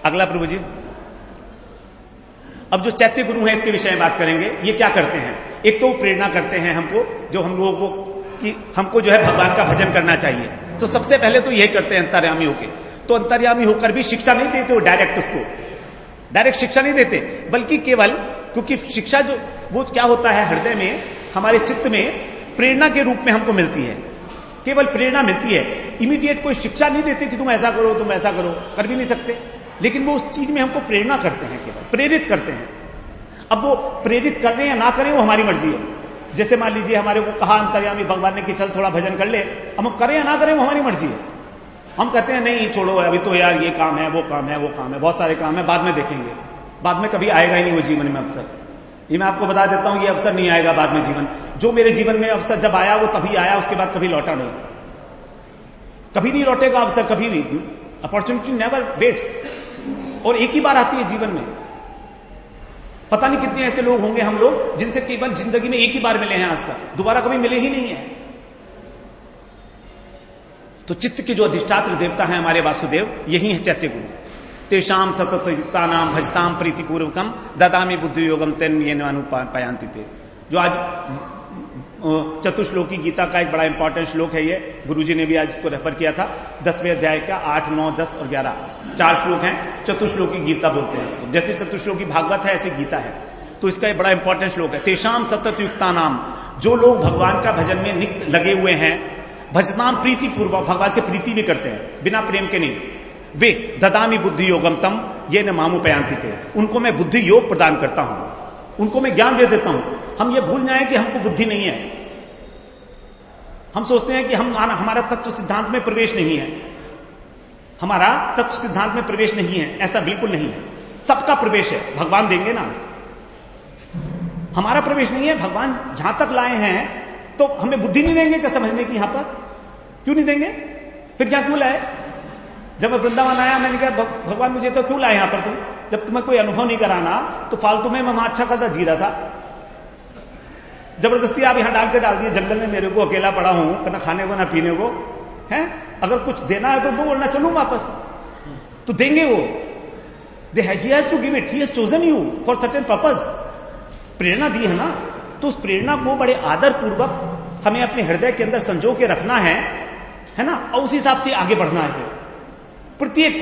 अगला प्रभु जी, अब जो चैत्य गुरु हैं इसके विषय में बात करेंगे। ये क्या करते हैं, एक तो प्रेरणा करते हैं हमको, जो हम लोगों को कि हमको जो है भगवान का भजन करना चाहिए। तो सबसे पहले तो यही करते हैं अंतर्यामी होके। तो अंतर्यामी होकर भी शिक्षा नहीं देते वो डायरेक्ट, उसको डायरेक्ट शिक्षा नहीं देते, बल्कि केवल, क्योंकि शिक्षा जो वो क्या होता है हृदय में, हमारे चित्त में प्रेरणा के रूप में हमको मिलती है, केवल प्रेरणा मिलती है। इमीडिएट कोई शिक्षा नहीं देते कि तुम ऐसा करो, तुम ऐसा करो, कर भी नहीं सकते, लेकिन वो उस चीज में हमको प्रेरणा करते हैं, केवल प्रेरित करते हैं। अब वो प्रेरित करें या ना करें वो हमारी मर्जी है। जैसे मान लीजिए हमारे को कहा अंतर्यामी भगवान ने कि चल थोड़ा भजन कर ले, अब हम करें या ना करें वो हमारी मर्जी है। हम कहते हैं नहीं छोड़ो, अभी तो यार ये काम है, वो काम है, वो काम है, बहुत सारे काम है, बाद में देखेंगे। बाद में कभी आएगा ही नहीं वो जीवन में अवसर। ये मैं आपको बता देता हूं, ये अवसर नहीं आएगा बाद में जीवन। जो मेरे जीवन में अवसर जब आया वो तभी आया, उसके बाद कभी लौटा नहीं, कभी नहीं लौटेगा अवसर, कभी भी। अपॉर्चुनिटी नेवर वेट्स, और एक ही बार आती है जीवन में। पता नहीं कितने ऐसे लोग होंगे हम लोग जिनसे केवल जिंदगी में एक ही बार मिले हैं, आज तक दोबारा कभी मिले ही नहीं है। तो चित्त के जो अधिष्ठात्र देवता है हमारे वासुदेव, यही है चैत्य गुरु। तेषाम सततयुक्तानाम भजताम प्रीतिपूर्वकम ददामि बुद्धि योगम तन्मयेनानुपायांति ते। जो आज चतुश्लोकी गीता का एक बड़ा इंपॉर्टेंट श्लोक है, ये गुरुजी ने भी आज इसको रेफर किया था। 10वें अध्याय का 8, 9, 10 और 11 4 श्लोक हैं। चतुश्लोकी गीता बोलते हैं इसको। जैसे चतुश्लोकी भागवत है ऐसे गीता है, तो इसका एक बड़ा इंपॉर्टेंट श्लोक है। तेषाम सततयुक्तानाम, जो लोग भगवान का भजन में नित्य लगे हुए हैं, भजनाम प्रीति पूर्वक, भगवान से प्रीति भी करते हैं, बिना प्रेम के नहीं, वे ददामी बुद्धि योगम तम ये न मामुपयांति थे, उनको मैं बुद्धि योग प्रदान करता हूं। उनको मैं ज्ञान दे देता हूं। हम ये भूल जाएं कि हमको बुद्धि नहीं है। हम सोचते हैं कि हमारा तत्व सिद्धांत में प्रवेश नहीं है, हमारा तत्व सिद्धांत में प्रवेश नहीं है। ऐसा बिल्कुल नहीं है, सबका प्रवेश है, भगवान देंगे ना। हमारा प्रवेश नहीं है, भगवान यहां तक लाए हैं तो हमें बुद्धि नहीं देंगे क्या समझने की? यहां पर क्यों नहीं देंगे? फिर क्या क्यों लाए? जब मैं वृंदावन आया, मैंने कहा भगवान मुझे तो क्यों लाए यहां पर तुम? जब तुम्हें कोई अनुभव नहीं कराना तो फालतू में मैं वहां अच्छा खासा जी रहा था। जबरदस्ती आप यहां डाल दिए जंगल में, मेरे को अकेला पड़ा हूं, ना खाने को ना पीने को है। अगर कुछ देना है तो दो, वरना चलूं वापस। तो देंगे वो। He has to give it. He has chosen you for certain purpose. प्रेरणा दी है ना, तो उस प्रेरणा को बड़े आदर पूर्वक हमें अपने हृदय के अंदर संजो के रखना है ना, और उस हिसाब से आगे बढ़ना है प्रत्येक।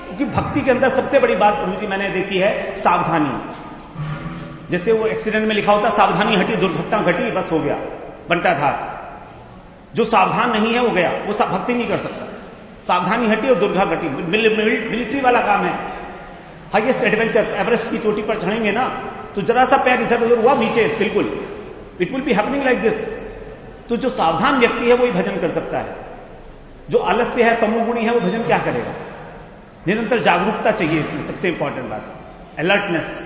क्योंकि भक्ति के अंदर सबसे बड़ी बात प्रभु जी मैंने देखी है सावधानी। जैसे वो एक्सीडेंट में लिखा होता, सावधानी हटी दुर्घटना घटी, बस हो गया बंटाधार। जो सावधान नहीं है वो गया, वो भक्ति नहीं कर सकता। सावधानी हटी और दुर्घटना घटी, मिलिट्री वाला काम है। हाईएस्ट एडवेंचर, एवरेस्ट की चोटी पर चढ़ेंगे ना, तो जरा सा पैर इधर उधर हुआ नीचे, बिल्कुल it will be happening like this. तो जो सावधान व्यक्ति है वो ही भजन कर सकता है। जो आलस्य है, तमोगुणी है, वो भजन क्या करेगा? निरंतर जागरूकता चाहिए इसमें, सबसे इंपॉर्टेंट बात अलर्टनेस।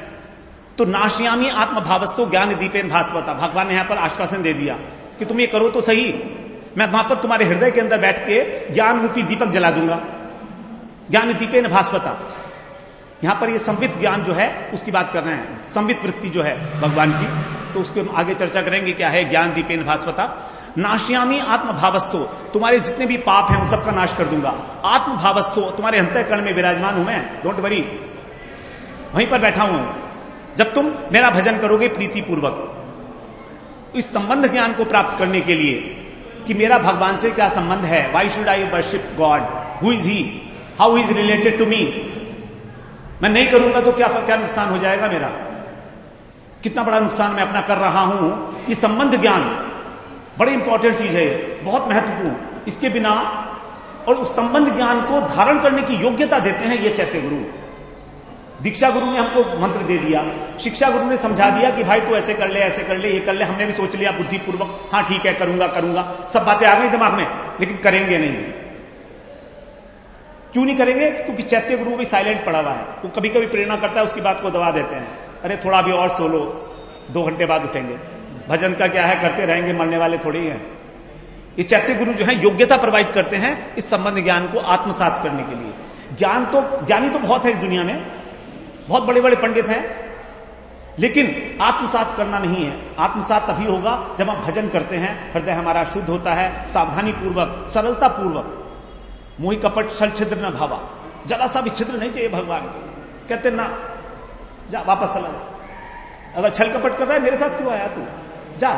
तो नाश्यामी आत्मभावस्तो ज्ञान दीपेन भास्वता, भगवान ने यहां पर आश्वासन दे दिया कि तुम ये करो तो सही, मैं वहां पर तुम्हारे हृदय के अंदर बैठ के ज्ञान रूपी दीपक जला दूंगा। ज्ञान दीपेन भास्वता, यहां पर ये संवित ज्ञान जो है उसकी बात कर रहे हैं, संवित वृत्ति जो है भगवान की, तो उसको हम आगे चर्चा करेंगे क्या है ज्ञान दीपेन भास्वता। नाश्यामी आत्मभावस्तो, तुम्हारे जितने भी पाप हैं उन सबका नाश कर दूंगा। आत्मभावस्तो, तुम्हारे अंतःकरण में विराजमान हूं मैं, डोंट वरी, वहीं पर बैठा हूं। जब तुम मेरा भजन करोगे प्रीति पूर्वक, इस संबंध ज्ञान को प्राप्त करने के लिए कि मेरा भगवान से क्या संबंध है, why should I worship God, who is he, how is related to me. मैं नहीं करूंगा तो क्या नुकसान हो जाएगा मेरा, कितना बड़ा नुकसान मैं अपना कर रहा हूं। ये संबंध ज्ञान बड़ी इंपॉर्टेंट चीज है, बहुत महत्वपूर्ण। इसके बिना, और उस संबंध ज्ञान को धारण करने की योग्यता देते हैं ये चैत्य गुरु। दीक्षा गुरु ने हमको मंत्र दे दिया, शिक्षा गुरु ने समझा दिया कि भाई तू ऐसे कर ले, ऐसे कर ले, ये कर ले। हमने भी सोच लिया बुद्धिपूर्वक, हाँ ठीक है करूंगा, सब बातें आ गई दिमाग में, लेकिन करेंगे नहीं। क्यों नहीं करेंगे? क्योंकि चैत्य गुरु भी साइलेंट पड़ा हुआ है। वो कभी कभी प्रेरणा करता है, उसकी बात को दबा देते हैं, अरे थोड़ा भी और सो लो, 2 घंटे बाद उठेंगे। भजन का क्या है, करते रहेंगे, मरने वाले थोड़ी है। ये चैत्य गुरु जो है योग्यता प्रोवाइड करते हैं इस संबंध ज्ञान को आत्मसात करने के लिए। ज्ञानी तो बहुत है इस दुनिया में, बहुत बड़े बड़े पंडित हैं, लेकिन आत्मसात करना नहीं है। आत्मसात तभी होगा जब हम भजन करते हैं, हृदय हमारा शुद्ध होता है, सावधानी पूर्वक, सरलता पूर्वक। मोहि कपट छल छिद्र न भावा, जरा सा भी छिद्र नहीं चाहिए भगवान को। कहते ना, जा वापस चला जा, अगर छल कपट कर रहा है मेरे साथ क्यों आया तू, जा।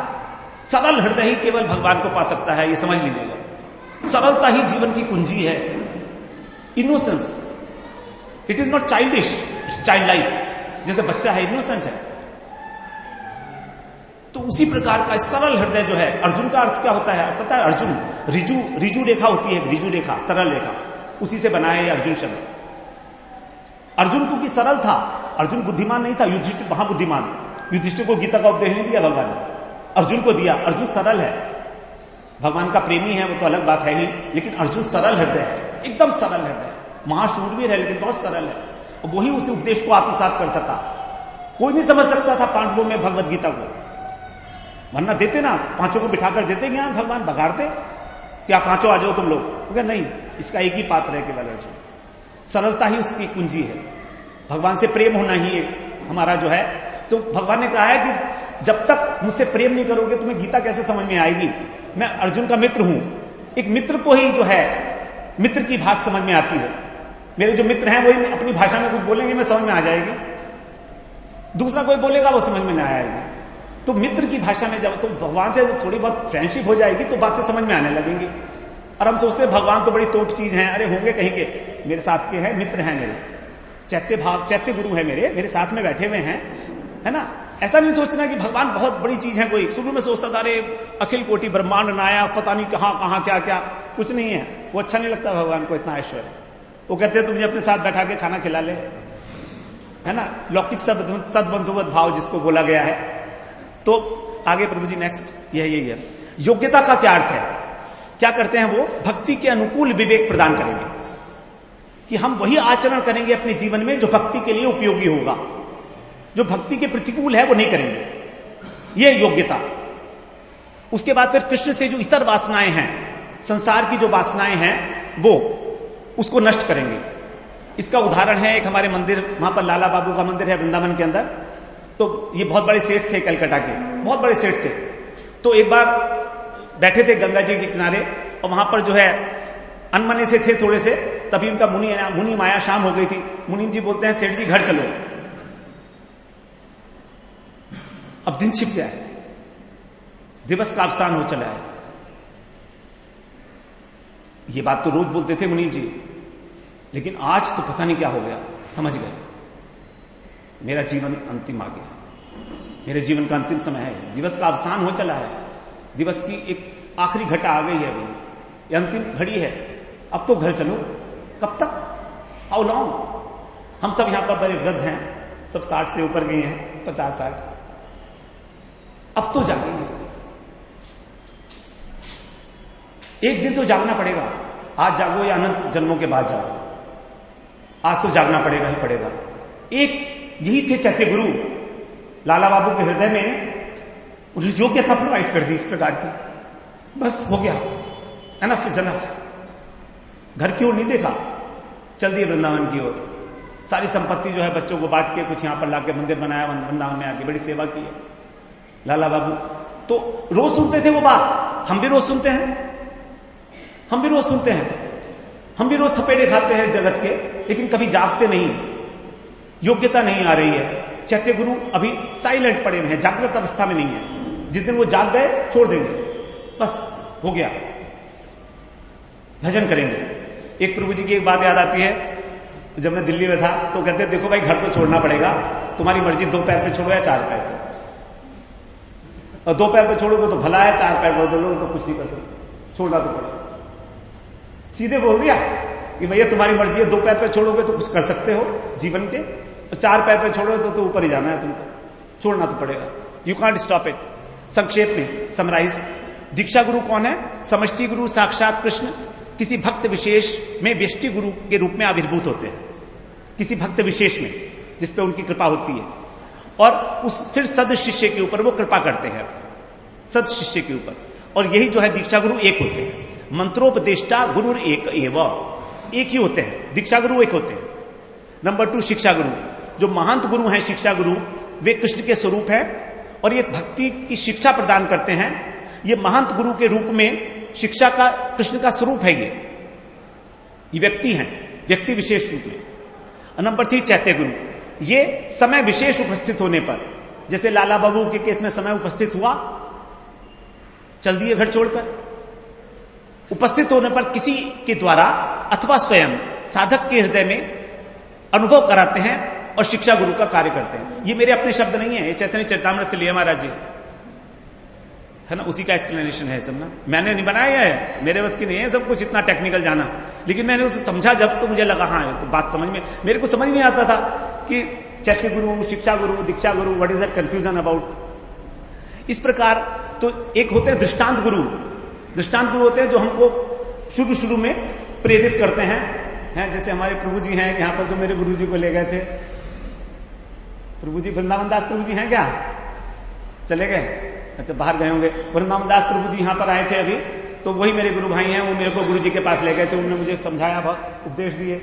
सरल हृदय ही केवल भगवान को पा सकता है, ये समझ लीजिएगा। सरलता ही जीवन की कुंजी है, innocence. It is not childish, it's child like. जैसे बच्चा है, इनोसेंट है, तो उसी प्रकार का सरल हृदय जो है। अर्जुन का अर्थ क्या होता है पता है? अर्जुन, रिजु रेखा होती है, रिजु रेखा, सरल रेखा, उसी से बना है अर्जुन शब्द। अर्जुन क्योंकि सरल था, अर्जुन बुद्धिमान नहीं था, युधिष्ठिर महाबुद्धिमान। युधिष्ठिर को गीता का उपदेश नहीं दिया भगवान ने, अर्जुन को दिया। अर्जुन सरल है, भगवान का प्रेमी है वो तो अलग बात है ही, लेकिन अर्जुन सरल हृदय है, एकदम सरल हृदय, महाशूरवीर है लेकिन बहुत सरल है। और वही उस उपदेश को आत्मसात कर सका। कोई नहीं समझ सकता था पांडवों में भगवत गीता को, वरना देते ना, 5 को बिठाकर देते ज्ञान, भगवान बघाड़ते, क्या 5 आ जाओ तुम लोग, नहीं, इसका एक ही पात्र है केवल अर्जुन। सरलता ही उसकी कुंजी है, भगवान से प्रेम होना ही हमारा जो है। तो भगवान ने कहा है कि जब तक मुझसे प्रेम नहीं करोगे तुम्हें गीता कैसे समझ में आएगी। मैं अर्जुन का मित्र हूं, एक मित्र को ही जो है मित्र की भाषा समझ में आती है। मेरे जो मित्र हैं वही अपनी भाषा में कुछ बोलेंगे, मैं समझ में आ जाएगी, दूसरा कोई बोलेगा वो समझ में नहीं आएगी। तो मित्र की भाषा में जब तो भगवान से थोड़ी बहुत फ्रेंडशिप हो जाएगी तो बातें समझ में आने लगेंगी। और हम सोचते हैं भगवान तो बड़ी तोट चीज है, अरे होंगे कहीं के, मेरे साथ के हैं, मित्र हैं मेरे, चैत्य गुरु है मेरे साथ में बैठे हुए हैं, है ना। ऐसा नहीं सोचना कि भगवान बहुत बड़ी चीज है कोई। शुरू में सोचता था अरे अखिल कोटि ब्रह्मांड नायक, पता नहीं कहां क्या क्या, कुछ नहीं है। वो अच्छा नहीं लगता भगवान को इतना ऐश्वर्य। वो कहते हैं तुम मुझे अपने साथ बैठा के खाना खिला ले, है ना, लौकिक सद्बंधुवत भाव जिसको बोला गया है। तो आगे प्रभु जी नेक्स्ट यही है। योग्यता का क्या अर्थ है? क्या करते हैं वो? भक्ति के अनुकूल विवेक प्रदान करेंगे कि हम वही आचरण करेंगे अपने जीवन में जो भक्ति के लिए उपयोगी होगा, जो भक्ति के प्रतिकूल है वो नहीं करेंगे, ये योग्यता। उसके बाद फिर कृष्ण से जो इतर वासनाएं हैं, संसार की जो वासनाएं हैं, वो उसको नष्ट करेंगे। इसका उदाहरण है एक हमारे मंदिर, वहां पर लाला बाबू का मंदिर है वृंदावन के अंदर। तो ये बहुत बड़े सेठ थे, कलकत्ता के बहुत बड़े सेठ थे। तो एक बार बैठे थे गंगा जी के किनारे और वहां पर जो है अनमने से थे थोड़े से, तभी उनका मुनि माया शाम हो गई थी। मुनि जी बोलते हैं सेठ जी घर चलो, अब दिन छिप गया है, दिवस का अवसान हो चला है। ये बात तो रोज बोलते थे मुनि जी, लेकिन आज तो पता नहीं क्या हो गया। समझ गए मेरा जीवन अंतिम आ गया, मेरे जीवन का अंतिम समय है, दिवस का अवसान हो चला है, दिवस की एक आखिरी घटा आ गई है, अभी ये अंतिम घड़ी है, अब तो घर चलो। कब तक? How long? हम सब यहां पर बड़े वृद्ध हैं, सब 60 से ऊपर गए हैं, 50-60, अब तो जागेंगे, एक दिन तो जागना पड़ेगा। आज जागो या अनंत जन्मों के बाद जागो, आज तो जागना पड़ेगा ही पड़ेगा। एक यही थे चैत्य गुरु, लाला बाबू के हृदय में उन्हें योग्यता प्रोवाइड कर दी इस प्रकार की, बस हो गया, एनफ इज एनफ। घर की ओर नहीं देखा, चल दिए वृंदावन की ओर। सारी संपत्ति जो है बच्चों को बांट के कुछ यहां पर लाके मंदिर बनाया, वृंदावन में आके बड़ी सेवा की है लाला बाबू। तो रोज सुनते थे वो बात, हम भी रोज सुनते हैं, हम भी रोज सुनते हैं, हम भी रोज थपेड़े खाते हैं जगत के, लेकिन कभी जागते नहीं, योग्यता नहीं आ रही है। चैत्य गुरु अभी साइलेंट पड़े हुए हैं, जागृत अवस्था में नहीं है। जिस दिन वो जाग गए छोड़ देंगे, बस हो गया, भजन करेंगे। एक प्रभु जी की एक बात याद आती है, जब मैं दिल्ली में था तो कहते देखो भाई घर तो छोड़ना पड़ेगा, तुम्हारी मर्जी, 2 पैर पे छोड़ो या 4 पैर पे, और 2 पैर पे छोड़ोगे तो भला है, 4 पैर पर बोलोगे तो कुछ नहीं कर सकते, छोड़ना तो पड़ेगा। सीधे बोल दिया कि भैया तुम्हारी मर्जी है, 2 पैर पे छोड़ोगे तो कुछ कर सकते हो जीवन के, और 4 पैर पे छोड़ोगे तो ऊपर ही जाना है तुमको, छोड़ना तो पड़ेगा, यू कांट स्टॉप इट। संक्षेप में समराइज, दीक्षा गुरु कौन है? समष्टि गुरु साक्षात कृष्ण किसी भक्त विशेष में व्यष्टि गुरु के रूप में आविर्भूत होते हैं, किसी भक्त विशेष में जिसपे उनकी कृपा होती है, और उस फिर सद शिष्य के ऊपर वो कृपा करते हैं, सद शिष्य के ऊपर। और यही जो है दीक्षा गुरु एक होते हैं। मंत्रोपदेष्टा गुरु एक ही होते हैं, दीक्षा गुरु एक होते हैं। नंबर 2 शिक्षा गुरु, जो महंत गुरु हैं शिक्षा गुरु, वे कृष्ण के स्वरूप है और ये भक्ति की शिक्षा प्रदान करते हैं। ये महंत गुरु के रूप में शिक्षा का कृष्ण का स्वरूप है, ये व्यक्ति हैं, व्यक्ति विशेष रूप में। नंबर 3 चैत्य गुरु, ये समय विशेष उपस्थित होने पर, जैसे लाला बाबू के केस में समय उपस्थित हुआ, चल दिए घर छोड़कर, उपस्थित होने पर किसी के द्वारा अथवा स्वयं साधक के हृदय में अनुभव कराते हैं और शिक्षा गुरु का कार्य करते हैं। ये मेरे अपने शब्द नहीं है, ये चैतन्य चरितामृत से लिया महाराज जी, है ना, उसी का एक्सप्लेनेशन है सब ना, मैंने नहीं बनाया है, मेरे बस की नहीं है सब कुछ इतना टेक्निकल जाना, लेकिन मैंने उसे समझा जब तो मुझे लगा हाँ तो बात समझ में, मेरे को समझ में आता था कि चैत्य गुरु, शिक्षा गुरु, दीक्षा गुरु, what is that confusion about. इस प्रकार तो एक होते हैं दृष्टांत गुरु, दृष्टांत गुरु होते हैं जो हमको शुरू में प्रेरित करते हैं, जैसे हमारे प्रभु जी हैं यहां पर जो मेरे गुरु जी को ले गए थे, प्रभु जी वृंदावन दास प्रभु जी हैं क्या? चले गए, अच्छा बाहर गए होंगे। वृंदावन दास प्रभु जी यहां पर आए थे अभी, तो वही मेरे गुरु भाई हैं, वो मेरे को गुरु जी के पास ले गए थे, उन्होंने मुझे समझाया, बहुत उपदेश दिए,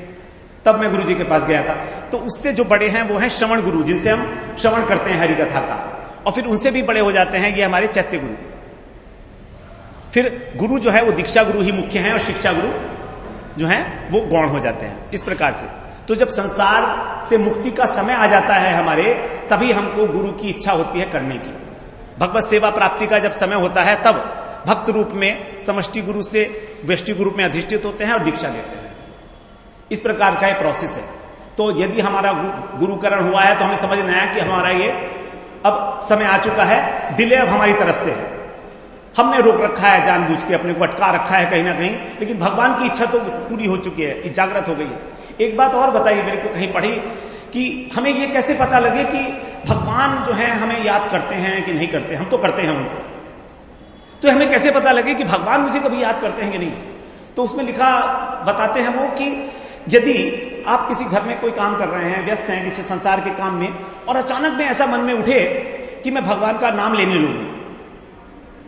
तब मैं गुरु जी के पास गया था। तो उससे जो बड़े हैं वो हैं श्रवण गुरु, जिनसे हम श्रवण करते हैं हरि कथा का, और फिर उनसे भी बड़े हो जाते हैं ये हमारे चैत्य गुरु। फिर गुरु जो है वो दीक्षा गुरु ही मुख्य हैं और शिक्षा गुरु जो है वो गौण हो जाते हैं। इस प्रकार से तो जब संसार से मुक्ति का समय आ जाता है हमारे, तभी हमको गुरु की इच्छा होती है करने की। भगवत सेवा प्राप्ति का जब समय होता है तब भक्त रूप में समष्टि गुरु से व्यष्टि गुरु में अधिष्ठित होते हैं और दीक्षा लेते हैं। इस प्रकार का एक प्रोसेस है। तो यदि हमारा गुरुकरण हुआ है तो हमें समझना है कि हमारा ये अब समय आ चुका है, डिले अब हमारी तरफ से है, हमने रोक रखा है, जानबूझ के अपने को अटका रखा है कहीं ना कहीं, लेकिन भगवान की इच्छा तो पूरी हो चुकी है, जागृत हो गई है। एक बात और बताइए, मेरे को कहीं पढ़ी कि हमें ये कैसे पता लगे कि भगवान जो है हमें याद करते हैं कि नहीं करते। हम तो करते हैं उनको, तो हमें कैसे पता लगे कि भगवान मुझे कभी याद करते हैं कि नहीं। तो उसमें लिखा बताते हैं वो कि यदि आप किसी घर में कोई काम कर रहे हैं, व्यस्त हैं किसी संसार के काम में, और अचानक में ऐसा मन में उठे कि मैं भगवान का नाम लेने लूंगी,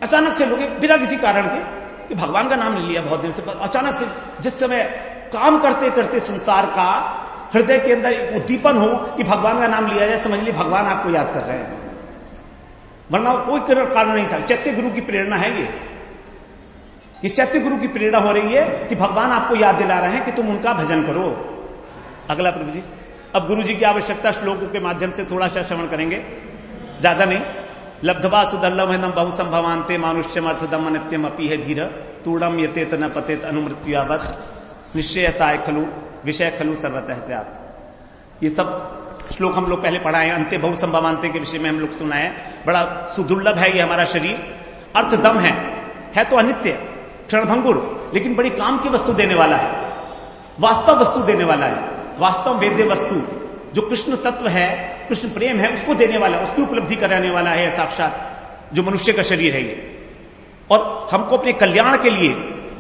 अचानक से लोगे बिना किसी कारण के कि भगवान का नाम ले लिया बहुत दिन से, अचानक से जिस समय काम करते करते संसार का हृदय के अंदर एक उद्दीपन हो कि भगवान का नाम लिया जाए, समझ लीजिए भगवान आपको याद कर रहे हैं, वरना कोई कारण नहीं था। चैत्य गुरु की प्रेरणा है ये चैत्य गुरु की प्रेरणा हो रही है कि भगवान आपको याद दिला रहे हैं कि तुम उनका भजन करो। अगला प्रभु जी, अब गुरु जी की आवश्यकता श्लोकों के माध्यम से थोड़ा सा श्रवण करेंगे, ज्यादा नहीं। लब्धवा सुदल्लभम बहु संभवान्ते मानुष्यमर्थदम नित्यम अपी है धीर तूणम यतेत न पतेत अनुमृत्युयावत निश्चयसाय खलु विषय खलु सर्वतः स्यात्। ये सब श्लोक हम लोग पहले पढ़ाए, अंत्य बहु संभवान्ते के विषय में हम लोग सुनाए। बड़ा सुदुर्लभ है ये हमारा शरीर, अर्थदम है तो अनित्य क्षणभंगुर, लेकिन बड़ी काम की वस्तु देने वाला है, वास्तव वस्तु देने वाला है, वास्तव वेद्य वस्तु जो कृष्ण तत्व है, कृष्ण प्रेम है, उसको देने वाला, उसकी उपलब्धि कराने वाला है साक्षात जो मनुष्य का शरीर है ये। और हमको अपने कल्याण के लिए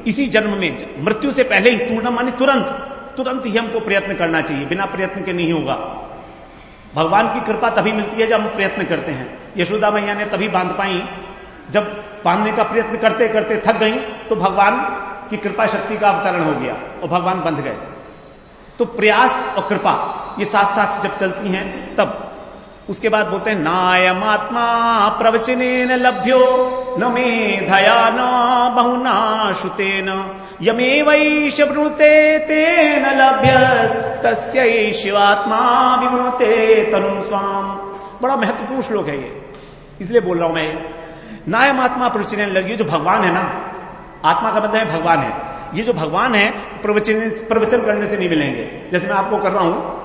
इसी जन्म में, मृत्यु से पहले ही, पूर्ण माने तुरंत ही हमको प्रयत्न करना चाहिए, बिना प्रयत्न के नहीं होगा। भगवान की कृपा तभी मिलती है जब हम प्रयत्न करते हैं। यशोदा मैया ने तभी बांध पाई जब बांधने का प्रयत्न करते करते थक गई, तो भगवान की कृपा शक्ति का अवतरण हो गया और भगवान बंध गए। तो प्रयास और कृपा ये साथ साथ जब चलती हैं, तब उसके बाद बोलते हैं नायमात्मा प्रवचनेन लभ्यो न मेधया न बहुना श्रुतेन यमेवैष वृणुते तेन लभ्यस् तस्यै शिवात्मा विवृणुते तनुं स्वाम। बड़ा महत्वपूर्ण श्लोक है ये, इसलिए बोल रहा हूं मैं। नायमात्मा प्रवचनेन लभ्यो, जो भगवान है ना, आत्मा का मतलब है भगवान है, ये जो भगवान है प्रवचन करने से नहीं मिलेंगे, जैसे मैं आपको कर रहा हूं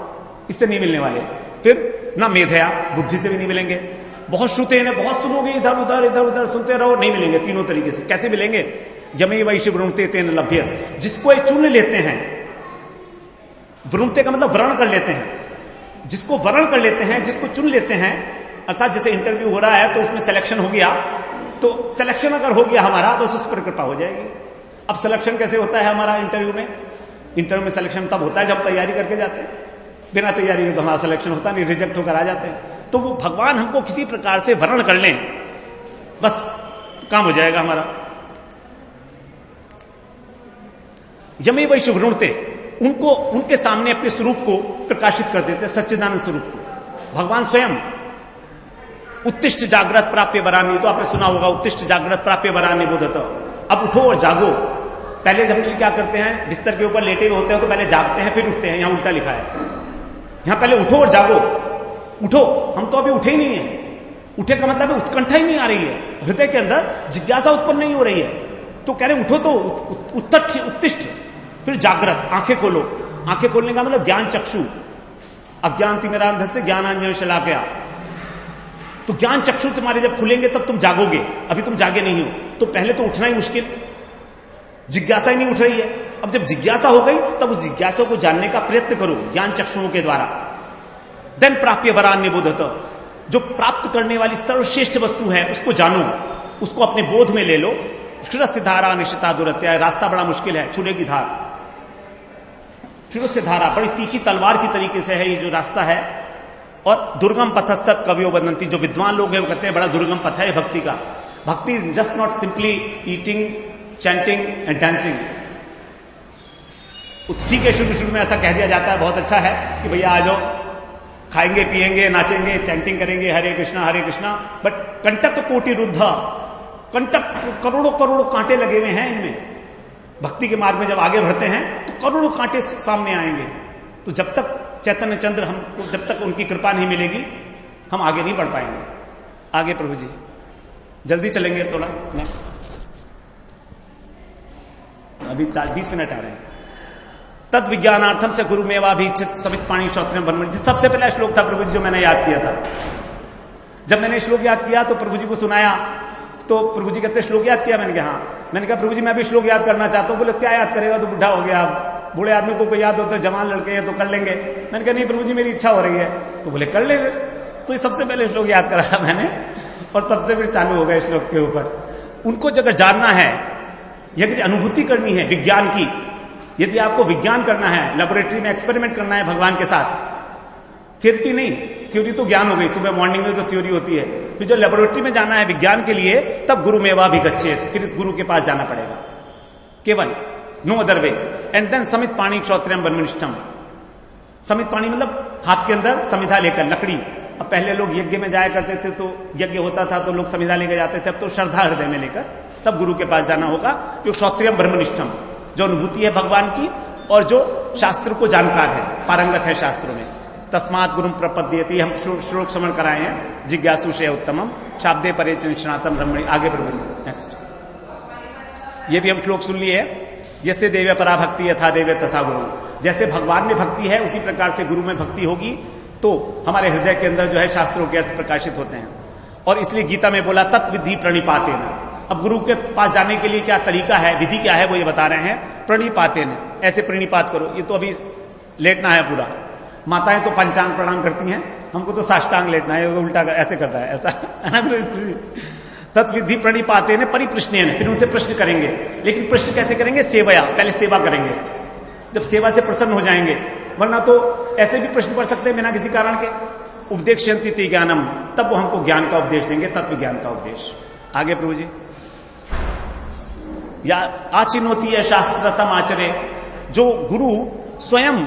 इससे नहीं मिलने वाले। फिर ना मेधया, बुद्धि से भी नहीं मिलेंगे, बहुत श्रुते हैं, बहुत सुनोगे, इधर उधर सुनते रहो, नहीं मिलेंगे तीनों तरीके से। कैसे मिलेंगे? यमे वैश्य वृणुते तेन लभ्यस, जिसको ये चुन लेते हैं, वृणुते का मतलब वर्ण कर लेते हैं, जिसको वर्ण कर लेते हैं, जिसको चुन लेते हैं, अर्थात जैसे इंटरव्यू हो रहा है तो उसमें सिलेक्शन हो गया, तो सिलेक्शन अगर हो गया हमारा, बस उस पर कृपा हो जाएगी। अब सिलेक्शन कैसे होता है हमारा इंटरव्यू में? इंटरव्यू में सिलेक्शन तब होता है जब तैयारी करके जाते हैं, बिना तैयारी के तो हमारा सिलेक्शन होता नहीं, रिजेक्ट होकर आ जाते हैं। तो वो भगवान हमको किसी प्रकार से वर्ण कर लें, बस काम हो जाएगा हमारा। यमे वैश्य वृणुते, उनको उनके सामने अपने स्वरूप को प्रकाशित कर देते, सच्चिदानंद स्वरूप को। भगवान स्वयं उत्तिष्ठ जागृत प्राप्य वरानी, तो आपने सुना होगा, उत्तिष्ठ जागृत प्राप्य वरानी बोधत। अब उठो और जागो। पहले जब क्या करते हैं, बिस्तर के ऊपर लेटे हुए होते हैं तो पहले जागते हैं फिर उठते हैं, यहां उल्टा लिखा है। यहां पहले उठो और जागो। उठो, हम तो अभी उठे ही नहीं है। उठे का मतलब उत्कंठा ही नहीं आ रही है, हृदय के अंदर जिज्ञासा उत्पन्न नहीं हो रही है, तो कह रहे उठो, तो उत्तिष्ठ, फिर जागृत, आंखें खोलो। आंखें खोलने का मतलब ज्ञान चक्षु, अज्ञान तिमिरांध से ज्ञानांजन शलाकया, तो ज्ञान चक्षु तुम्हारे जब खुलेंगे तब तुम जागोगे। अभी तुम जागे नहीं हो, तो पहले तो उठना ही मुश्किल, जिज्ञासा ही नहीं उठ रही है। अब जब जिज्ञासा हो गई तब उस जिज्ञासा को जानने का प्रयत्न करो ज्ञान चक्षुओं के द्वारा। देन प्राप्य वरान्य बोधत, जो प्राप्त करने वाली सर्वश्रेष्ठ वस्तु है उसको जानो, उसको अपने बोध में ले लो। क्षुरस्य धारा निश्चिता दुरत्या, रास्ता बड़ा मुश्किल है, छुरे की धार, क्षुरस्य धारा बड़ी तीखी तलवार की तरीके से है ये जो रास्ता है। और दुर्गम पथस्तत् कवियो वदन्ति, जो विद्वान लोग हैं वो कहते हैं बड़ा दुर्गम पथ है भक्ति का। भक्ति is just not simply eating, chanting and dancing. ठीक है, शुरू में ऐसा कह दिया जाता है, बहुत अच्छा है कि भैया आ जाओ, खाएंगे पिएंगे नाचेंगे चैंटिंग करेंगे हरे कृष्णा, बट कंटक कोटि रुद्ध, कंटक करोड़ों कांटे लगे हुए हैं इनमें। भक्ति के मार्ग में जब आगे बढ़ते हैं तो करोड़ों कांटे सामने आएंगे। तो जब तक चैतन्य चंद्र हमको, जब तक उनकी कृपा नहीं मिलेगी, हम आगे नहीं बढ़ पाएंगे। आगे प्रभु जी जल्दी चलेंगे थोड़ा, नेक्स्ट, अभी 20 मिनट आ रहे हैं। तद विज्ञानार्थम से गुरु मेवा भी समित पाणी श्रोत्र ब्रह्म। सबसे पहला श्लोक था प्रभु जी जो मैंने याद किया था। जब मैंने श्लोक याद किया तो प्रभु जी को सुनाया, तो प्रभु जी कहते श्लोक याद किया? मैंने कहा हाँ। मैंने कहा प्रभु जी मैं भी श्लोक याद करना चाहता हूं। बोले क्या याद करेगा, तो बुढ़ा हो गया, बूढ़े आदमी को कोई याद होता है, जवान लड़के हैं तो कर लेंगे। मैंने कहा नहीं प्रभु जी मेरी इच्छा हो रही है। तो बोले कर ले। तो ये सबसे पहले श्लोक याद करा मैंने, और तब से फिर चालू हो गया श्लोक के ऊपर। उनको अगर जानना है, यदि अनुभूति करनी है विज्ञान की, यदि आपको विज्ञान करना है, लेबोरेटरी में एक्सपेरिमेंट करना है भगवान के साथ, थ्योरी नहीं, थ्योरी तो ज्ञान हो गई, सुबह मॉर्निंग में तो थ्योरी होती है, फिर जो लेबोरेटरी में जाना है विज्ञान के लिए, तब गुरु मेवा भी गच्छेत, फिर इस गुरु के पास जाना पड़ेगा केवल, no other way. And then समित पाणी क्षौत्रियम ब्रह्मनिष्ठम। समित पाणी मतलब हाथ के अंदर समिधा लेकर, लकड़ी। अब पहले लोग यज्ञ में जाया करते थे, तो यज्ञ होता था तो लोग समिधा लेकर जाते थे, अब तो श्रद्धा हृदय में लेकर तब गुरु के पास जाना होगा, जो क्षौत्रियम ब्रह्मनिष्ठम, जो अनुभूति है भगवान की और जो शास्त्र को जानकार है, पारंगत है शास्त्रों में। तस्मात् गुरुम प्रपद्येति, हम श्लोक श्रवण कराए हैं, जिज्ञासु श्रेय उत्तमम शाब्दे परे निष्णातम ब्रह्मणि। आगे प्रभु नेक्स्ट, ये भी हम श्लोक सुन लिए। यस्य देवे परा भक्ति यथा देवे तथा गुरु। जैसे भगवान में भक्ति है उसी प्रकार से गुरु में भक्ति होगी, तो हमारे हृदय के अंदर जो है शास्त्रों के अर्थ प्रकाशित होते हैं। और इसलिए गीता में बोला तत्विधि प्रणिपातेन। अब गुरु के पास जाने के लिए क्या तरीका है, विधि क्या है, वो ये बता रहे हैं। प्रणिपातेन, ऐसे प्रणिपात करो। ये तो अभी लेटना है पूरा। माताएं तो पंचांग प्रणाम करती हैं, हमको तो साष्टांग लेटना है, उल्टा ऐसे करता है, ऐसा। तत्विधि प्रणिपाते ने परिप्रश्न, फिर उनसे प्रश्न करेंगे। लेकिन प्रश्न कैसे करेंगे? सेवया, पहले सेवा करेंगे, जब सेवा से प्रसन्न हो जाएंगे। वरना तो ऐसे भी प्रश्न कर सकते हैं बिना किसी कारण के। उपदेक्षयन्ति ते ज्ञानम, तब वो हमको ज्ञान का उपदेश देंगे, तत्व ज्ञान का उपदेश। आगे प्रभु जी, या आचिनोती है शास्त्रतम आचरे। जो गुरु स्वयं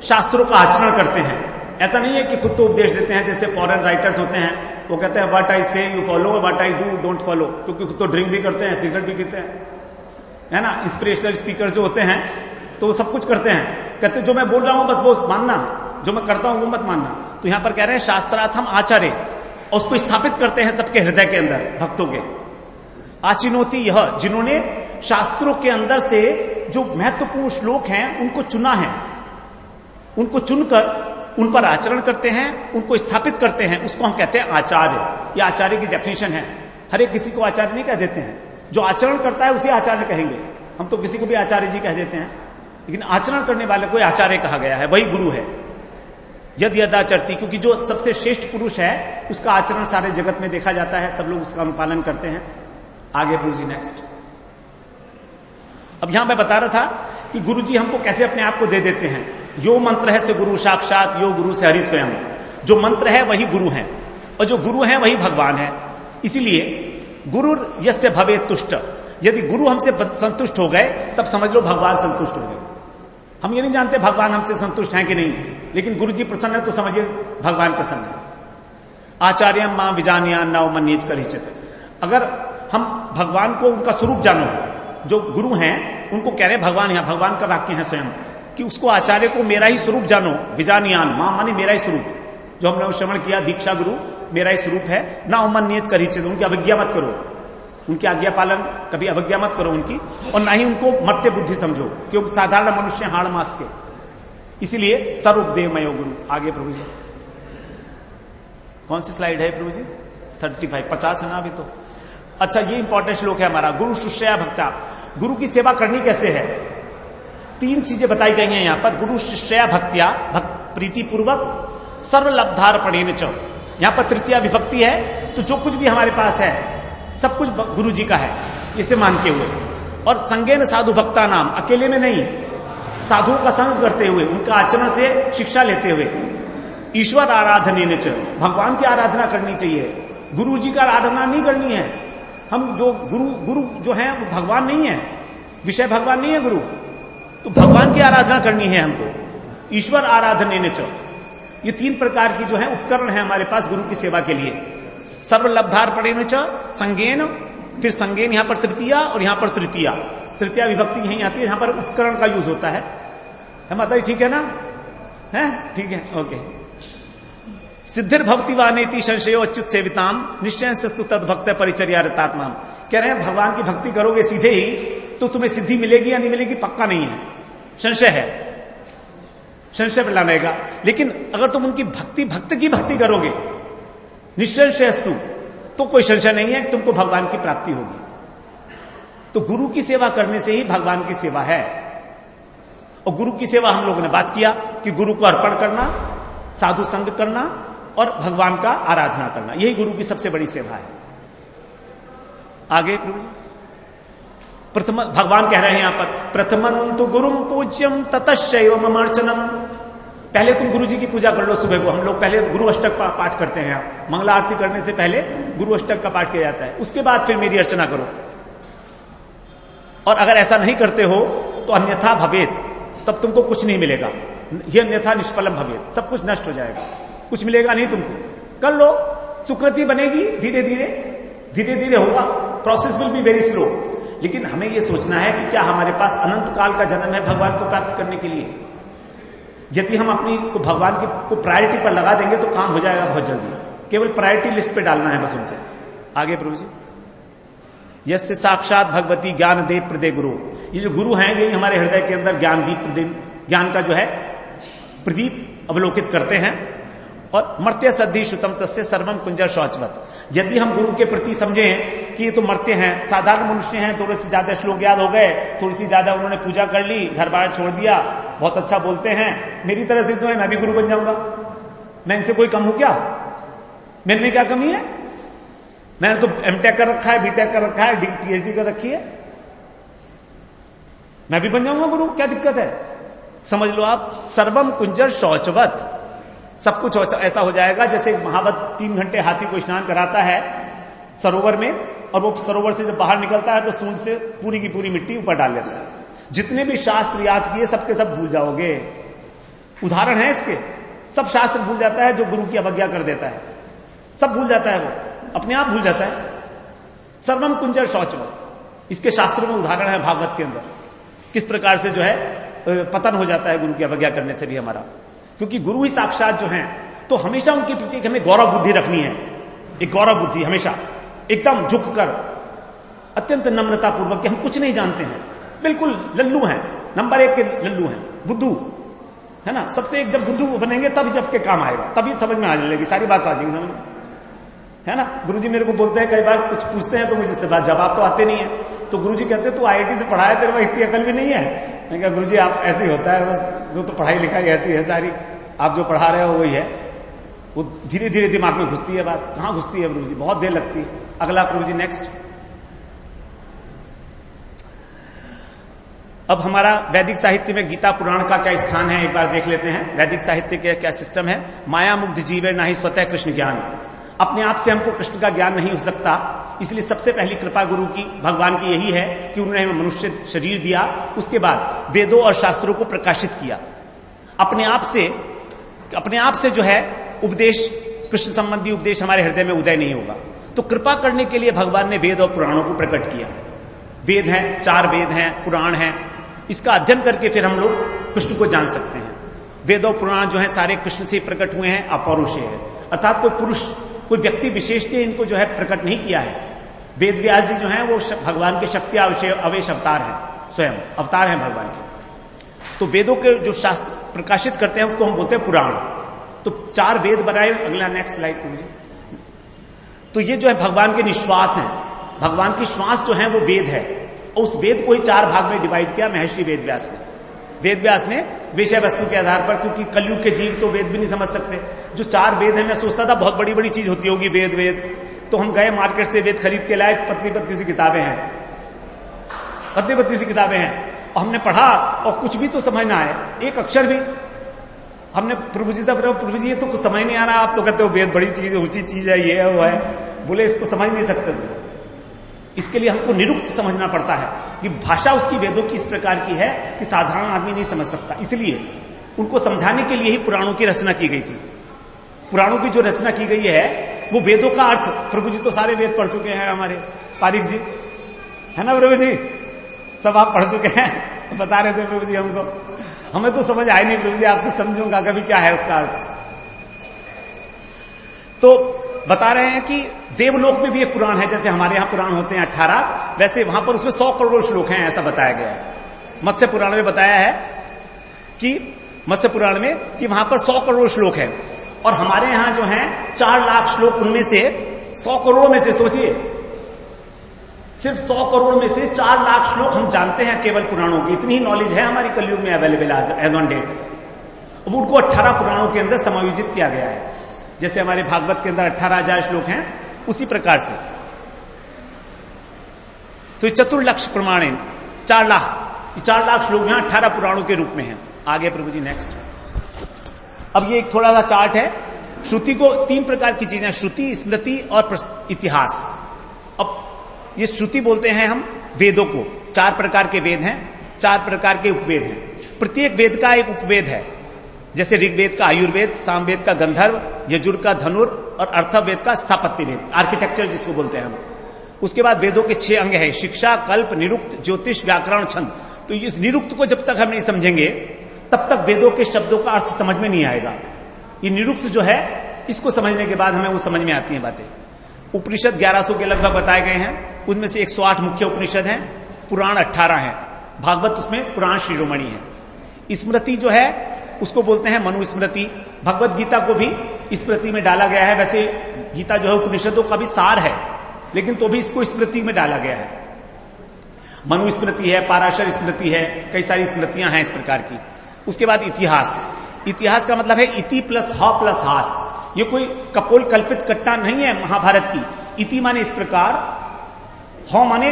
शास्त्रों का आचरण करते हैं, ऐसा नहीं है कि खुद तो उपदेश देते हैं, जैसे फॉरेन राइटर्स होते हैं, वो कहते हैं व्हाट आई से you follow, what I do don't follow, क्योंकि खुद तो ड्रिंक भी करते हैं, सिगरेट भी पीते हैं, है ना। इंस्पिरेशनल स्पीकर जो होते हैं तो वो सब कुछ करते हैं, कहते हैं जो मैं बोल रहा हूं बस वो मानना, जो मैं करता हूं वो मत मानना। तो यहां पर कह रहे हैं शास्त्रार्थम आचार्य, और उसको स्थापित करते हैं सबके हृदय के अंदर, भक्तों के। आचिनोती यह, जिन्होंने शास्त्रों के अंदर से जो महत्वपूर्ण श्लोक हैं उनको चुना है, उनको चुनकर उन पर आचरण करते हैं, उनको स्थापित करते हैं, उसको हम कहते हैं आचार्य। यह आचार्य की डेफिनेशन है। हर एक किसी को आचार्य नहीं कह देते हैं, जो आचरण करता है उसे आचार्य कहेंगे। हम तो किसी को भी आचार्य जी कह देते हैं, लेकिन आचरण करने वाले को आचार्य कहा गया है, वही गुरु है। यद यदाचरती, क्योंकि जो सबसे श्रेष्ठ पुरुष है उसका आचरण सारे जगत में देखा जाता है, सब लोग उसका अनुपालन करते हैं। आगे प्रभु जी नेक्स्ट। अब यहां मैं बता रहा था कि गुरु जी हमको कैसे अपने आप को दे देते हैं। यो मंत्र है से गुरु साक्षात, यो गुरु से हरि स्वयं। जो मंत्र है वही गुरु है, और जो गुरु है वही भगवान है। इसीलिए गुरु यस्य भवे तुष्ट, यदि गुरु हमसे संतुष्ट हो गए तब समझ लो भगवान संतुष्ट हो गए। हम ये नहीं जानते भगवान हमसे संतुष्ट हैं कि नहीं, लेकिन गुरु जी प्रसन्न है तो समझिए भगवान प्रसन्न है। आचार्य मां विजानिया नव मनीच करिचित। अगर हम भगवान को उनका स्वरूप जानो, जो गुरु हैं उनको कह रहे हैं भगवान, यहां भगवान का वाक्य है स्वयं, कि उसको आचार्य को मेरा ही स्वरूप जानो। विजानियान, मां माने मेरा ही स्वरूप, जो हमने श्रवण किया दीक्षा गुरु मेरा ही स्वरूप है। ना उमन नियत करिचित, उनकी अवज्ञा मत करो, उनकी आज्ञा पालन कभी अवज्ञा मत करो उनकी, और ना ही उनको मर्त्य बुद्धि समझो, क्योंकि साधारण मनुष्य हाड़ मास के। इसीलिए सर्वदेवमय गुरु। आगे प्रभु जी, कौन सी स्लाइड है प्रभु जी? 35, 50 है ना अभी तो। अच्छा, ये इंपॉर्टेंट श्लोक है हमारा, गुरु शिष्या भक्ता। गुरु की सेवा करनी कैसे है? 3 चीजें बताई गई हैं यहां पर। गुरु शिष्या भक्त्या, प्रीति पूर्वक, सर्वलब्धार्पणेन च। यहां पर तृतीया विभक्ति है, तो जो कुछ भी हमारे पास है सब कुछ गुरु जी का है, इसे मानते हुए। और संगेन साधु भक्ता नाम, अकेले में नहीं, साधुओं का संग करते हुए, उनका आचरण से शिक्षा लेते हुए। ईश्वर आराधनेन च, भगवान की आराधना करनी चाहिए, गुरु जी का आराधना नहीं करनी है। हम जो गुरु जो है वो भगवान नहीं है, विषय भगवान नहीं है गुरु, तो भगवान की आराधना करनी है हमको। ईश्वर आराधनेन च, ये 3 प्रकार की जो है उपकरण है हमारे पास गुरु की सेवा के लिए। सर्वलब्धार्पणेन च, संगेन, फिर संगेन यहां पर तृतीया, और यहां पर तृतीया, तृतीया विभक्ति यहीं आती है, यहां पर उपकरण का यूज होता है माता जी, ठीक है ना? है ठीक है, ओके। सिद्धिर भक्ति वानेति संशयो अच्युत सेविताम निश्चय सस्तु तद भक्त परिचर्या रतात्मा। कह रहे हैं भगवान की भक्ति करोगे सीधे ही तो तुम्हें सिद्धि मिलेगी या नहीं मिलेगी पक्का नहीं है, संशय है, संशय मिला रहेगा। लेकिन अगर तुम उनकी भक्त की भक्ति करोगे निश्चयस्तु, तो कोई संशय नहीं है कि तुमको भगवान की प्राप्ति होगी। तो गुरु की सेवा करने से ही भगवान की सेवा है। और गुरु की सेवा हम लोगों ने बात किया कि गुरु को अर्पण करना, साधु संग करना और भगवान का आराधना करना, यही गुरु की सबसे बड़ी सेवा है। आगे प्रभु जी प्रथम भगवान कह रहे हैं यहां पर, प्रथमं तु गुरुम पूज्यम ततश्चैव ममर्चनम। पहले तुम गुरु जी की पूजा कर लो। सुबह को हम लोग पहले गुरु अष्टक का पाठ करते हैं। मंगला आरती करने से पहले गुरु अष्टक का पाठ किया जाता है, उसके बाद फिर मेरी अर्चना करो। और अगर ऐसा नहीं करते हो तो अन्यथा भवेत, तब तुमको कुछ नहीं मिलेगा। ये अन्यथा निष्फलम भवेत, सब कुछ नष्ट हो जाएगा, कुछ मिलेगा नहीं तुमको। कर लो, सुकृति बनेगी, धीरे धीरे होगा। Process will be very slow. लेकिन हमें यह सोचना है कि क्या हमारे पास अनंत काल का जन्म है भगवान को प्राप्त करने के लिए? यदि हम अपनी को भगवान की को प्रायोरिटी पर लगा देंगे तो काम हो जाएगा बहुत जल्दी। केवल प्रायोरिटी लिस्ट पे डालना है बस उनको। आगे प्रभु जी, यस्य साक्षात भगवती ज्ञान देव प्रदे गुरु। ये जो गुरु हैं यही हमारे हृदय के अंदर ज्ञान दीप ज्ञान का जो है प्रदीप अवलोकित करते हैं। और मर्त्य सद्धि श्रुतम तस्य सर्वम कुंजर शौचवत। यदि हम गुरु के प्रति समझें कि ये तो मर्त्य हैं, साधारण मनुष्य हैं, थोड़े से ज्यादा श्लोक याद हो गए, थोड़ी सी ज्यादा उन्होंने पूजा कर ली, घर बार छोड़ दिया, बहुत अच्छा बोलते हैं, मेरी तरह से तो है, मैं भी गुरु बन जाऊंगा, मैं इनसे कोई कम हूं क्या? मेरे में क्या कमी है? मैंने तो एमटेक कर रखा है, बीटेक कर रखा है, पीएचडी कर रखी है, मैं भी बन जाऊंगा गुरु, क्या दिक्कत है? समझ लो आप, सर्वम कुंजर शौचवत, सब कुछ ऐसा हो जाएगा जैसे महावत 3 घंटे हाथी को स्नान कराता है सरोवर में, और वो सरोवर से जब बाहर निकलता है तो सूंड से पूरी की पूरी मिट्टी ऊपर डाल लेता है। जितने भी शास्त्र याद किए सबके सब भूल जाओगे। उदाहरण है इसके, सब शास्त्र भूल जाता है जो गुरु की अवज्ञा कर देता है, सब भूल जाता है, वो अपने आप भूल जाता है। सर्वम कुंजर शौचवत, इसके शास्त्रों में उदाहरण है भागवत के अंदर, किस प्रकार से जो है पतन हो जाता है गुरु की अवज्ञा करने से भी हमारा। क्योंकि गुरु ही साक्षात जो हैं, तो हमेशा उनके प्रति हमें गौरव बुद्धि रखनी है। एक गौरव बुद्धि हमेशा एकदम झुककर, अत्यंत नम्रता पूर्वक कि हम कुछ नहीं जानते हैं, बिल्कुल लल्लू हैं, नंबर 1 के लल्लू हैं, बुद्धू है ना। सबसे एक जब बुद्धू बनेंगे तब जब के काम आएगा, तभी समझ में आ जाएगी, सारी बात आ जाएगी समझ में, है ना। गुरुजी मेरे को बोलते हैं, कई बार कुछ पूछते हैं तो मुझे इससे बात जवाब तो आते नहीं है, तो गुरुजी कहते हैं तू आईआईटी से पढ़ा है, तेरे पास इतनी अकल भी नहीं है। मैं कहा गुरुजी आप ऐसे ही होता है, बस जो तो पढ़ाई लिखाई ऐसी है सारी, आप जो पढ़ा रहे हो वही है, वो धीरे धीरे दिमाग में घुसती है बात। कहां घुसती है गुरुजी? बहुत देर लगती है। अगला गुरुजी नेक्स्ट। अब हमारा वैदिक साहित्य में गीता पुराण का क्या स्थान है एक बार देख लेते हैं। वैदिक साहित्य के क्या सिस्टम है। माया मुग्ध जीवे ना ही स्वतः कृष्ण ज्ञान, अपने आप से हमको कृष्ण का ज्ञान नहीं हो सकता, इसलिए सबसे पहली कृपा गुरु की भगवान की यही है कि उन्होंने हमें मनुष्य शरीर दिया, उसके बाद वेदों और शास्त्रों को प्रकाशित किया। अपने आप से जो है उपदेश, कृष्ण संबंधी उपदेश हमारे हृदय में उदय नहीं होगा। तो कृपा करने के लिए भगवान ने वेद और पुराणों को प्रकट किया। वेद हैं, 4 वेद हैं, पुराण हैं, इसका अध्ययन करके फिर हम लोग कृष्ण को जान सकते हैं। वेद और पुराण जो है सारे कृष्ण से प्रकट हुए हैं, अपौरुषेय है, अर्थात कोई पुरुष, कोई व्यक्ति विशेष ने इनको जो है प्रकट नहीं किया है। वेद व्यास जी जो है वो भगवान के शक्ति अवेश अवतार है, स्वयं अवतार है भगवान के। तो वेदों के जो शास्त्र प्रकाशित करते हैं उसको हम बोलते हैं पुराण। तो 4 वेद बनाए। अगला नेक्स्ट स्लाइड मुझे। तो ये जो है भगवान के निश्वास हैं, भगवान की श्वास जो है वो वेद है, और उस वेद को ही 4 भाग में डिवाइड किया महर्षि वेदव्यास ने। वेदव्यास ने विषय वस्तु के आधार पर, क्योंकि कलयुग के जीव तो वेद भी नहीं समझ सकते। जो 4 वेद है, मैं सोचता था बहुत बड़ी बड़ी चीज होती होगी वेद, तो हम गए मार्केट से वेद खरीद के लाए, पतली पतली सी किताबें हैं, पतली पतली सी किताबें हैं, और हमने पढ़ा और कुछ भी तो समझ ना आए, एक अक्षर भी। हमने प्रभु जी से पूछा, प्रभु जी ये तो कुछ समझ नहीं आ रहा, आप तो कहते हो वेद बड़ी चीज है, ऊंची चीज है, ये है वो है। बोले इसको समझ नहीं सकते तुम, इसके लिए हमको निरुक्त समझना पड़ता है कि भाषा उसकी वेदों की इस प्रकार की है कि साधारण आदमी नहीं समझ सकता। इसलिए उनको समझाने के लिए ही पुराणों की रचना की गई थी। पुराणों की जो रचना की गई है वो वेदों का अर्थ, प्रभु जी तो सारे वेद पढ़ चुके हैं, हमारे पारिक जी है ना, प्रभु जी सब आप पढ़ चुके हैं, बता रहे थे प्रभु जी हमको, हमें तो समझ आई नहीं प्रभु जी, आपसे समझूंगा कभी क्या है उसका अर्थ। तो बता रहे हैं कि देवलोक में भी एक पुराण है, जैसे हमारे यहां पुराण होते हैं 18, वैसे वहां पर उसमें 100 करोड़ श्लोक हैं, ऐसा बताया गया है। मत्स्य पुराण में बताया है कि मत्स्य पुराण में कि वहां पर 100 करोड़ श्लोक हैं, और हमारे यहां जो हैं 4 लाख श्लोक, उनमें से 100 करोड़ में से सोचिए सिर्फ 100 करोड़ में से 4 लाख श्लोक हम जानते हैं केवल पुराणों की। इतनी नॉलेज है हमारी कलयुग में अवेलेबल एज ऑन डेट। अब उनको 18 पुराणों के अंदर समायोजित किया गया है। जैसे हमारे भागवत के अंदर 18,000 श्लोक हैं, उसी प्रकार से तो चतुर्लक्ष प्रमाण 4 लाख श्लोक यहां 18 पुराणों के रूप में हैं। आगे प्रभु जी नेक्स्ट। अब ये एक थोड़ा सा चार्ट है। श्रुति को 3 प्रकार की चीजें, श्रुति, स्मृति और इतिहास। अब ये श्रुति बोलते हैं हम वेदों को। 4 प्रकार के वेद हैं, 4 प्रकार के उपवेद हैं। प्रत्येक वेद का एक उपवेद है। जैसे ऋग्वेद का आयुर्वेद, सामवेद का गंधर्व, यजुर का धनुर और अर्थवेद का स्थापत्य वेद, आर्किटेक्चर जिसको बोलते हैं हम। उसके बाद वेदों के 6 अंग है, शिक्षा, कल्प, निरुक्त, ज्योतिष, व्याकरण, छंद। तो इस निरुक्त को जब तक हम नहीं समझेंगे तब तक वेदों के शब्दों का अर्थ समझ में नहीं आएगा। ये निरुक्त जो है, इसको समझने के बाद हमें वो समझ में आती हैं बातें। उपनिषद 1100 के लगभग बताए गए हैं। उनमें से 108 मुख्य उपनिषद हैं, पुराण 18 हैं, भागवत उसमें पुराण शिरोमणि है। स्मृति जो है उसको बोलते हैं मनुस्मृति। भगवत गीता को भी स्मृति में डाला गया है। वैसे गीता जो है उपनिषदों का भी सार है, लेकिन तो भी इसको स्मृति में डाला गया है। मनुस्मृति है, पाराशर स्मृति है, कई सारी स्मृतियां हैं इस प्रकार की। उसके बाद इतिहास। इतिहास का मतलब है इति प्लस ह प्लस हास। ये कोई कपोल कल्पित कट्टा नहीं है महाभारत की। इति माने इस प्रकार, ह माने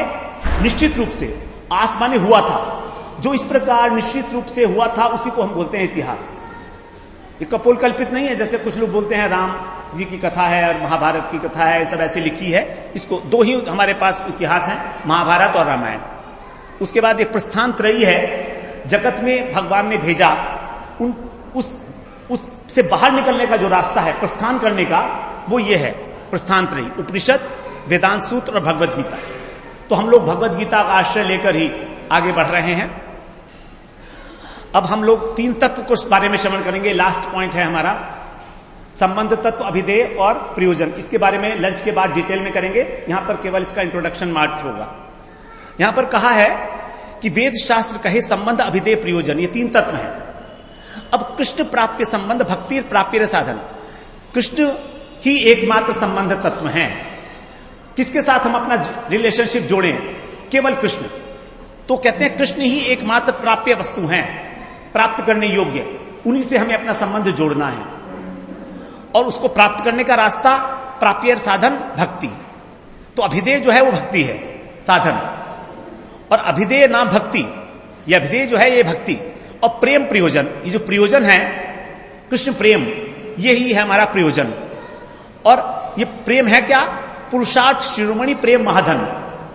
निश्चित रूप से, आस माने हुआ था। जो इस प्रकार निश्चित रूप से हुआ था उसी को हम बोलते हैं इतिहास। ये कपोल कल्पित नहीं है। जैसे कुछ लोग बोलते हैं राम जी की कथा है और महाभारत की कथा है, सब ऐसे लिखी है। इसको 2 ही हमारे पास इतिहास है, महाभारत और रामायण। उसके बाद एक प्रस्थान त्रयी है। जगत में भगवान ने भेजा, उससे बाहर निकलने का जो रास्ता है प्रस्थान करने का, वो ये है प्रस्थान त्रयी, उपनिषद, वेदांत सूत्र और भगवत गीता। तो हम लोग भगवत गीता का आश्रय लेकर ही आगे बढ़ रहे हैं। अब हम लोग 3 तत्व को बारे में श्रवण करेंगे। लास्ट पॉइंट है हमारा संबंध तत्व, अभिधेय और प्रयोजन। इसके बारे में लंच के बाद डिटेल में करेंगे। यहां पर केवल इसका इंट्रोडक्शन मात्र होगा। यहां पर कहा है कि वेद शास्त्र कहे संबंध, अभिधेय, प्रयोजन, ये 3 तत्व हैं। अब कृष्ण प्राप्य संबंध, भक्ति प्राप्य साधन। कृष्ण ही एकमात्र संबंध तत्व हैं। किसके साथ हम अपना रिलेशनशिप जोड़ें? केवल कृष्ण। तो कहते हैं कृष्ण ही एकमात्र प्राप्य वस्तु हैं, प्राप्त करने योग्य। उन्हीं से हमें अपना संबंध जोड़ना है। और उसको प्राप्त करने का रास्ता, प्राप्य साधन, भक्ति। तो अभिधेय जो है वो भक्ति है, साधन। और अभिधेय नाम भक्ति, ये अभिधेय जो है ये भक्ति। और प्रेम प्रयोजन, ये जो प्रयोजन है कृष्ण प्रेम, यही है हमारा प्रयोजन। और ये प्रेम है क्या? पुरुषार्थ शिरोमणि प्रेम महाधन।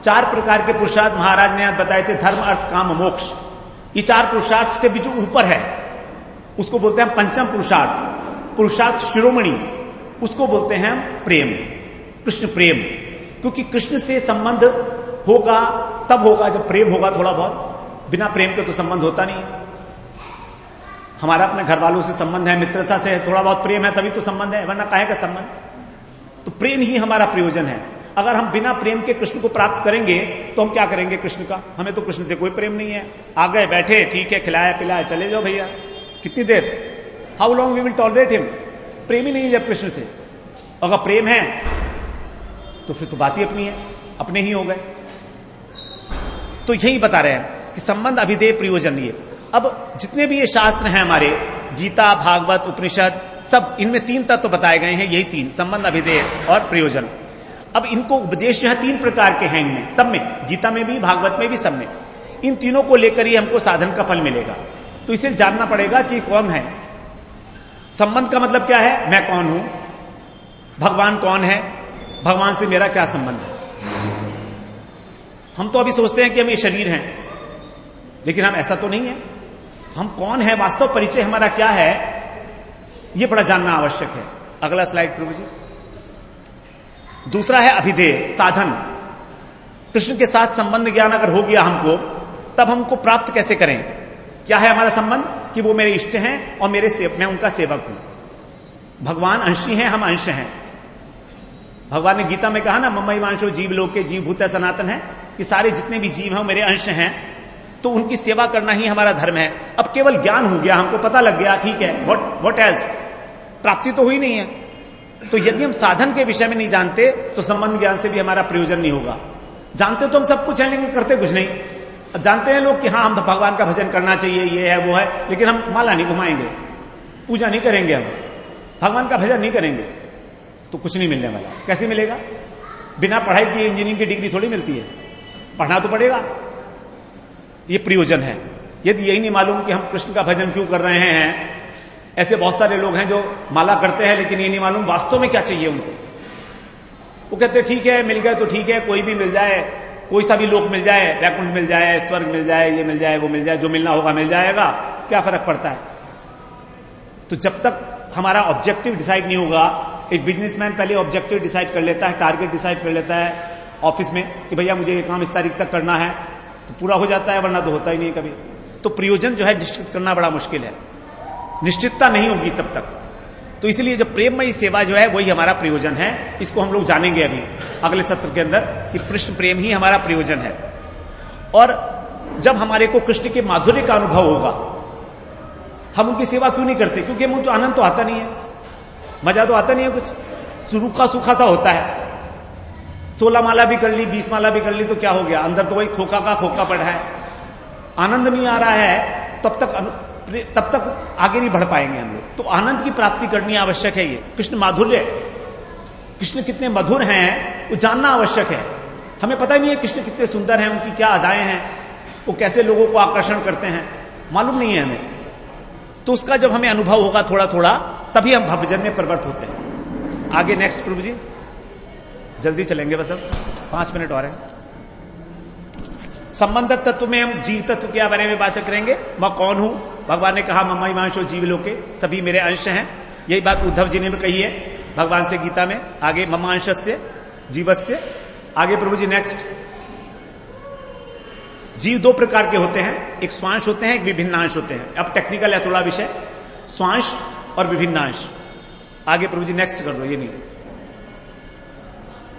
4 प्रकार के पुरुषार्थ महाराज ने आज बताए थे, धर्म, अर्थ, काम, मोक्ष। ये 4 पुरुषार्थ से भी जो ऊपर है उसको बोलते हैं पंचम पुरुषार्थ, पुरुषार्थ शिरोमणि। उसको बोलते हैं प्रेम, कृष्ण प्रेम। क्योंकि कृष्ण से संबंध होगा तब होगा जब प्रेम होगा थोड़ा बहुत। बिना प्रेम के तो संबंध होता नहीं। हमारा अपने घर वालों से संबंध है, मित्रता से थोड़ा बहुत प्रेम है तभी तो संबंध है, वरना काहे का संबंध? तो प्रेम ही हमारा प्रयोजन है। अगर हम बिना प्रेम के कृष्ण को प्राप्त करेंगे तो हम क्या करेंगे कृष्ण का? हमें तो कृष्ण से कोई प्रेम नहीं है। आ गए, बैठे, ठीक है, खिलाया पिलाया, चले जाओ भैया। कितनी देर? How long we will tolerate him? प्रेम ही नहीं है जब कृष्ण से। अगर प्रेम है तो फिर तो बात ही अपनी है, अपने ही हो गए। तो यही बता रहे हैं कि संबंध, अभिधेय, प्रयोजन। ये अब जितने भी ये शास्त्र हैं हमारे, गीता, भागवत, उपनिषद, सब इनमें 3 तत्व बताए गए हैं। यही 3, संबंध, अभिधेय और प्रयोजन। अब इनको उपदेश जो है 3 प्रकार के हैं इनमें, सब में, गीता में भी, भागवत में भी, सब में। इन तीनों को लेकर ही हमको साधन का फल मिलेगा। तो इसे जानना पड़ेगा कि कौन है। संबंध का मतलब क्या है? मैं कौन हूं, भगवान कौन है, भगवान से मेरा क्या संबंध है। हम तो अभी सोचते हैं कि हम ये शरीर हैं, लेकिन हम ऐसा तो नहीं है। हम कौन है, वास्तव परिचय हमारा क्या है, यह बड़ा जानना आवश्यक है। अगला स्लाइड प्रभु जी। दूसरा है अभिधेय, साधन। कृष्ण के साथ संबंध ज्ञान अगर हो गया हमको, तब हमको प्राप्त कैसे करें? क्या है हमारा संबंध? कि वो मेरे इष्ट हैं और मैं उनका सेवक हूं। भगवान अंशी हैं, हम अंश हैं। भगवान ने गीता में कहा ना, मम्मैवांशो जीव लोके जीव भूत सनातन है, कि सारे जितने भी जीव हैं वो मेरे अंश हैं। तो उनकी सेवा करना ही हमारा धर्म है। अब केवल ज्ञान हो गया, हमको पता लग गया, ठीक है, व्हाट एल्स? प्राप्ति तो हुई नहीं है। तो यदि हम साधन के विषय में नहीं जानते तो संबंध ज्ञान से भी हमारा प्रयोजन नहीं होगा। जानते तो हम सब कुछ है लेकिन करते कुछ नहीं। अब जानते हैं लोग कि हाँ हम भगवान का भजन करना चाहिए, ये है वो है, लेकिन हम माला नहीं घुमाएंगे, पूजा नहीं करेंगे, हम भगवान का भजन नहीं करेंगे, तो कुछ नहीं मिलने वाला। कैसे मिलेगा? बिना पढ़ाई की इंजीनियरिंग की डिग्री थोड़ी मिलती है, पढ़ना तो पड़ेगा। ये प्रयोजन है। यदि यही नहीं मालूम कि हम कृष्ण का भजन क्यों कर रहे हैं, ऐसे बहुत सारे लोग हैं जो माला करते हैं लेकिन ये नहीं मालूम वास्तव में क्या चाहिए उनको। वो कहते हैं ठीक है मिल गए तो ठीक है, कोई भी मिल जाए, कोई सा भी लोक मिल जाए, वैकुंठ मिल जाए, स्वर्ग मिल जाए, ये मिल जाए, वो मिल जाए, जो मिलना होगा मिल जाएगा, क्या फर्क पड़ता है। तो जब तक हमारा ऑब्जेक्टिव डिसाइड नहीं होगा, एक बिजनेसमैन पहले ऑब्जेक्टिव डिसाइड कर लेता है, टारगेट डिसाइड कर लेता है ऑफिस में कि भैया मुझे ये काम इस तारीख तक करना है, तो पूरा हो जाता है, वरना तो होता ही नहीं कभी। तो प्रयोजन जो है निश्चित करना बड़ा मुश्किल है, निश्चितता नहीं होगी तब तक। तो इसलिए जो प्रेममयी सेवा जो है वही हमारा प्रयोजन है। इसको हम लोग जानेंगे अभी अगले सत्र के अंदर कि कृष्ण प्रेम ही हमारा प्रयोजन है। और जब हमारे को कृष्ण के माधुर्य का अनुभव होगा, हम उनकी सेवा क्यों नहीं करते? क्योंकि मुझे आनंद तो आता नहीं है, मजा तो आता नहीं है, कुछ रूखा सूखा सा होता है। 16 माला भी कर ली, 20 माला भी कर ली तो क्या हो गया, अंदर तो वही खोखा का खोखा पड़ा है, आनंद नहीं आ रहा है, तब तक आगे नहीं बढ़ पाएंगे हम लोग। तो आनंद की प्राप्ति करनी आवश्यक है। ये कृष्ण माधुर्य, कृष्ण कितने मधुर हैं वो जानना आवश्यक है। हमें पता ही नहीं है कृष्ण कितने सुंदर हैं, उनकी क्या अदाएं हैं, वो कैसे लोगों को आकर्षण करते हैं, मालूम नहीं है हमें। तो उसका जब हमें अनुभव होगा थोड़ा थोड़ा, तभी हम भजन में प्रवृत्त होते हैं। आगे नेक्स्ट प्रभु जी, जल्दी चलेंगे बस, अब 5 मिनट और है। संबंध तत्व में हम जीव तत्व के बारे में बात करेंगे। मैं कौन हूं? भगवान ने कहा ममैवांशो जीवलोके, सभी मेरे अंश हैं। यही बात उद्धव जी ने भी कही है भगवान से गीता में। आगे ममांशस्य जीवस्य। आगे प्रभु जी नेक्स्ट, जीव 2 प्रकार के होते हैं, एक स्वांश होते हैं, एक विभिन्नांश होते हैं। अब टेक्निकल है थोड़ा विषय, स्वांश और विभिन्नांश। आगे प्रभु जी नेक्स्ट कर दो, ये नहीं।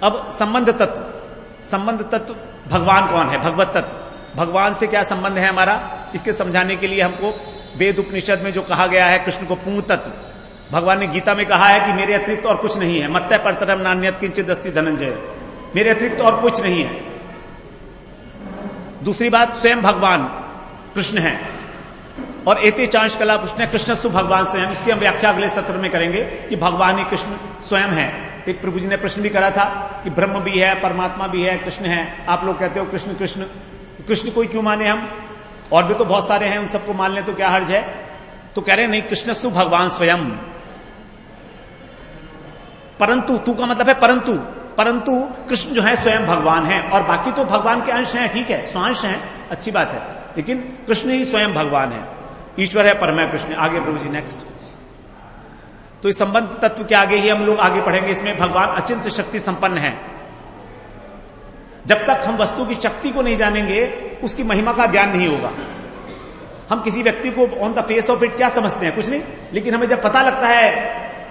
अब संबंध तत्व, संबंध तत्व भगवान कौन है, भगवत तत्व, भगवान से क्या संबंध है हमारा, इसके समझाने के लिए हमको वेद उपनिषद में जो कहा गया है कृष्ण को पूर्ण तत्व, भगवान ने गीता में कहा है कि मेरे अतिरिक्त और कुछ नहीं है। मत्तः परतरम नान्यत् किंचित् अस्ति धनंजय, मेरे अतिरिक्त और कुछ नहीं है। दूसरी बात, स्वयं भगवान कृष्ण है। और एते चांश कला पुष्ण कृष्णस्तु भगवान स्वयं, इसकी हम व्याख्या अगले सत्र में करेंगे कि भगवान ही कृष्ण स्वयं है। एक प्रभु जी ने प्रश्न भी करा था कि ब्रह्म भी है, परमात्मा भी है, कृष्ण है, आप लोग कहते हो कृष्ण कृष्ण, कृष्ण कोई क्यों माने हम, और भी तो बहुत सारे हैं, उन सबको मान ले तो क्या हर्ज है। तो कह रहे नहीं, कृष्णस्तु भगवान स्वयं। परंतु, तू का मतलब है परंतु, परंतु कृष्ण जो है स्वयं भगवान है, और बाकी तो भगवान के अंश हैं, ठीक है, स्वांश हैं, अच्छी बात है, लेकिन कृष्ण ही स्वयं भगवान है, ईश्वर है, परम कृष्ण। आगे प्रभु जी नेक्स्ट। तो इस संबंध तत्व के आगे ही हम लोग आगे पढ़ेंगे। इसमें भगवान अचिंत्य शक्ति संपन्न है। जब तक हम वस्तु की शक्ति को नहीं जानेंगे, उसकी महिमा का ज्ञान नहीं होगा। हम किसी व्यक्ति को on the face of it क्या समझते हैं, कुछ नहीं, लेकिन हमें जब पता लगता है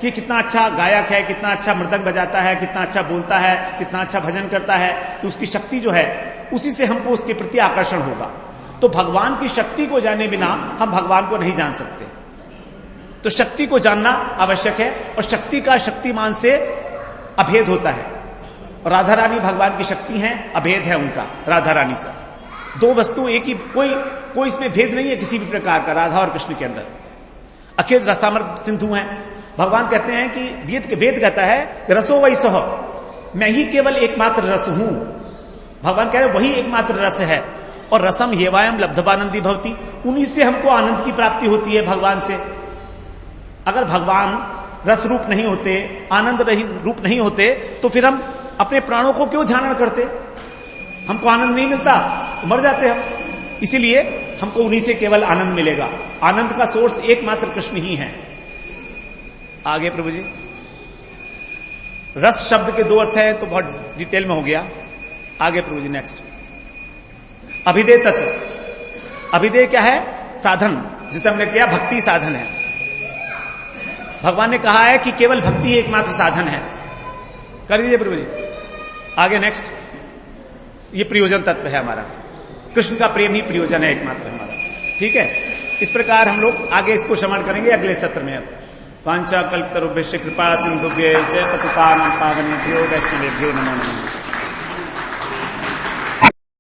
कि कितना अच्छा गायक है, कितना अच्छा मृदंग बजाता है, कितना अच्छा बोलता है, कितना अच्छा भजन करता है, तो उसकी शक्ति जो है, उसी से हमको उसके प्रति आकर्षण होगा। तो भगवान की शक्ति को जाने बिना हम भगवान को नहीं जान सकते। तो शक्ति को जानना आवश्यक है, और शक्ति का शक्तिमान से अभेद होता है। और राधा रानी भगवान की शक्ति है, अभेद है उनका राधा रानी से। 2 वस्तु एक ही, कोई इसमें भेद नहीं है किसी भी प्रकार का राधा और कृष्ण के अंदर। अखिल रसामर सिंधु हैं। भगवान कहते हैं कि वेद कहता है रसो वही सह, मैं ही केवल एकमात्र रस हूं। भगवान कह रहे वही एकमात्र रस है। और रसम हेवायम लब्धवानंदी भवती, उन्हीं से हमको आनंद की प्राप्ति होती है, भगवान से। अगर भगवान रस रूप नहीं होते, आनंद रूप नहीं होते, तो फिर हम अपने प्राणों को क्यों ध्यान करते, हमको आनंद नहीं मिलता, तो मर जाते हम। इसीलिए हमको उन्हीं से केवल आनंद मिलेगा। आनंद का सोर्स एकमात्र कृष्ण ही है। आगे प्रभु जी, रस शब्द के 2 अर्थ है, तो बहुत डिटेल में हो गया। आगे प्रभु जी नेक्स्ट, अभिधेय तत्व। अभिधेय क्या है? साधन, जिसे हमने किया भक्ति साधन है। भगवान ने कहा है कि केवल भक्ति ही एकमात्र साधन है। कर दीजिए प्रभु जी। आगे नेक्स्ट, ये प्रयोजन तत्व है हमारा, कृष्ण का प्रेम ही प्रयोजन है एकमात्र हमारा, ठीक है। इस प्रकार हम लोग आगे इसको श्रवण करेंगे अगले सत्र में। अब वांछा कल्पतरुभ्यश्च कृपा सिंधुभ्यश्च पतितानां पावनेभ्यो वैष्णवेभ्यो नमो नमः।